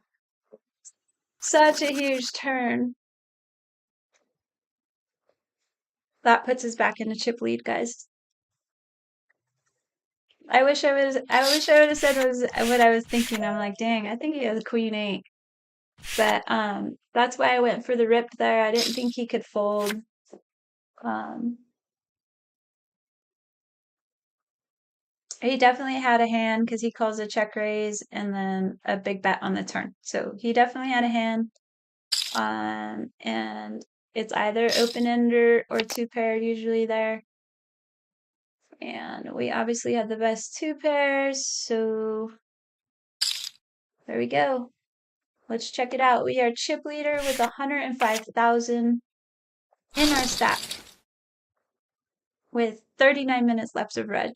Such a huge turn. That puts us back in a chip lead, guys. I wish I would have said what I was thinking. I'm like, dang, I think he has queen eight. But that's why I went for the rip there. I didn't think he could fold. He definitely had a hand because he calls a check raise and then a big bet on the turn. So he definitely had a hand. And it's either open ender or two pair usually there. And we obviously had the best two pairs, so there we go. Let's check it out. We are chip leader with 105,000 in our stack with 39 minutes left of reg.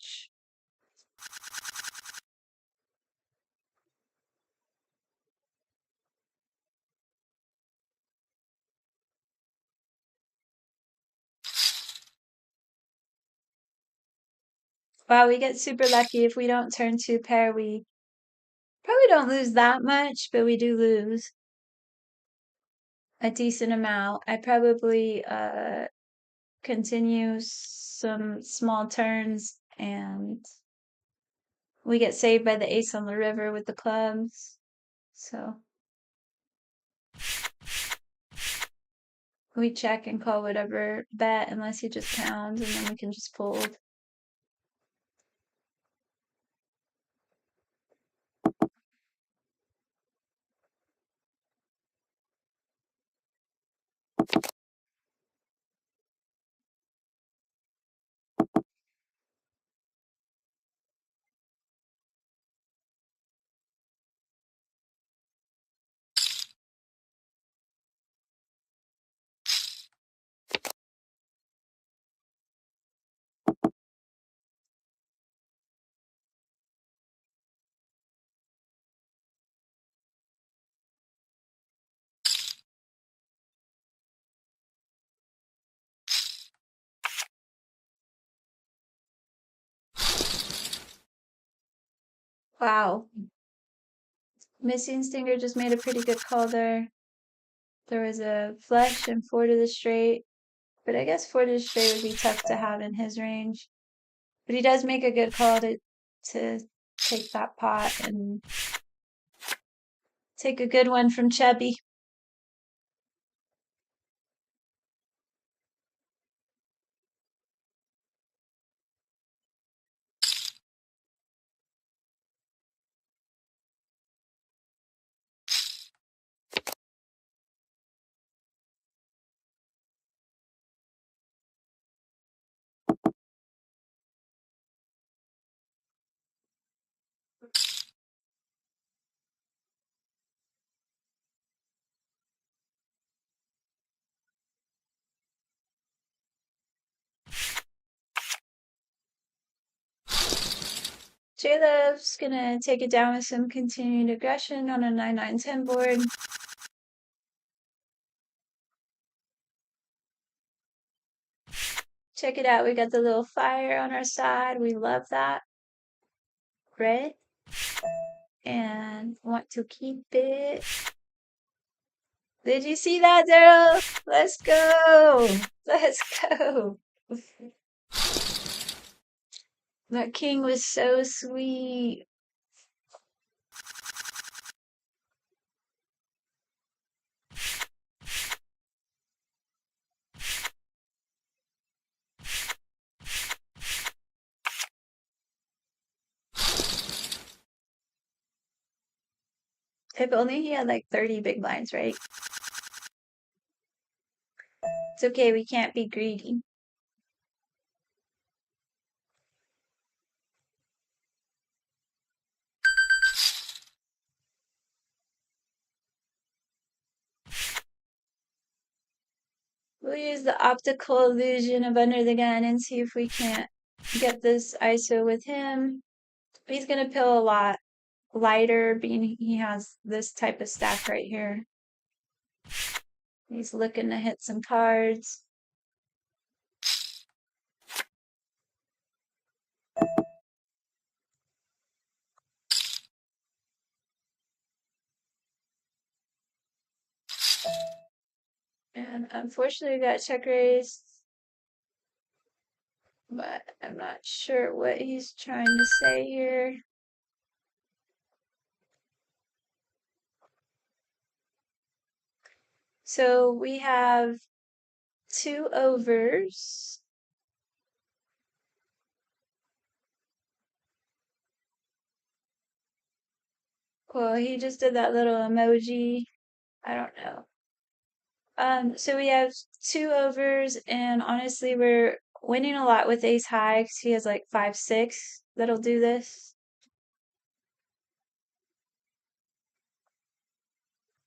Wow, we get super lucky. If we don't turn two pair, we probably don't lose that much, but we do lose a decent amount. I probably continue some small turns and we get saved by the ace on the river with the clubs. So we check and call whatever bet unless he just pounds and then we can just fold. Wow. Missing Stinger just made a pretty good call there. There was a flush and four to the straight, but I guess four to the straight would be tough to have in his range. But he does make a good call to take that pot and take a good one from Chubby. J-Love's gonna take it down with some continued aggression on a 9-9-10 board. Check it out, we got the little fire on our side. We love that. Red. And want to keep it. Did you see that, Daryl? Let's go. Let's go. That king was so sweet. If only he had like 30 big blinds, right? It's okay, we can't be greedy. We'll use the optical illusion of under the gun and see if we can't get this ISO with him. He's gonna pill a lot lighter, being he has this type of stack right here. He's looking to hit some cards. And unfortunately, we got check raised. But I'm not sure what he's trying to say here. So we have 2 overs. Well, he just did that little emoji. I don't know. So we have 2 overs, and honestly, we're winning a lot with ace high because he has like 5-6 that'll do this.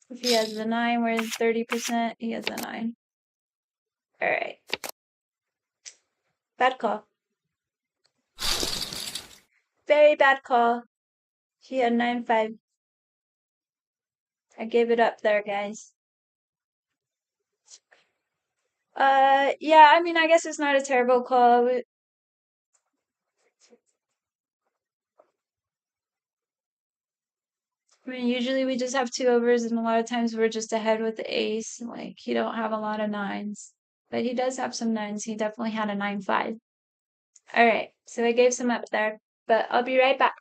If he has the 9, we're 30%. He has the 9. All right. Bad call. Very bad call. He had 9-5. I gave it up there, guys. Yeah, I mean, I guess it's not a terrible call. I mean, usually we just have 2 overs, and a lot of times we're just ahead with the ace. Like, he don't have a lot of 9s. But he does have some 9s. He definitely had a 9-5. All right, so I gave some up there, but I'll be right back.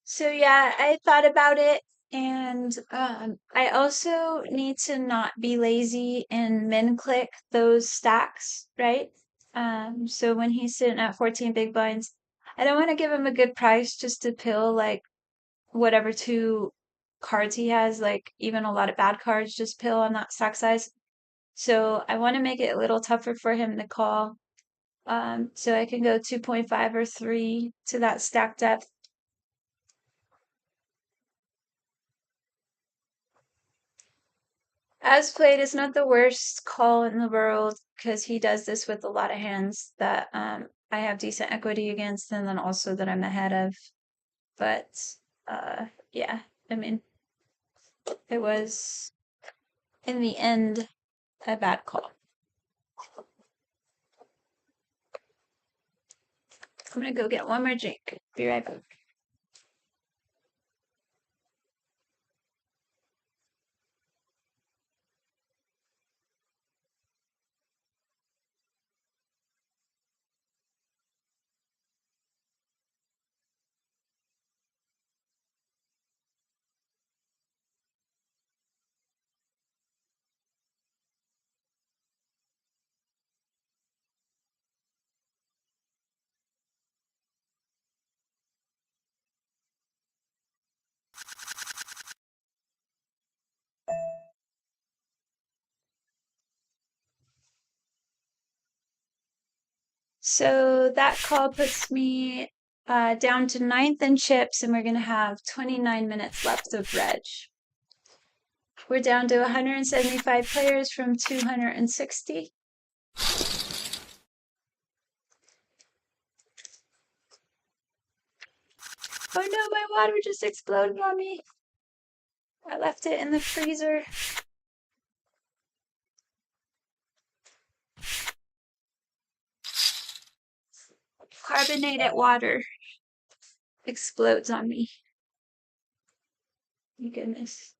So yeah, I thought about it, and I also need to not be lazy and min click those stacks, right? So when he's sitting at 14 big blinds, I don't want to give him a good price just to pill like whatever 2 cards he has, like even a lot of bad cards just pill on that stack size. So I want to make it a little tougher for him to call. So I can go 2.5 or 3 to that stack depth. As played is not the worst call in the world because he does this with a lot of hands that I have decent equity against and then also that I'm ahead of. But yeah, I mean, it was in the end a bad call. I'm gonna go get one more drink. Be right back. So that call puts me down to 9th in chips, and we're going to have 29 minutes left of reg. We're down to 175 players from 260. Oh no, my water just exploded on me. I left it in the freezer. Carbonated water explodes on me. My goodness.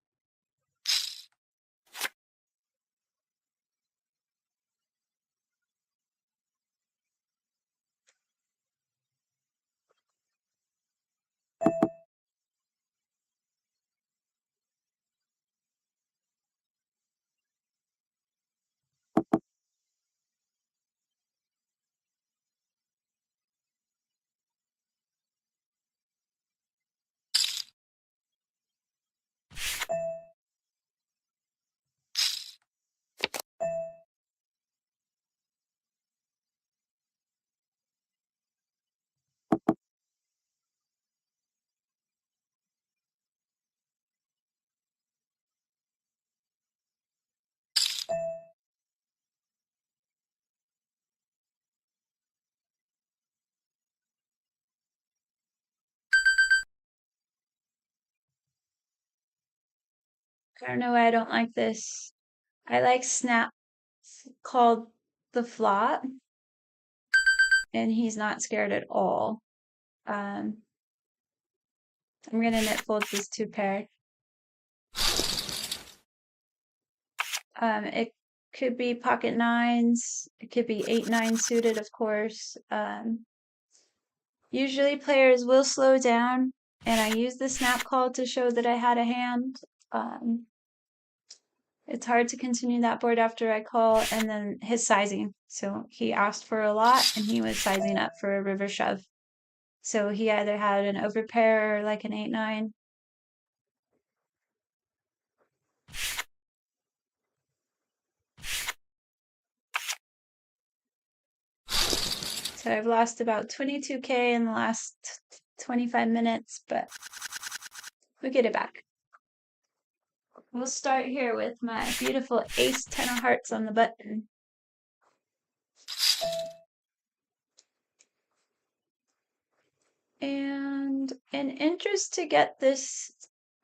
I don't know why I don't like this. I like Snap called the flop, and he's not scared at all. I'm gonna knit folds this 2 pair. It could be pocket nines. It could be 8-9 suited, of course. Usually players will slow down, and I use the snap call to show that I had a hand. It's hard to continue that board after I call, and then his sizing. So he asked for a lot, and he was sizing up for a river shove. So he either had an overpair or like an 8-9. So I've lost about 22K in the last 25 minutes, but we get it back. We'll start here with my beautiful ace 10 of hearts on the button. And in interest to get this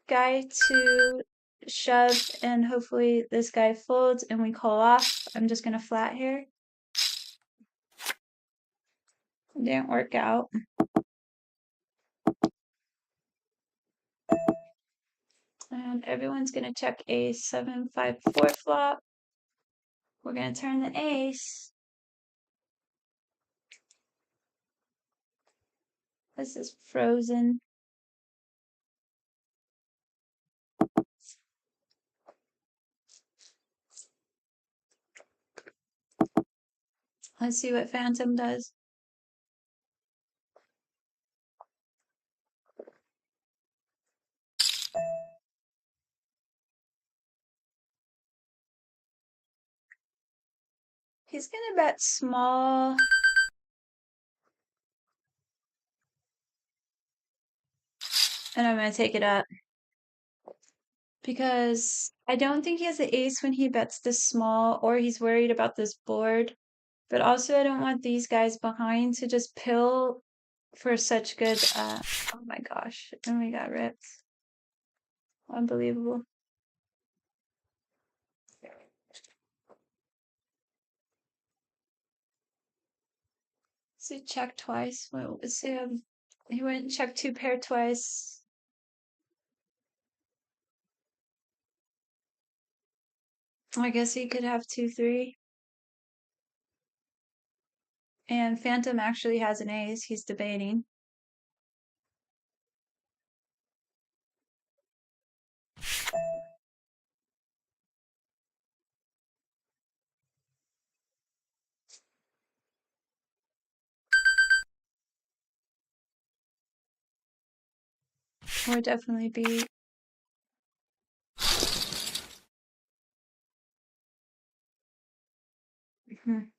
guy to shove, and hopefully this guy folds and we call off, I'm just going to flat here. It didn't work out. And everyone's going to check a 7-5-4 flop. We're going to turn the ace. This is frozen. Let's see what Phantom does. He's going to bet small. And I'm going to take it up. Because I don't think he has the ace when he bets this small, or he's worried about this board. But also I don't want these guys behind to just pill for such good, oh my gosh, and we got ripped. Unbelievable. So check twice. Let's see, he went and checked 2-pair twice. I guess he could have 2-3. And Phantom actually has an ace. He's debating. would definitely be. Mhm.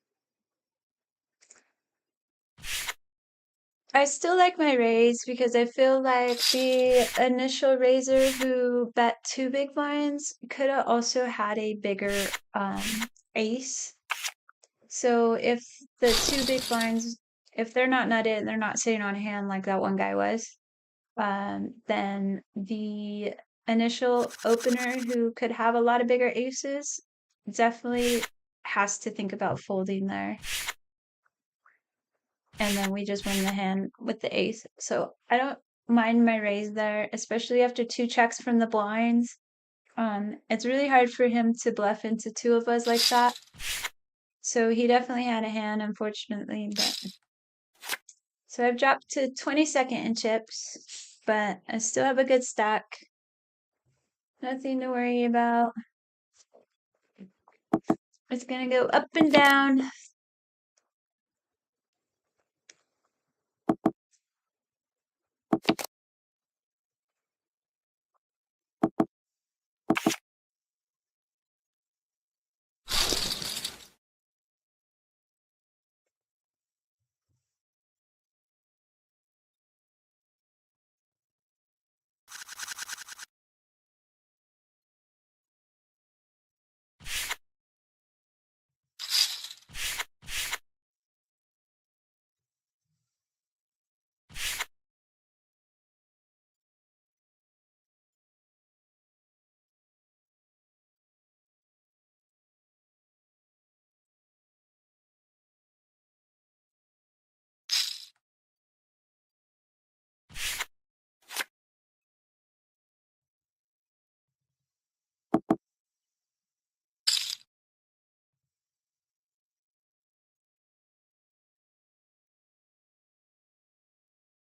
I still like my raise because I feel like the initial raiser who bet two big blinds could have also had a bigger ace. So if the two big blinds, if they're not nutted and they're not sitting on a hand like that one guy was, then the initial opener who could have a lot of bigger aces definitely has to think about folding there. And then we just win the hand with the ace. So I don't mind my raise there, especially after two checks from the blinds. It's really hard for him to bluff into two of us like that. So he definitely had a hand, unfortunately. But so I've dropped to 22nd in chips, but I still have a good stack. Nothing to worry about. It's gonna go up and down.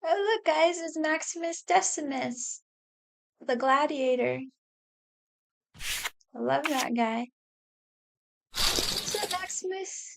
Oh, look, guys, it's Maximus Decimus, the gladiator. I love that guy. What's up, Maximus?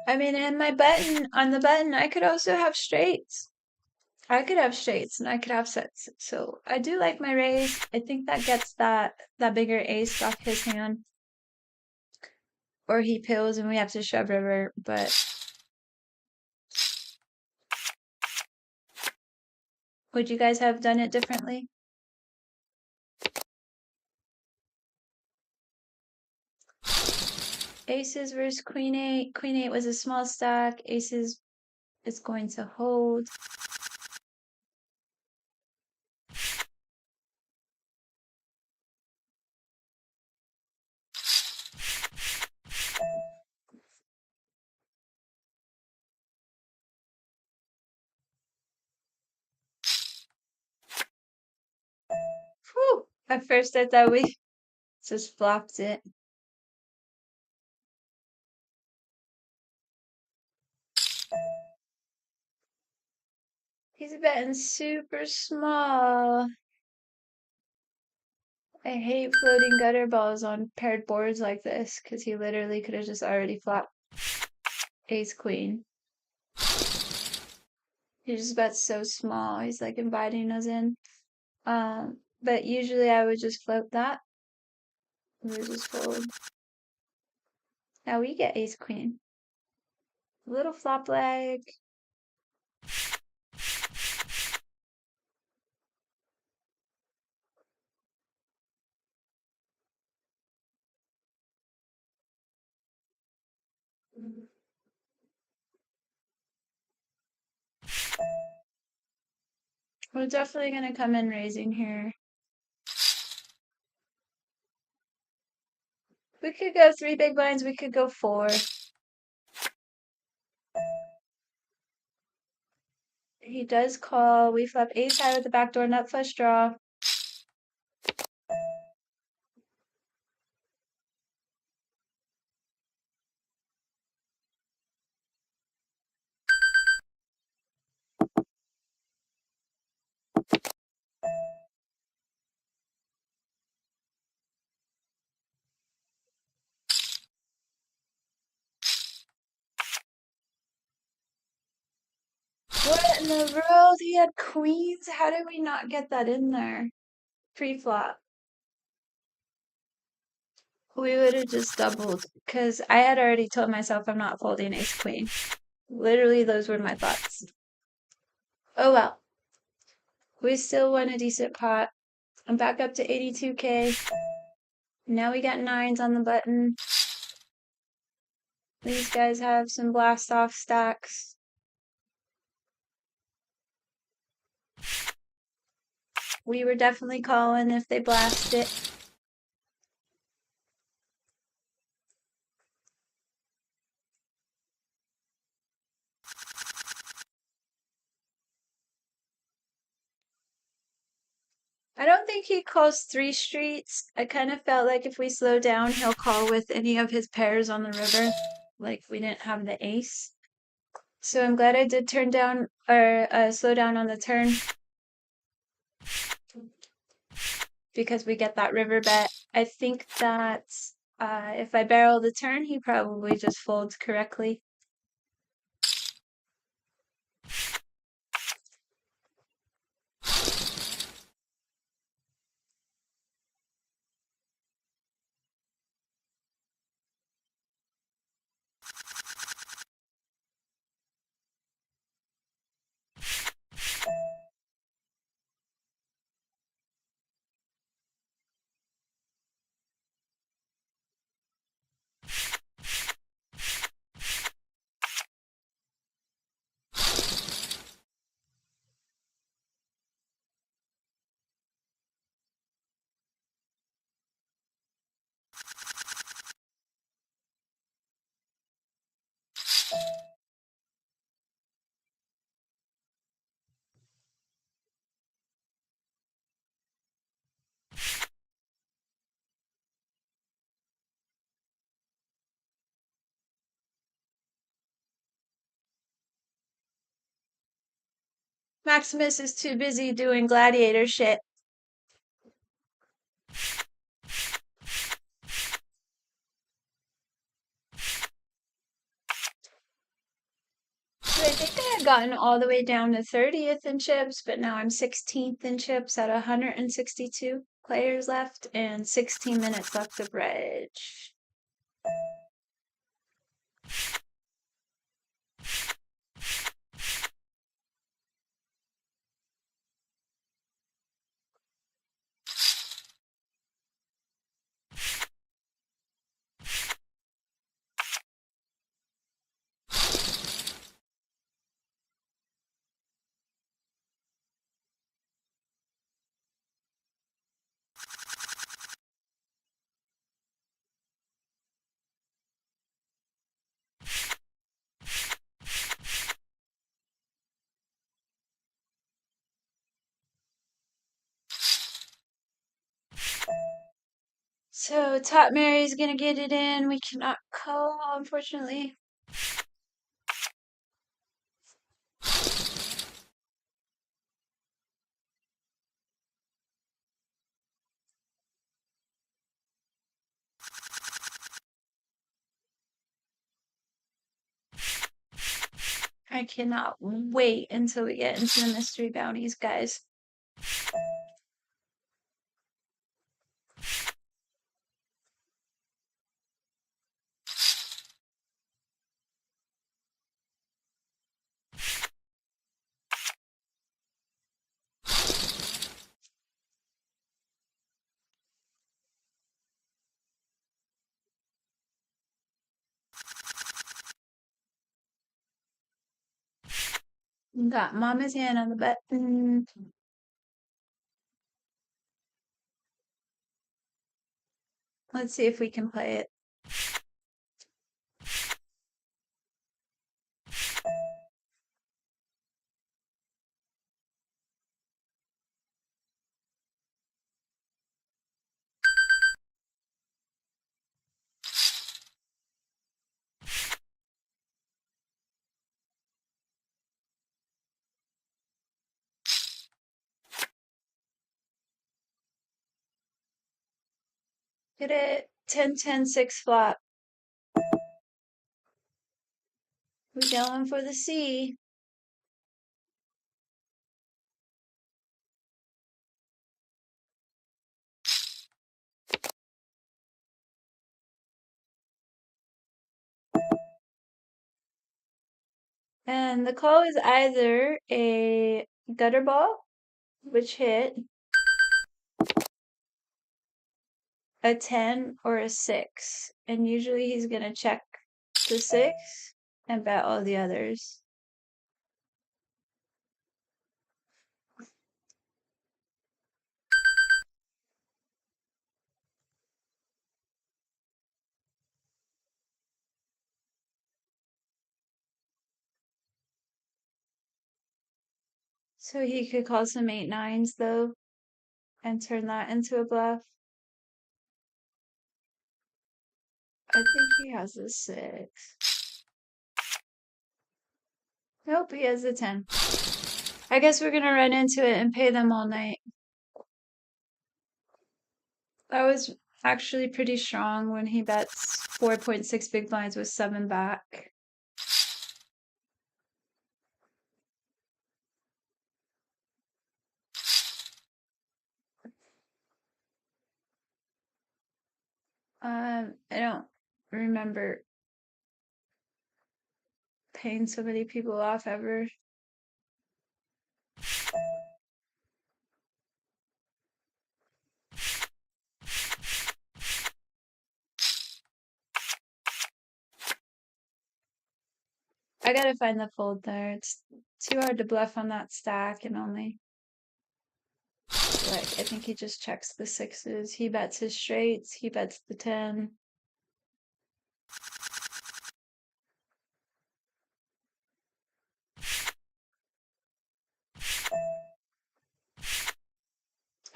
I mean, and my button, on the button, I could also have straights. I could have straights and I could have sets. So I do like my raise. I think that gets that bigger ace off his hand. Or he pills and we have to shove river, but would you guys have done it differently? Aces versus queen eight. Queen eight was a small stack. Aces is going to hold. Whew. At first I thought we just flopped it. He's betting super small. I hate floating gutter balls on paired boards like this because he literally could have just already flopped ace queen. He just bets so small. He's like inviting us in. But usually I would just float that. We would just fold. Now we get ace queen. Little flop leg. We're definitely gonna come in raising here. We could go three big blinds. We could go four. He does call. We flop ace high with the backdoor nut flush draw. What in the world? He had queens? How did we not get that in there? Pre-flop. We would have just doubled because I had already told myself I'm not folding ace queen. Literally, those were my thoughts. Oh well. We still won a decent pot. I'm back up to 82K. Now we got nines on the button. These guys have some blast off stacks. We were definitely calling if they blast it. I don't think he calls three streets. I kind of felt like if we slow down, he'll call with any of his pairs on the river. Like we didn't have the ace. So I'm glad I did turn down or slow down on the turn because we get that river bet. I think that if I barrel the turn, he probably just folds correctly. Maximus is too busy doing gladiator shit. So I think I had gotten all the way down to 30th in chips, but now I'm 16th in chips at 162 players left and 16 minutes left of reg. So Top Mary's gonna get it in. We cannot call, unfortunately. I cannot wait until we get into the mystery bounties, guys. Got Mama's hand on the button. Let's see if we can play it. Get it. 10-10-6 flop. We going for the C. And the call is either a gutter ball, which hit, a 10, or a 6. And usually he's going to check the 6 and bet all the others. So he could call some 8-9s though and turn that into a bluff. I think he has a 6. Nope, he has a 10. I guess we're gonna run into it and pay them all night. That was actually pretty strong when he bets 4.6 big blinds with 7 back. I don't remember paying so many people off ever. I gotta find the fold there. It's too hard to bluff on that stack and only like I think he just checks the 6s. He bets his straights, he bets the 10.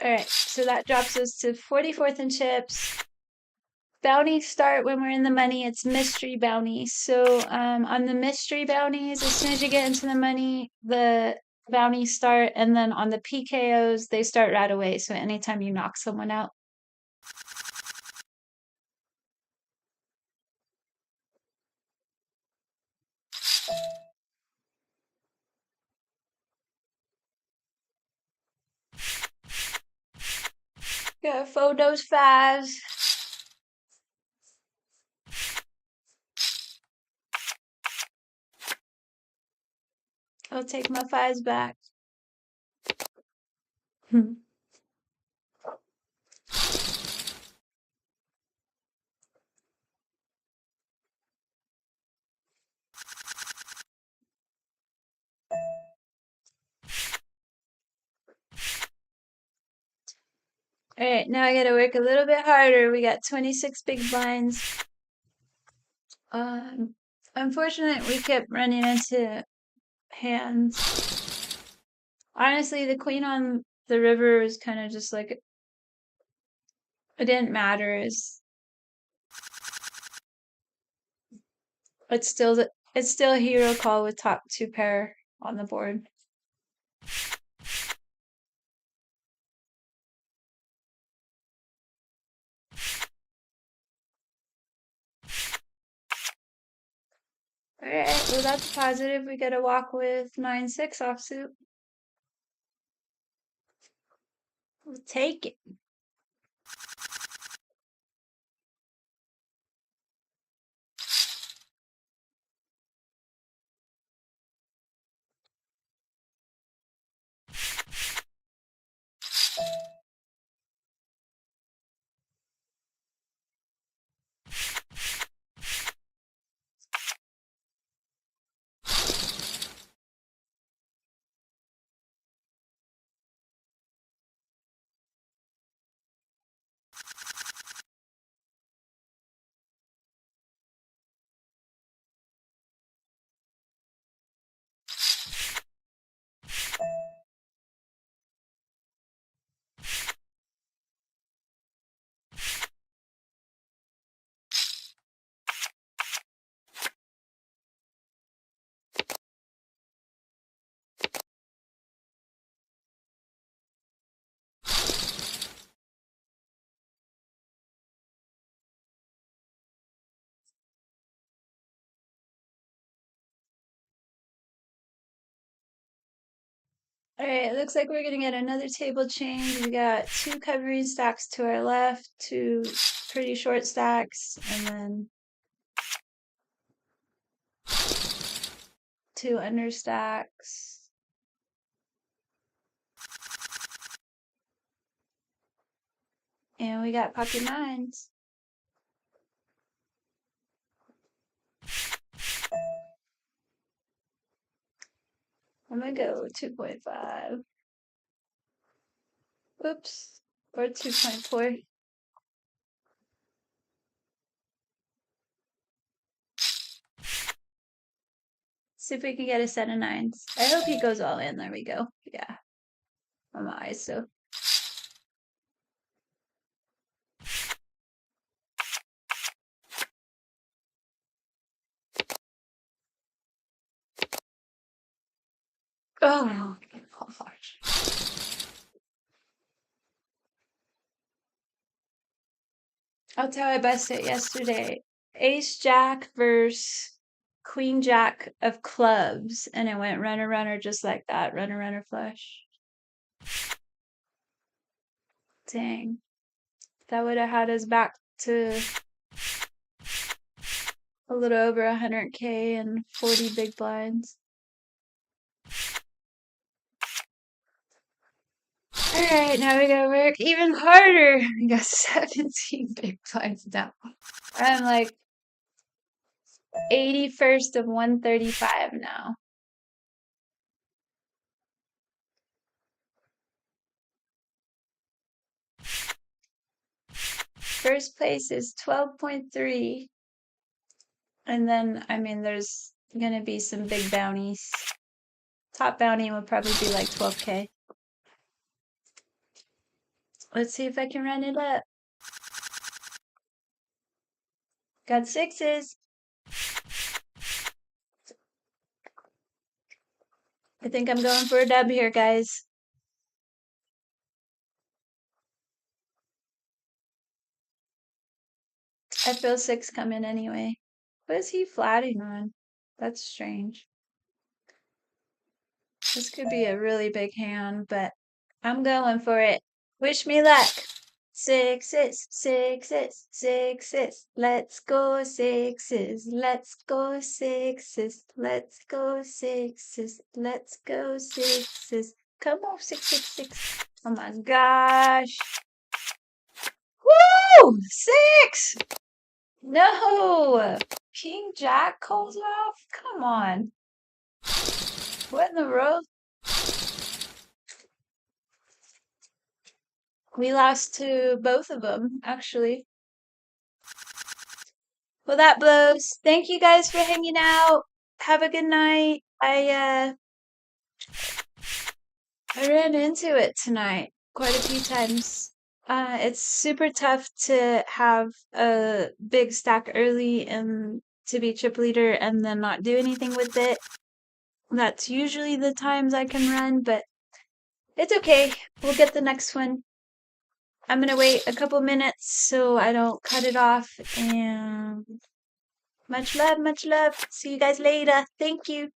Alright, so that drops us to 44th in chips. Bounties start when we're in the money. It's mystery bounties. So on the mystery bounties, as soon as you get into the money, the bounties start, and then on the PKOs, they start right away. So anytime you knock someone out. Gotta fold those 5s. I'll take my 5s back. Alright, now I gotta work a little bit harder. We got 26 big blinds. Unfortunately, we kept running into hands. Honestly, the queen on the river was kind of just like, it didn't matter. It's still a hero call with top 2 pair on the board. Alright, well that's positive. We get a walk with 9-6 offsuit. We'll take it. Alright, it looks like we're gonna get another table change. We got 2 covering stacks to our left, 2 pretty short stacks, and then 2 under stacks. And we got pocket nines. I'm gonna go 2.5. Oops. Or 2.4. See if we can get a set of nines. I hope he goes all in. There we go. Yeah. On my eyes, so. Oh, gosh. That's how I bust it yesterday. Ace Jack versus Queen Jack of clubs, and it went runner runner just like that. Runner runner flush. Dang. That would have had us back to a little over 100K and 40 big blinds. Alright, now we gotta work even harder. We got 17 big blinds down. I'm like 81st of 135 now. First place is 12.3. And then, I mean, there's gonna be some big bounties. Top bounty will probably be like 12K. Let's see if I can run it up. Got sixes. I think I'm going for a dub here, guys. I feel six coming anyway. What is he flatting on? That's strange. This could be a really big hand, but I'm going for it. Wish me luck. Sixes, sixes, sixes. Let's go sixes. Let's go sixes. Let's go sixes. Let's go sixes. Come on, 666. Oh my gosh. Woo! Six! No! King Jack calls off? Come on. What in the world? We lost to both of them, actually. Well, that blows. Thank you guys for hanging out. Have a good night. I ran into it tonight quite a few times. It's super tough to have a big stack early and to be chip leader and then not do anything with it. That's usually the times I can run, but it's okay. We'll get the next one. I'm gonna wait a couple minutes so I don't cut it off, and much love, much love. See you guys later. Thank you.